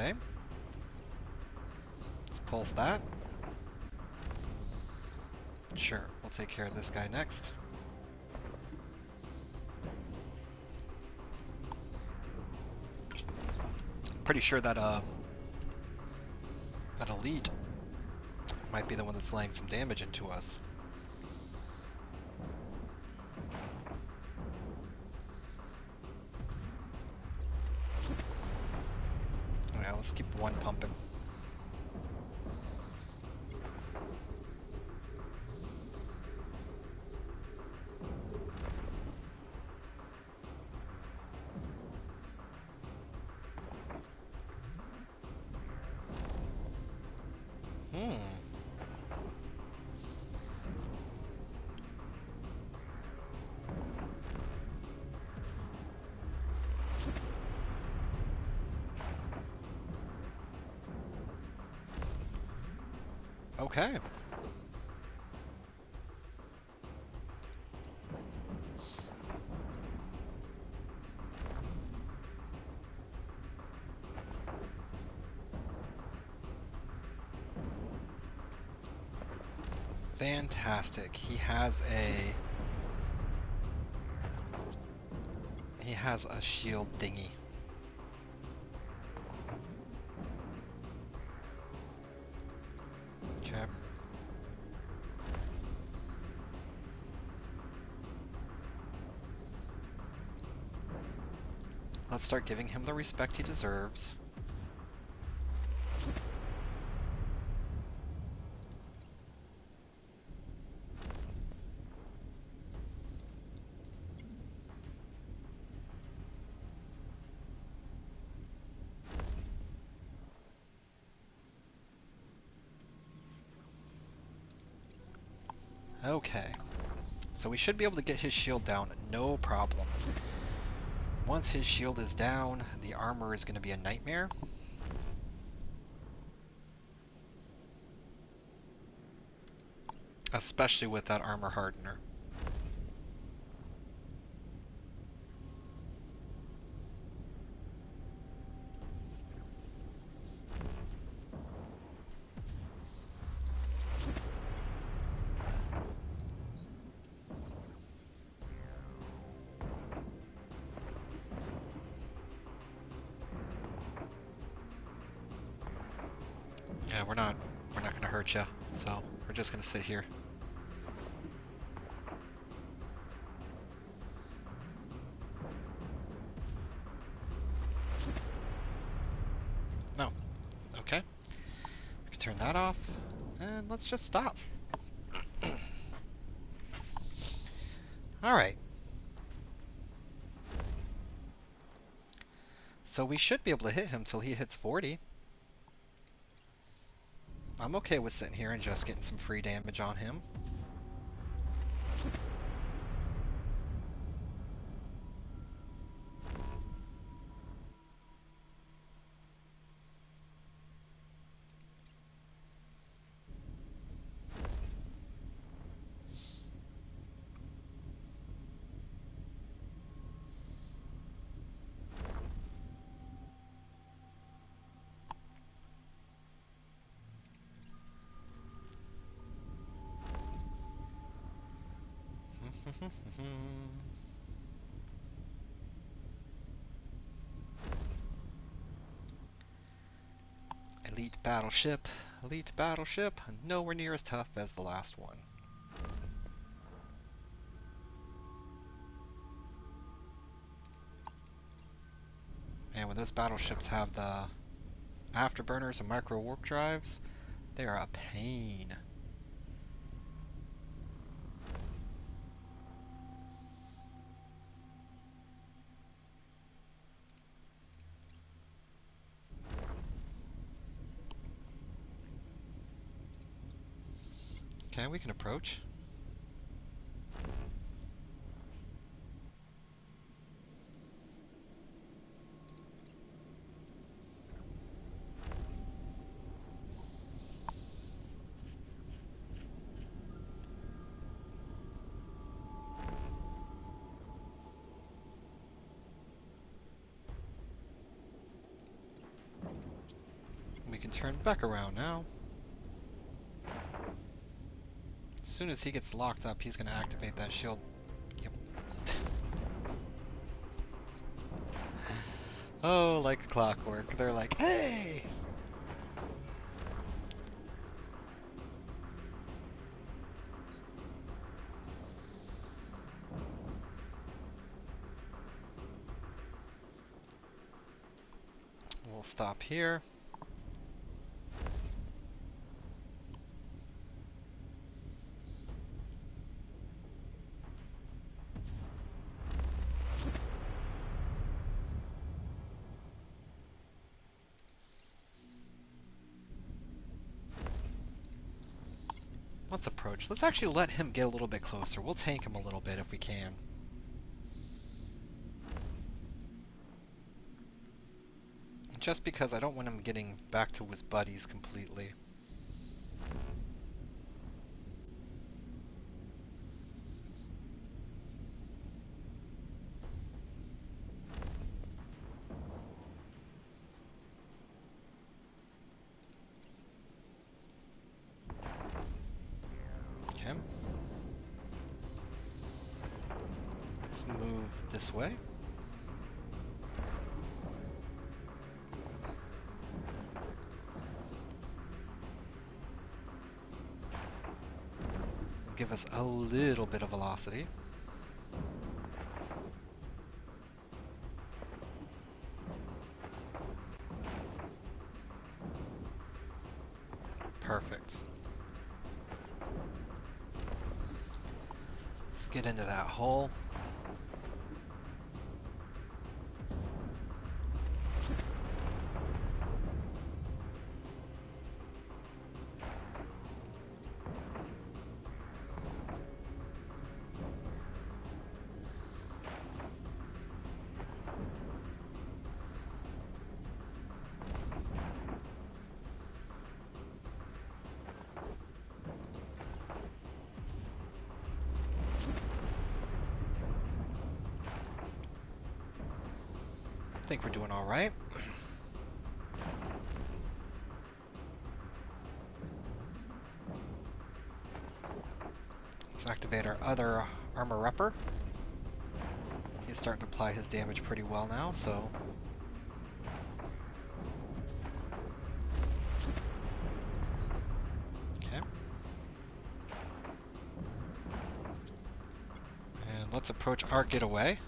Okay. Let's pulse that. Sure, we'll take care of this guy next. Pretty sure that that elite might be the one that's laying some damage into us. Yeah, let's keep one pumping. Hmm. Okay. Fantastic. He has a shield thingy. Okay. Let's start giving him the respect he deserves. Okay. So we should be able to get his shield down, no problem. Once his shield is down, the armor is going to be a nightmare. Especially with that armor hardener. Yeah, we're not gonna hurt you, so we're just gonna sit here. No. Okay. We can turn that off, and let's just stop. Alright. So we should be able to hit him till he hits 40. I'm okay with sitting here and just getting some free damage on him. Elite battleship. Elite battleship. Nowhere near as tough as the last one. And when those battleships have the afterburners and micro warp drives, they are a pain. Okay, we can approach. can turn back around now. As soon as he gets locked up, he's going to activate that shield. Yep. Oh, like clockwork. They're like, hey! We'll stop here. Let's approach. Let's actually let him get a little bit closer. We'll tank him a little bit if we can. Just because I don't want him getting back to his buddies completely. Okay. Let's move this way. Give us a little bit of velocity. Perfect. Let's get into that hole. I think we're doing all right. Let's activate our other armor upper. He's starting to apply his damage pretty well now, so... Okay. And let's approach our getaway.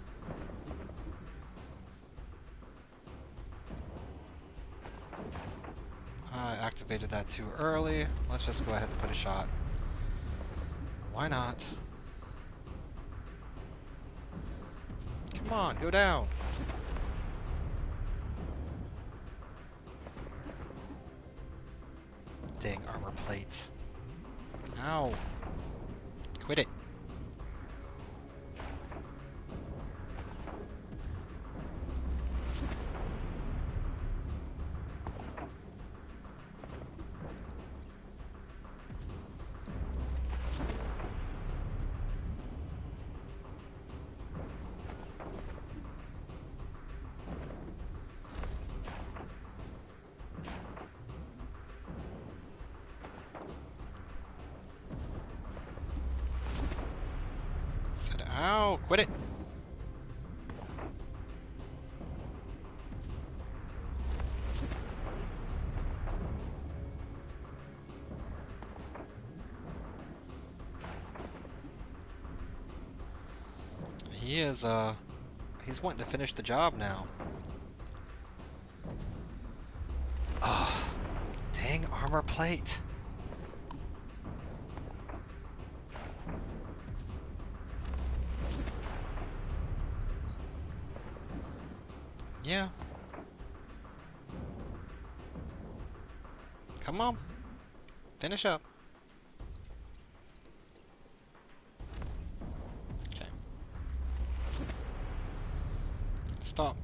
I activated that too early. Let's just go ahead and put a shot. Why not? Come on, go down. Dang armor plates. Ow. Quit it. Said, ow, quit it. He is, he's wanting to finish the job now. Oh, dang armor plate. Yeah. Come on. Finish up. Okay. Stop.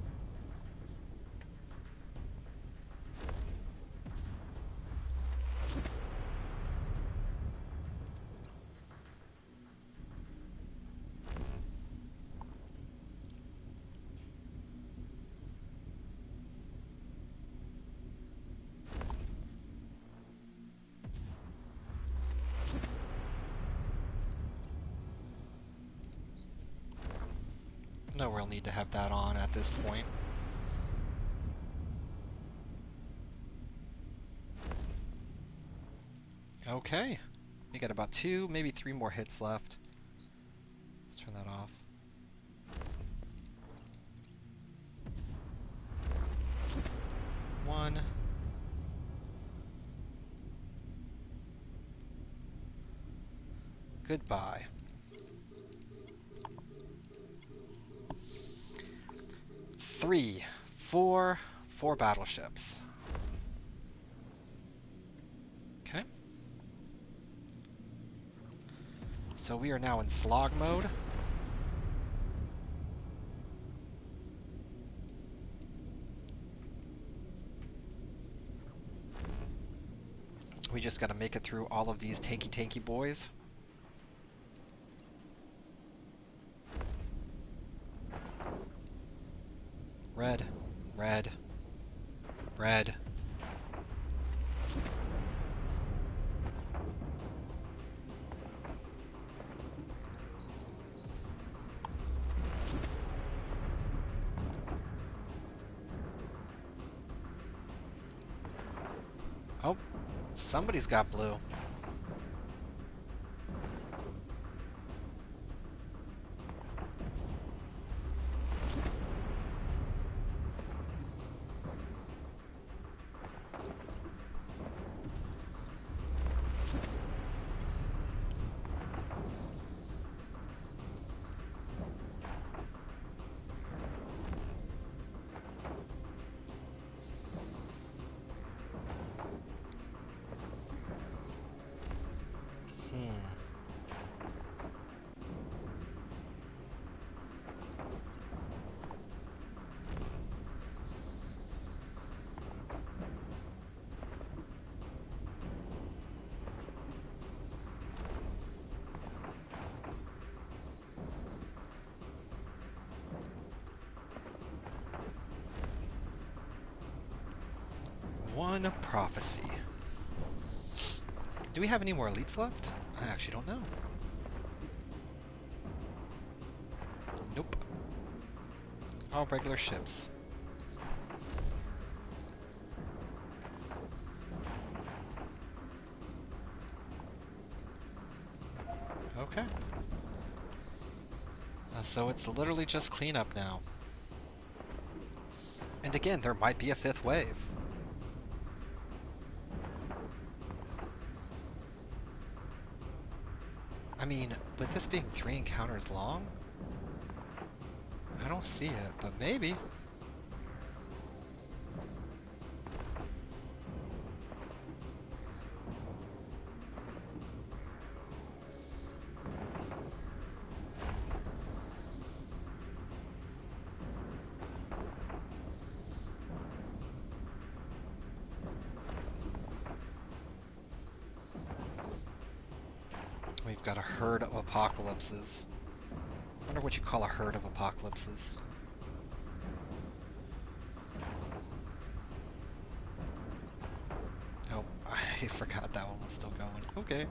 no real need to have that on at this point. Okay. We got about 2, maybe 3 more hits left. Let's turn that off. One. Goodbye. 3, 4 battleships. Okay. So we are now in slog mode. We just gotta make it through all of these tanky boys. Red, red, red. Oh, somebody's got blue. One prophecy. Do we have any more elites left? I actually don't know. Nope. All regular ships. Okay. So it's literally just cleanup now. And again, there might be a 5th wave. I mean, with this being 3 encounters long, I don't see it, but maybe. We've got a herd of apocalypses. Wonder what you call a herd of apocalypses. Oh, I forgot that one was still going. Okay.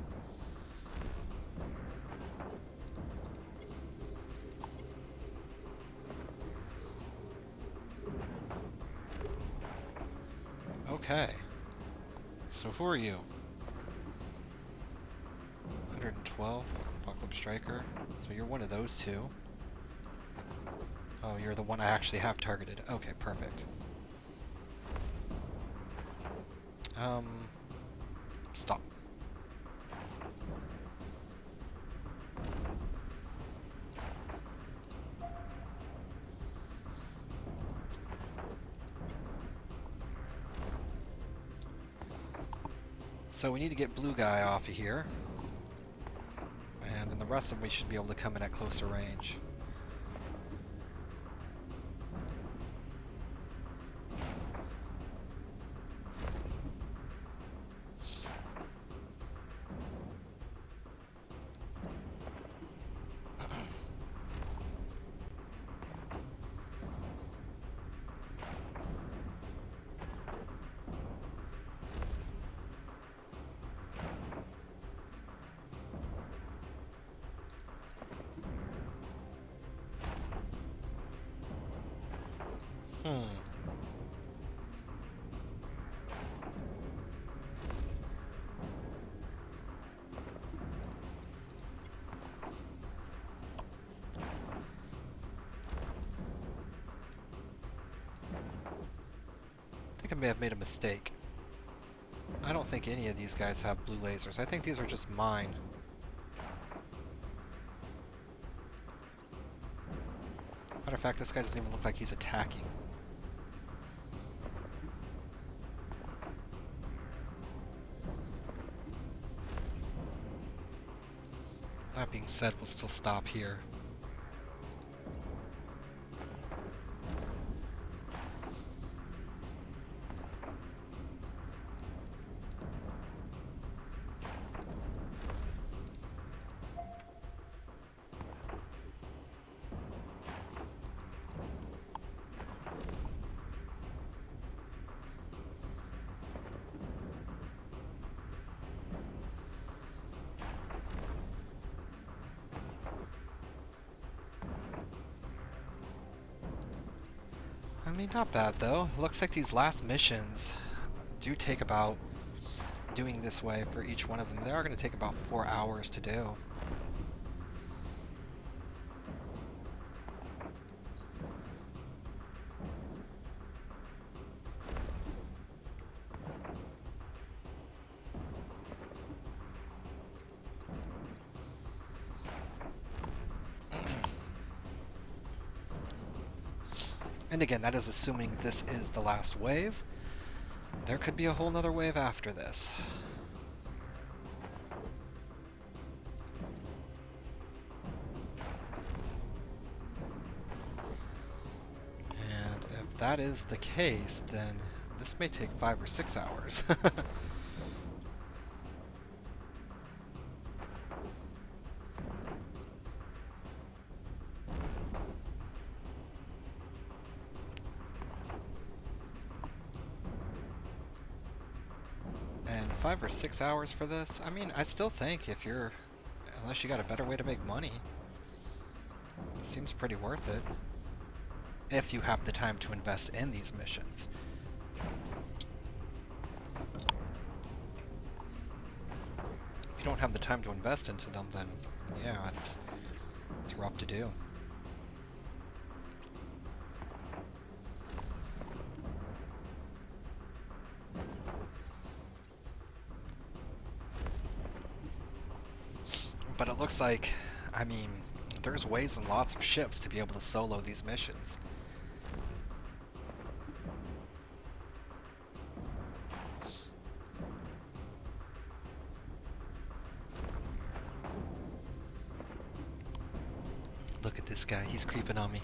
Okay. So who are you? 112, Apocalypse Striker. So you're one of those 2. Oh, you're the one I actually have targeted. Okay, perfect. Stop. So we need to get blue guy off of here. And then the rest of them we should be able to come in at closer range. think I may have made a mistake. I don't think any of these guys have blue lasers. I think these are just mine. Matter of fact, this guy doesn't even look like he's attacking. That being said, we'll still stop here. I mean, not bad though. Looks like these last missions do take about, doing this way for each one of them, they are going to take about 4 hours to do. And again, that is assuming this is the last wave. There could be a whole nother wave after this. And if that is the case, then this may take 5 or 6 hours. And 5 or 6 hours for this? I mean, I still think if you're, unless you got a better way to make money, it seems pretty worth it. If you have the time to invest in these missions. If you don't have the time to invest into them, then yeah, it's rough to do. But it looks like, I mean, there's ways and lots of ships to be able to solo these missions. Look at this guy, he's creeping on me.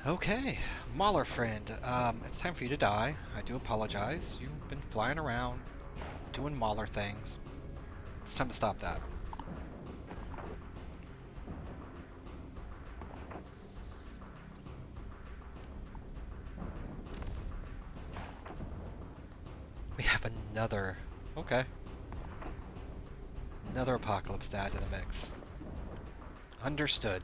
Okay, Mahler friend, it's time for you to die. I do apologize. You've been flying around, doing Mahler things. It's time to stop that. We have another... Okay. Another apocalypse to add to the mix. Understood.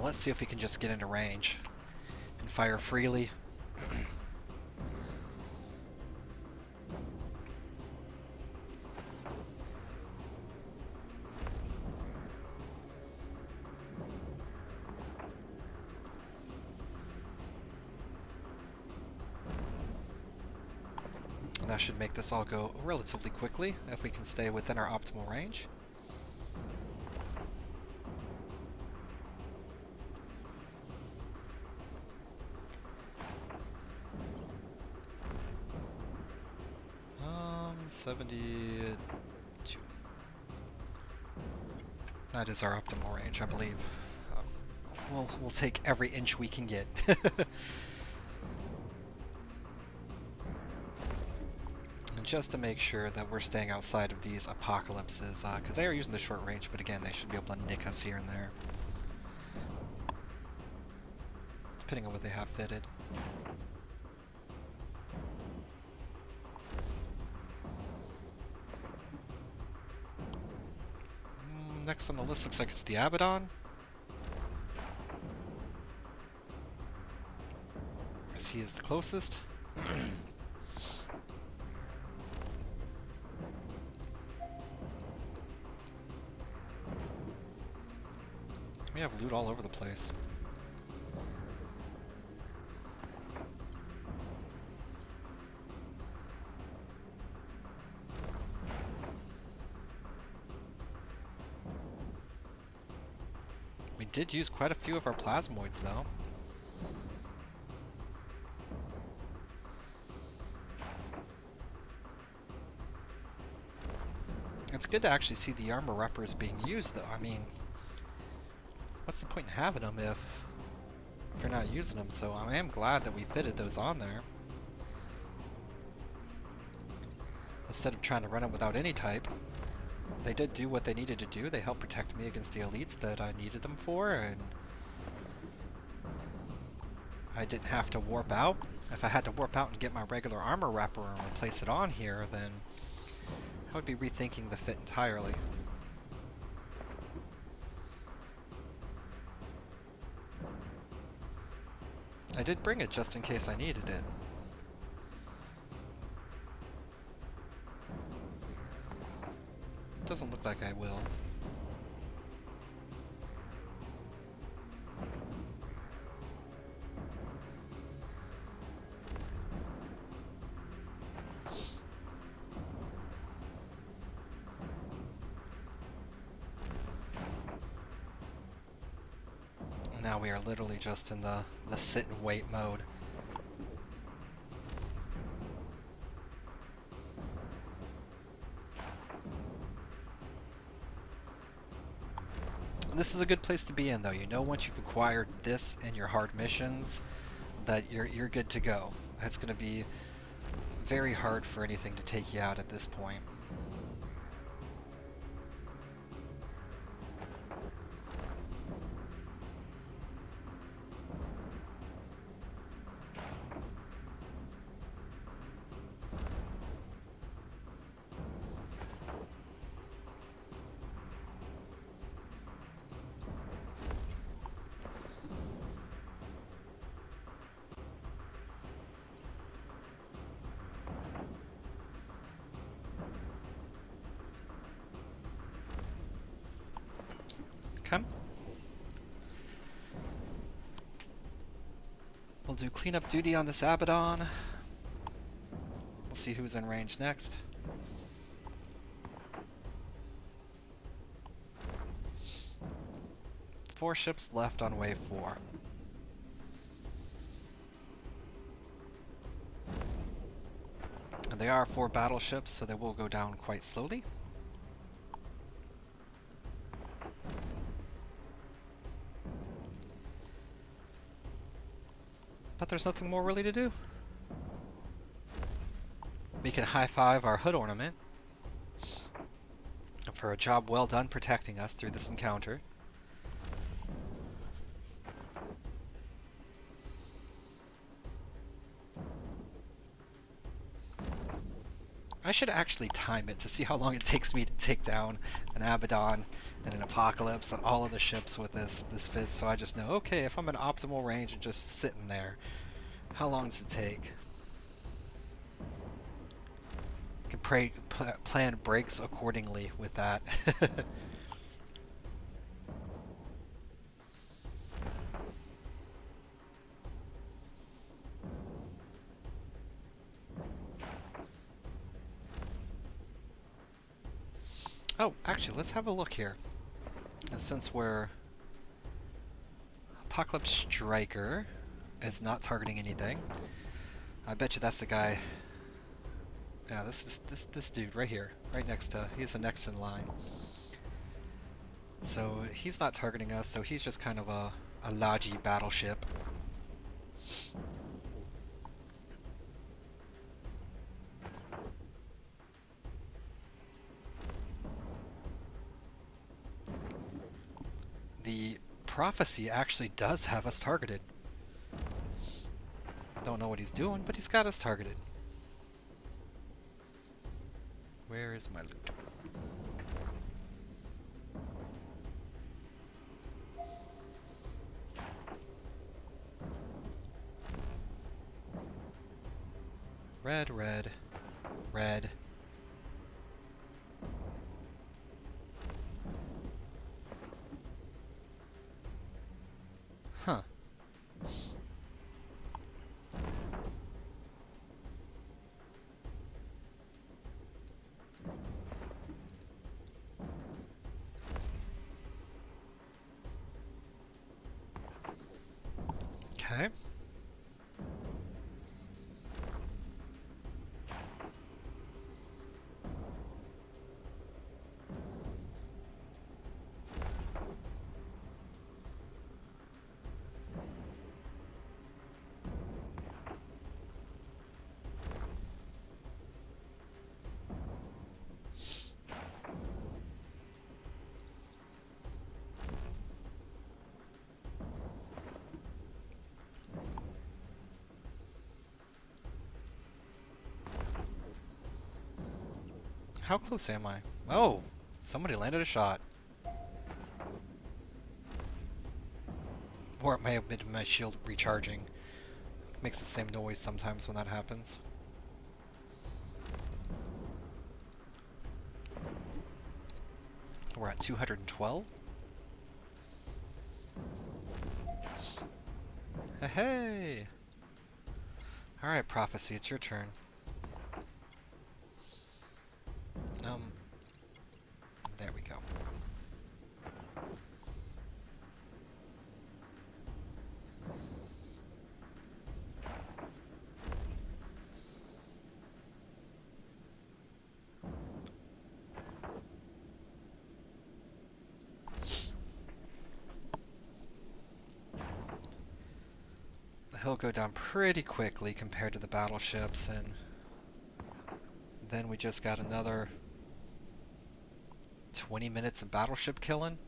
let's see if we can just get into range and fire freely. And that should make this all go relatively quickly if we can stay within our optimal range. Um, 72. That is our optimal range, I believe. We'll take every inch we can get. And just to make sure that we're staying outside of these apocalypses, because they are using the short range, but again, they should be able to nick us here and there. Depending on what they have fitted. Next on the list looks like it's the Abaddon. As he is the closest. We have loot all over the place. We did use quite a few of our plasmoids, though. It's good to actually see the armor reppers being used, though. I mean, what's the point in having them if you're not using them? So I am glad that we fitted those on there. Instead of trying to run it without any type. They did do what they needed to do. They helped protect me against the elites that I needed them for, and I didn't have to warp out. If I had to warp out and get my regular armor wrapper and replace it on here, then I would be rethinking the fit entirely. I did bring it just in case I needed it. Doesn't look like I will. Now we are literally just in the sit and wait mode. This is a good place to be in, though. You know, once you've acquired this in your hard missions, that you're good to go. It's going to be very hard for anything to take you out at this point. Come. We'll do cleanup duty on this Abaddon. We'll see who's in range next. Four ships left on wave 4. And they are 4 battleships, so they will go down quite slowly. But there's nothing more really to do. We can high-five our hood ornament for a job well done protecting us through this encounter. I should actually time it to see how long it takes me to take down an Abaddon and an Apocalypse and all of the ships with this fit, so I just know, okay, if I'm in optimal range and just sitting there, how long does it take? I can plan breaks accordingly with that. Oh, actually, let's have a look here. And since we're Apocalypse Striker is not targeting anything, I bet you that's the guy. Yeah, this dude right here, right next to. He's the next in line. So he's not targeting us. So he's just kind of a Logi battleship. The prophecy actually does have us targeted. Don't know what he's doing, but he's got us targeted. Where is my loot? Red, red, red. Huh. Okay. How close am I? Oh, somebody landed a shot. Or it may have been my shield recharging. Makes the same noise sometimes when that happens. We're at 212. Hey! Alright, Prophecy, it's your turn. There we go. He'll go down pretty quickly compared to the battleships, and then we just got another 20 minutes of battleship killing.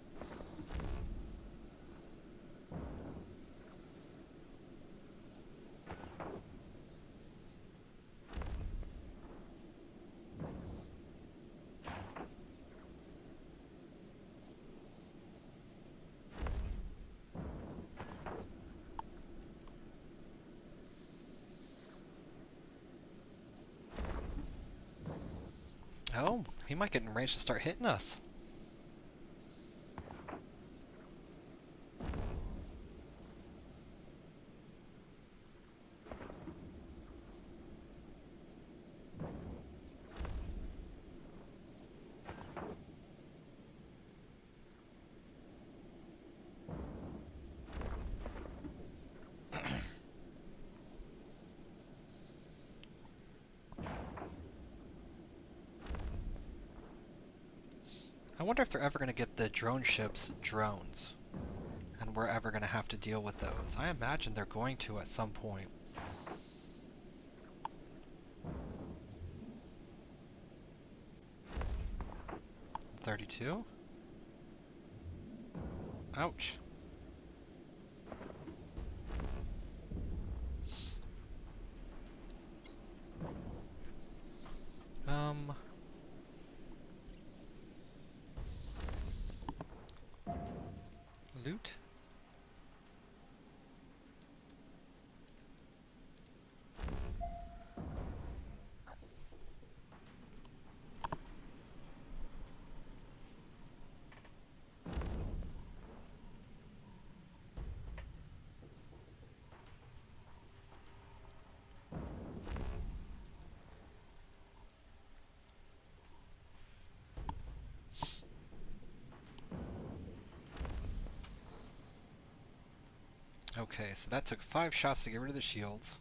Oh, he might get in range to start hitting us. I wonder if they're ever going to get the drone ships drones, and we're ever going to have to deal with those. I imagine they're going to at some point. $32? Ouch. loot. Okay, so that took 5 shots to get rid of the shields.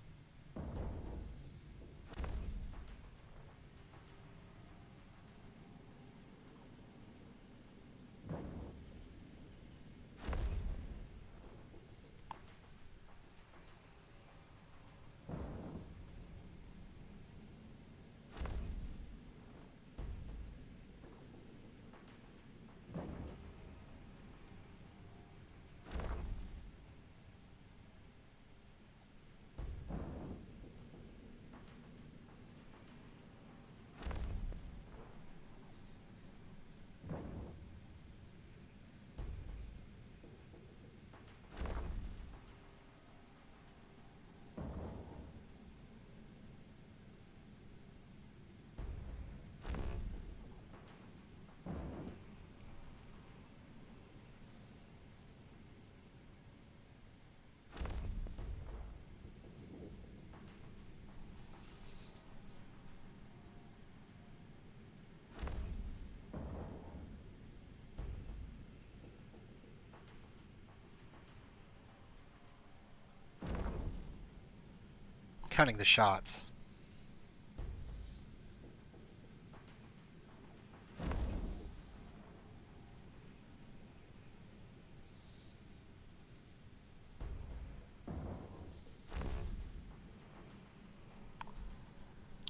Counting the shots.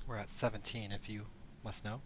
We're at 17 if you must know.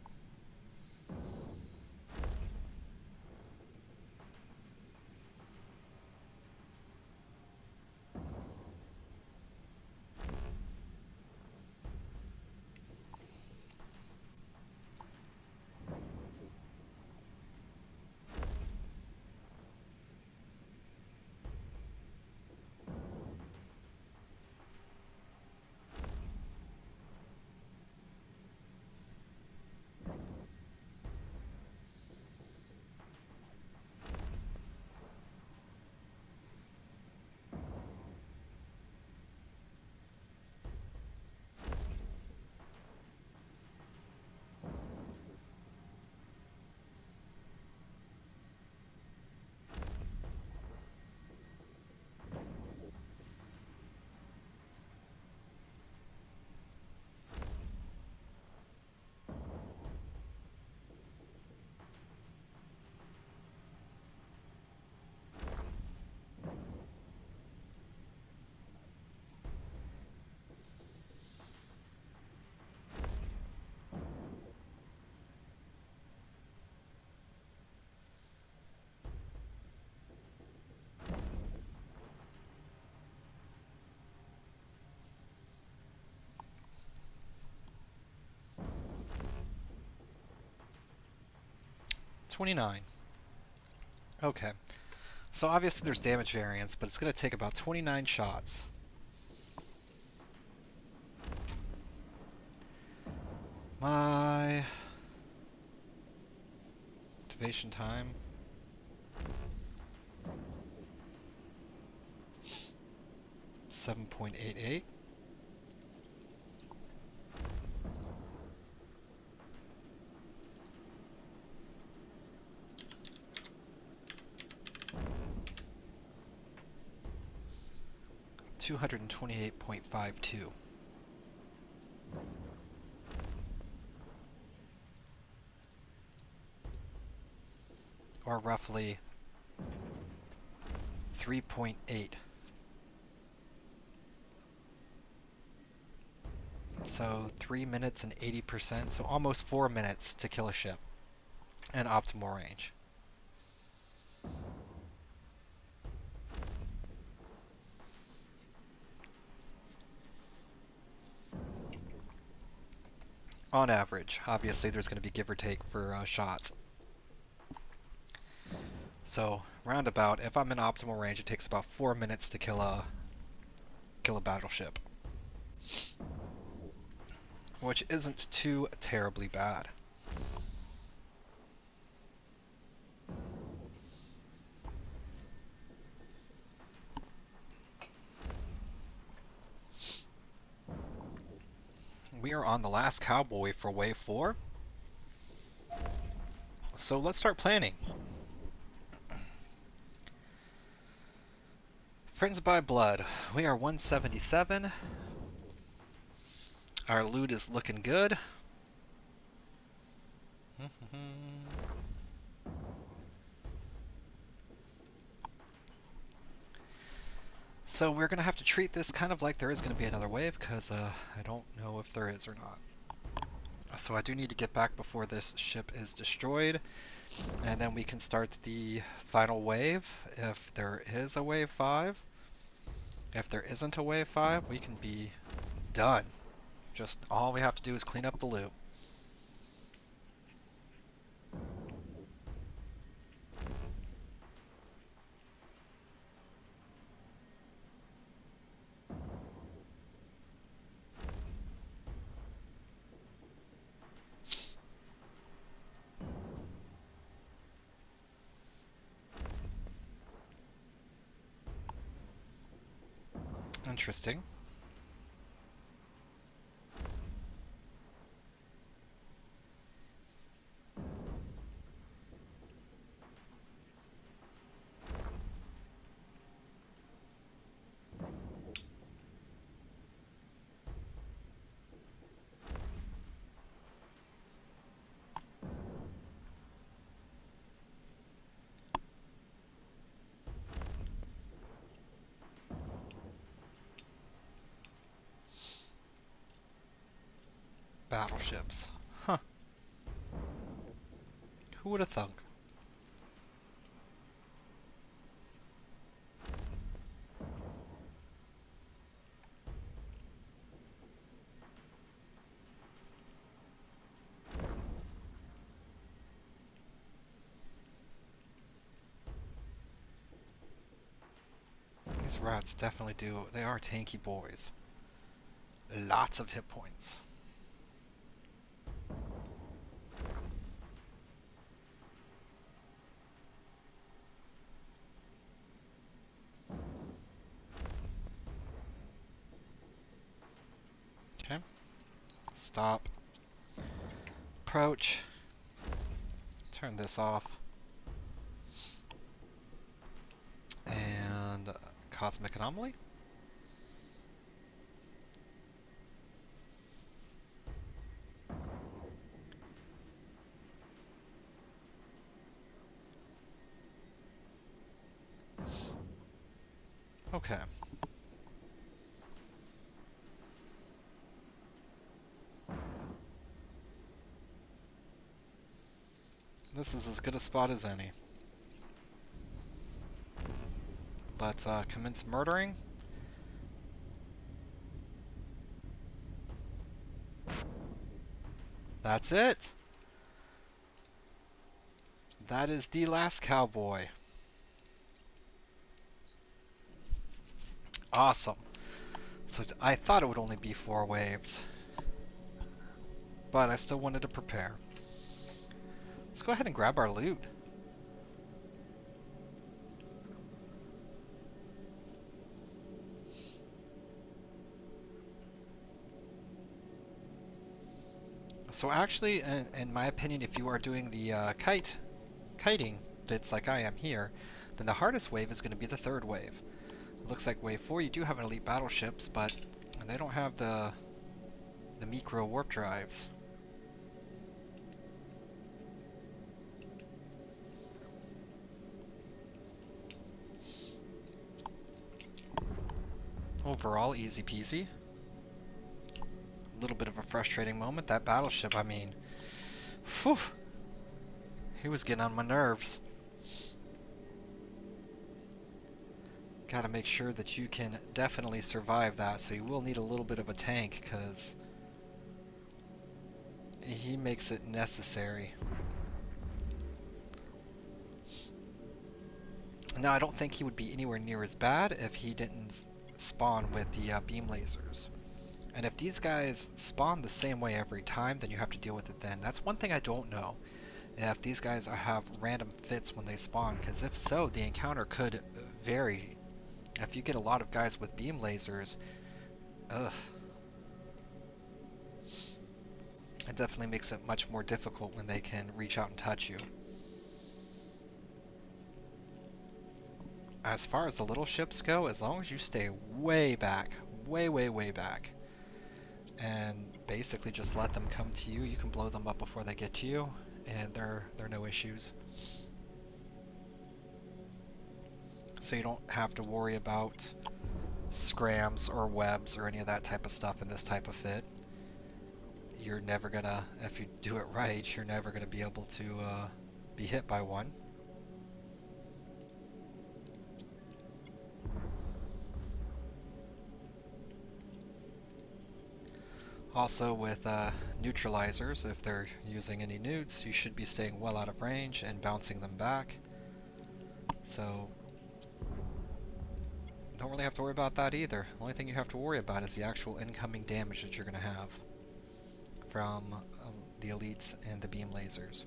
$29. Okay. So obviously there's damage variance, but it's going to take about 29 shots. My activation time. 7.88. $228.52. Or roughly 3.8. So 3 minutes and 80%, so almost 4 minutes to kill a ship and optimal range. On average. Obviously there's going to be give or take for shots. So roundabout, if I'm in optimal range, it takes about 4 minutes to kill a battleship, which isn't too terribly bad. We are on the last cowboy for wave 4, so let's start planning. Friends by Blood, we are 177. Our loot is looking good. So we're going to have to treat this kind of like there is going to be another wave, because I don't know if there is or not. So I do need to get back before this ship is destroyed, and then we can start the final wave if there is a wave 5. If there isn't a wave 5, we can be done. Just all we have to do is clean up the loot. Interesting. Battleships. Huh. Who would have thunk? These rats definitely do. They are tanky boys. Lots of hit points. Okay. Stop. Approach. Turn this off. And Cosmic Anomaly. Okay. This is as good a spot as any. Let's commence murdering. That's it. That is the last cowboy. Awesome. So I thought it would only be 4 waves, but I still wanted to prepare. Let's go ahead and grab our loot. So actually, in my opinion, if you are doing the kiting that's like I am here, then the hardest wave is going to be the 3rd wave. It looks like wave 4 you do have elite battleships, but they don't have the micro warp drives. Overall, easy peasy. A little bit of a frustrating moment. That battleship, I mean, phew, he was getting on my nerves. Gotta make sure that you can definitely survive that, so you will need a little bit of a tank, because he makes it necessary. Now, I don't think he would be anywhere near as bad if he didn't spawn with the beam lasers. And if these guys spawn the same way every time, then you have to deal with it then. That's one thing I don't know. If these guys have random fits when they spawn, because if so, the encounter could vary. If you get a lot of guys with beam lasers, ugh. It definitely makes it much more difficult when they can reach out and touch you. As far as the little ships go, as long as you stay way back, way back, and basically just let them come to you, you can blow them up before they get to you, and they're no issues. So you don't have to worry about scrams or webs or any of that type of stuff in this type of fit. You're never gonna, if you do it right, you're never gonna be able to be hit by one. Also with neutralizers, if they're using any newts, you should be staying well out of range and bouncing them back. So don't really have to worry about that either. The only thing you have to worry about is the actual incoming damage that you're going to have from the elites and the beam lasers.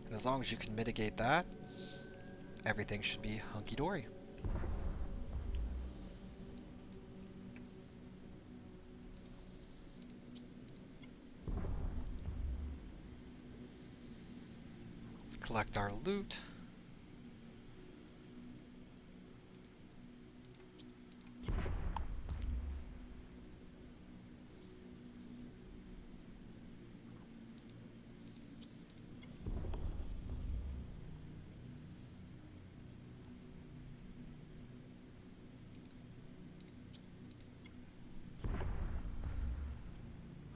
And as long as you can mitigate that, everything should be hunky-dory. Let's collect our loot.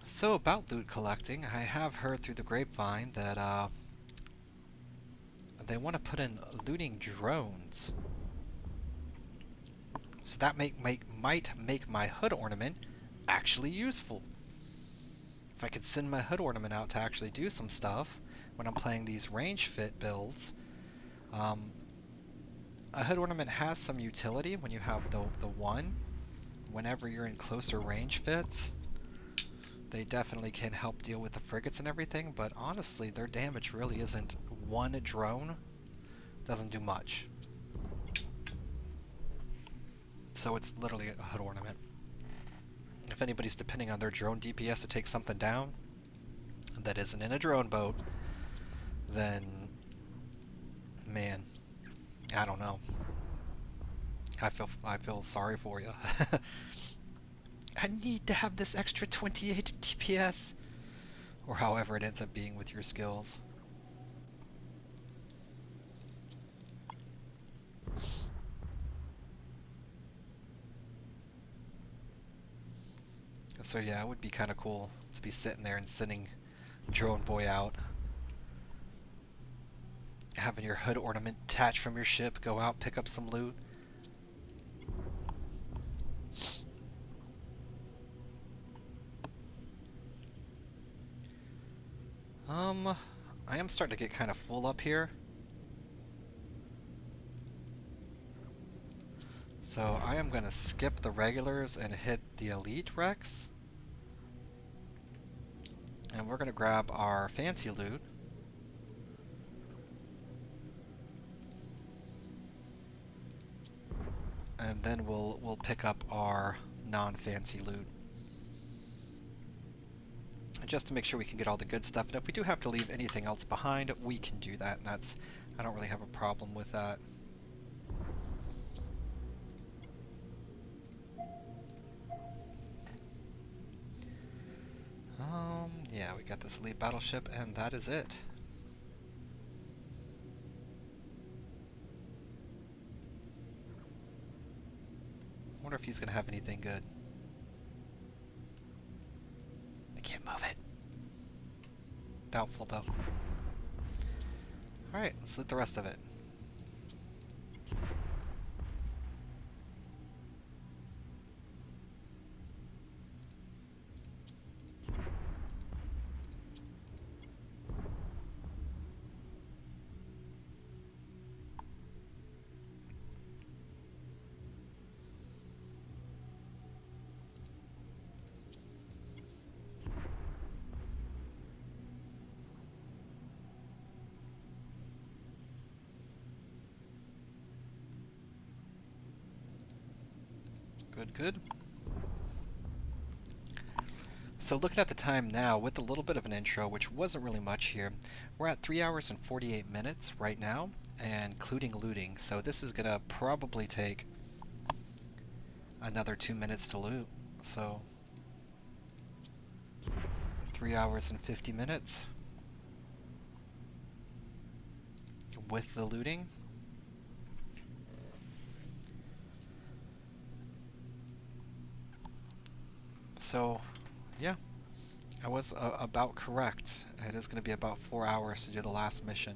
So about loot collecting, I have heard through the grapevine that they want to put in looting drones. So that might make my hood ornament actually useful. If I could send my hood ornament out to actually do some stuff when I'm playing these range fit builds, a hood ornament has some utility when you have the one. Whenever you're in closer range fits, they definitely can help deal with the frigates and everything, but honestly, their damage really isn't. One drone doesn't do much. So it's literally a hood ornament. If anybody's depending on their drone DPS to take something down that isn't in a drone boat, then, man, I don't know. I feel sorry for you. I need to have this extra 28 DPS, or however it ends up being with your skills. So yeah, it would be kind of cool to be sitting there and sending Drone Boy out. Having your hood ornament detach from your ship, go out, pick up some loot. I am starting to get kind of full up here. So I am going to skip the regulars and hit the elite Rex. And we're going to grab our fancy loot. And then we'll pick up our non-fancy loot. Just to make sure we can get all the good stuff. And if we do have to leave anything else behind, we can do that. And that's, I don't really have a problem with that. Yeah, we got this elite battleship, and that is it. Wonder if he's gonna have anything good. I can't move it. Doubtful, though. Alright, let's loot the rest of it. Good, good. So looking at the time now, with a little bit of an intro, which wasn't really much here, we're at 3 hours and 48 minutes right now, and including looting. So this is going to probably take another 2 minutes to loot. So 3 hours and 50 minutes with the looting. So, yeah, I was about correct. It is going to be about 4 hours to do the last mission.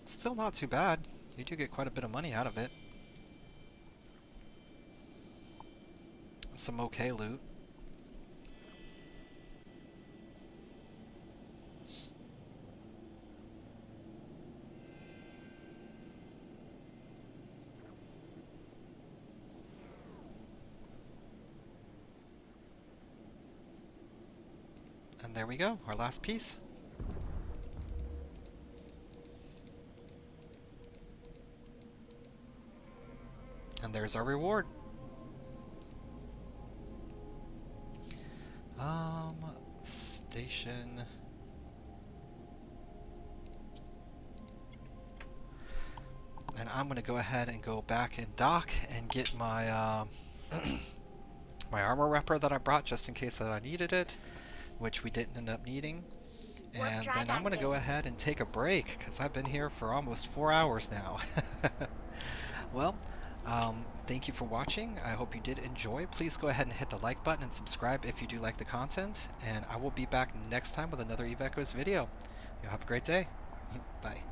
Still not too bad. You do get quite a bit of money out of it. Some okay loot. And there we go, our last piece. And there's our reward. Station. And I'm gonna go ahead and go back and dock and get my my armor wrapper that I brought just in case that I needed it, which we didn't end up needing. Warp And drive then I'm gonna active. go ahead and take a break because I've been here for almost 4 hours now. Well, thank you for watching. I hope you did enjoy. Please go ahead and hit the like button and subscribe if you do like the content. And I will be back next time with another Evecos video. You'll have a great day. Bye.